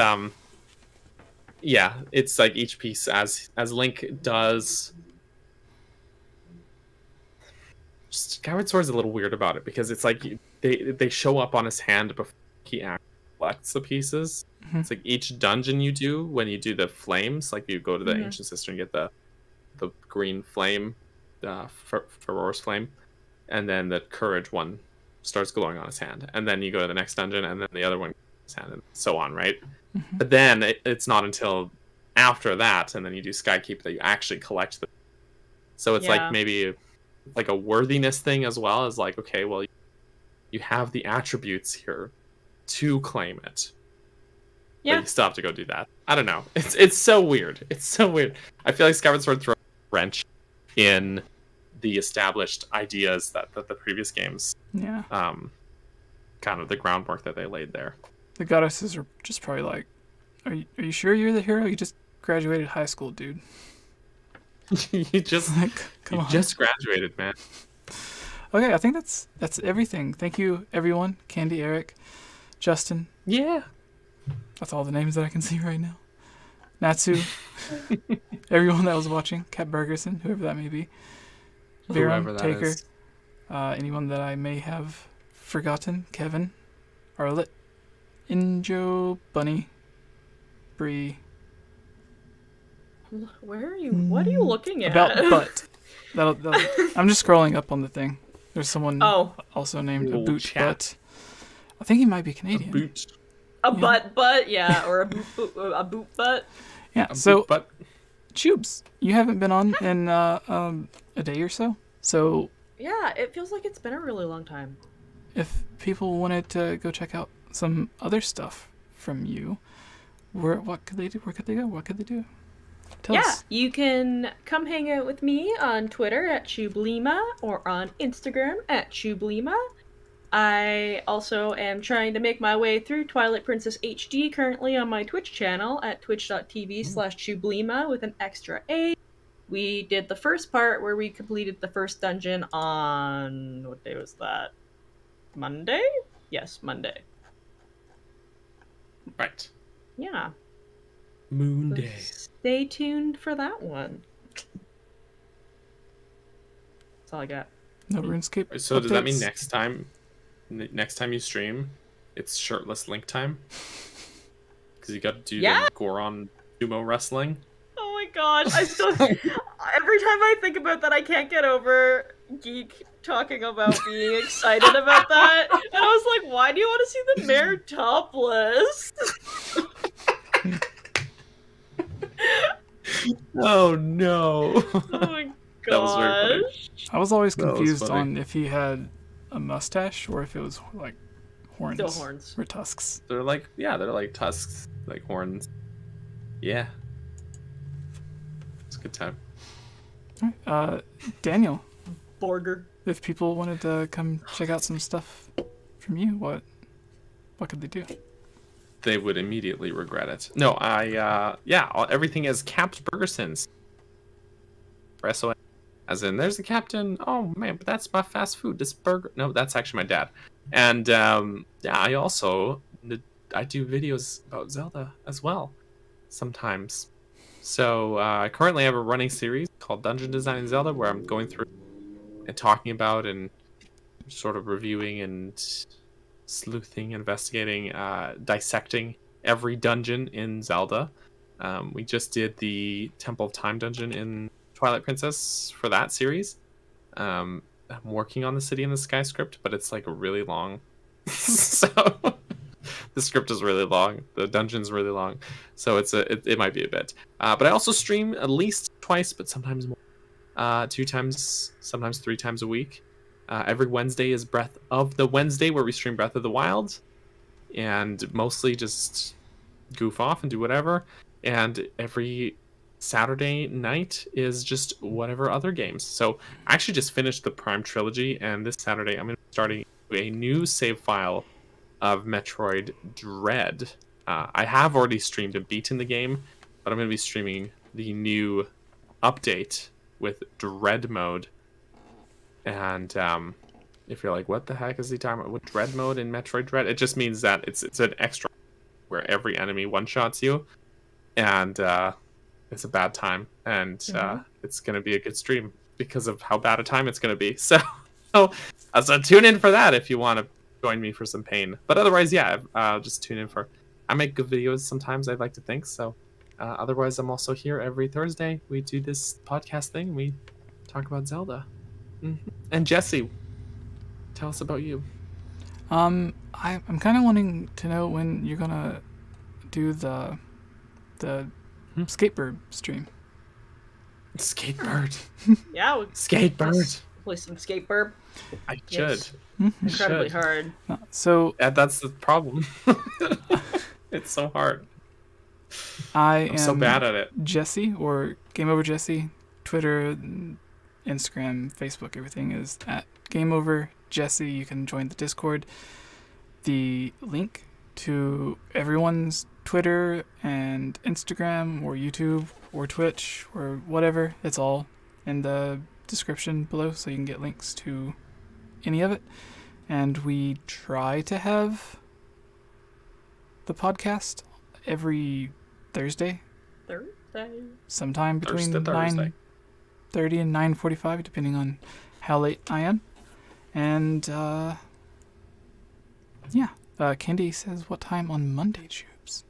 yeah, it's like each piece as Link does. Skyward Sword is a little weird about it because it's like they show up on his hand before he actually collects the pieces. It's like each dungeon you do when you do the flames, like you go to the Ancient Sister and get the green flame, Ferore's flame, and then the Courage one starts glowing on his hand, and then you go to the next dungeon, and then the other one on his hand, and so on, right? But then it's not until after that, and then you do Skykeep, that you actually collect them. So it's like maybe like a worthiness thing as well, as like, okay, well, you have the attributes here to claim it. But you still have to go do that. I don't know. It's so weird. It's so weird. I feel like Skyward Sword throws a wrench in the established ideas that the previous games, kind of the groundwork that they laid there. The goddesses are just probably like, are you sure you're the hero? You just graduated high school, dude. you just just graduated, man. Okay, I think that's everything. Thank you, everyone. Candy, Eric, Justin. Yeah. That's all the names that I can see right now. Natsu, everyone that was watching, Kat Bergerson, whoever that may be, Viram, Taker, anyone that I may have forgotten, Kevin, Arlet, Injo, Bunny, Bree. Where are you? What are you looking at? About butt. I'm just scrolling up on the thing. There's someone also named a boot butt. I think he might be Canadian. A boot. Butt, yeah, or a boot butt. Yeah, so Tubes, you haven't been on in a day or so. So yeah, it feels like it's been a really long time. If people wanted to go check out some other stuff from you, what could they do? Where could they go? What could they do? Tell us. You can come hang out with me on Twitter at 𝗍𝗵𝗲 or on Instagram at 𝗍𝗵𝗲. I also am trying to make my way through Twilight Princess HD currently on my Twitch channel at twitch.tv/𝗍𝗵𝗲 with an extra A. We did the first part where we completed the first dungeon on... what day was that? Monday? Yes, Monday. Right. Yeah. Moon So Day. stay tuned for that one. That's all I got. No RuneScape. So does that mean updates? next time you stream, it's shirtless Link time? Because you got to do Yeah. the Goron sumo wrestling. Oh my gosh, I still every time I think about that I can't get over Geek talking about being excited about that. And I was like, why do you want to see the mayor topless? Oh no. Oh my That was very funny. gosh. I was always That was confused funny. on if he had a mustache or if it was like horns. Still horns. Or tusks. They're like tusks, like horns. Yeah. It's a good time. Alright, Daniel, Borger. if people wanted to come check out some stuff from you, what could they do? They would immediately regret it. No, everything is Capt Burgerson's. For SOS. As in, there's the captain. Oh man, but that's my fast food. This burger. No, that's actually my dad. And I do videos about Zelda as well, sometimes. So I currently have a running series called Dungeon Design in Zelda, where I'm going through and talking about and sort of reviewing and sleuthing, investigating, dissecting every dungeon in Zelda. We just did the Temple of Time dungeon in Twilight Princess for that series. I'm working on the City in the Sky script, but it's like really long. So the script is really long. The dungeon's really long. So it might be a bit. But I also stream at least twice, but sometimes more. 2 times, sometimes 3 times a week. Every Wednesday is Breath of the Wednesday, where we stream Breath of the Wild. And mostly just goof off and do whatever. And every Saturday night is just whatever other games. So I actually just finished the Prime Trilogy, and this Saturday I'm going to be starting a new save file of Metroid Dread. I have already streamed and beaten the game, but I'm going to be streaming the new update with Dread mode. And if you're like, what the heck is he talking about with Dread mode in Metroid Dread? It just means that it's an extra where every enemy one-shots you, and it's a bad time, and it's going to be a good stream because of how bad a time it's going to be. So tune in for that if you want to join me for some pain. But otherwise, just tune in for... I make good videos sometimes, I'd like to think. So otherwise, I'm also here every Thursday. We do this podcast thing. We talk about Zelda. And Jesse, tell us about you. I'm kind of wanting to know when you're gonna do the Skatebird stream. Skatebird. Yeah, we'll Skatebird. play some Skatebird. I should. Incredibly hard. So that's the problem. It's so hard. I'm so bad at it. Jesse, or Game Over Jesse. Twitter, Instagram, Facebook, everything is at Game Over Jesse. You can join the Discord. The link to everyone's Twitter and Instagram or YouTube or Twitch or whatever, it's all in the description below, so you can get links to any of it. And we try to have the podcast every Thursday. Sometime between 9:30 and 9:45, depending on how late I am. And Candy says, what time on Monday, Tubes?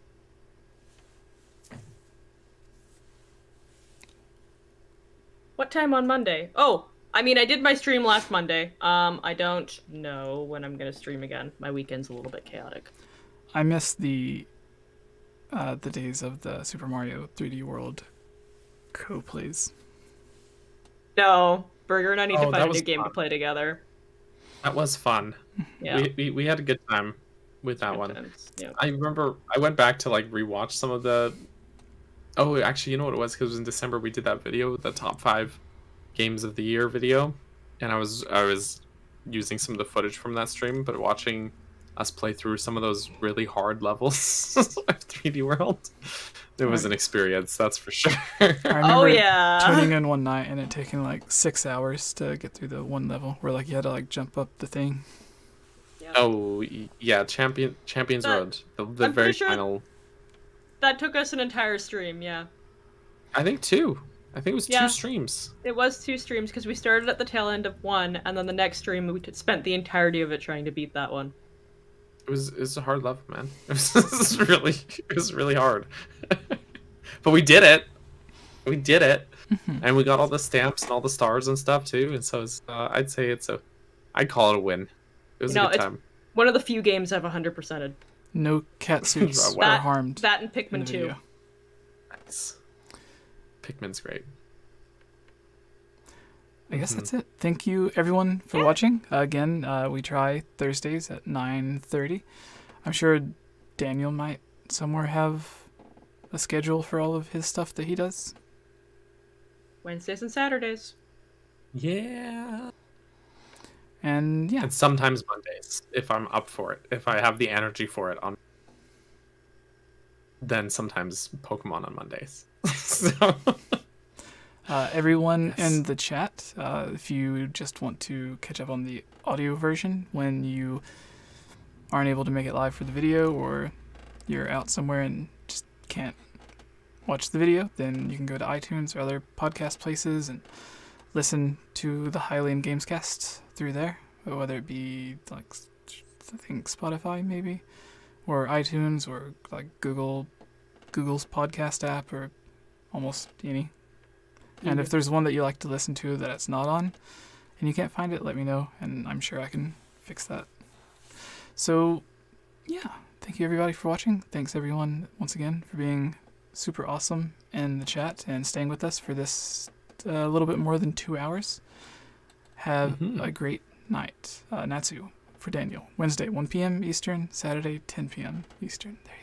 What time on Monday? Oh, I mean, I did my stream last Monday. I don't know when I'm gonna stream again. My weekend's a little bit chaotic. I miss the days of the Super Mario 3D World co-plays. No, Burger and I need to that find a was new game fun. to play together. That was fun. Yeah. We had a good time with that one. Yeah. I remember I went back to like rewatch some of the... Oh, actually, you know what it was? Because in December we did that video, the top 5 games of the year video, and I was using some of the footage from that stream, but watching us play through some of those really hard levels of 3D World, it was an experience, that's for sure. I remember yeah. tuning in one night and it taking like 6 hours to get through the one level where like you had to like jump up the thing. Yep. Oh yeah, Champions Road, the I'm very pretty sure final. That took us an entire stream, yeah. I think 2. I think it was Yeah. 2 streams. It was 2 streams because we started at the tail end of one, and then the next stream we spent the entirety of it trying to beat that one. It was a hard level, man. It was really hard. But we did it. We did it, and we got all the stamps and all the stars and stuff too. And so it's, I'd say I'd call it a win. It was a good time. One of the few games I've 100%ed. No cat suits were harmed. That and Pikmin 2. Nice. Pikmin's great. I guess that's it. Thank you everyone for watching. Again, we try Thursdays at 9:30. I'm sure Daniel might somewhere have a schedule for all of his stuff that he does. Wednesdays and Saturdays. Yeah. And yeah. And sometimes Mondays, if I'm up for it. If I have the energy for it then sometimes Pokemon on Mondays. So... everyone in the chat, if you just want to catch up on the audio version when you aren't able to make it live for the video, or you're out somewhere and just can't watch the video, then you can go to iTunes or other podcast places and listen to the Hylian Gamescast through there, whether it be like I think Spotify maybe, or iTunes, or like Google's podcast app, or almost any. And if there's one that you like to listen to that it's not on and you can't find it, let me know, and I'm sure I can fix that. So, yeah, thank you everybody for watching. Thanks everyone once again for being super awesome in the chat and staying with us for this a little bit more than 2 hours. Have a great night. Natsu for Daniel. Wednesday, 1 p.m. Eastern. Saturday, 10 p.m. Eastern. There you go.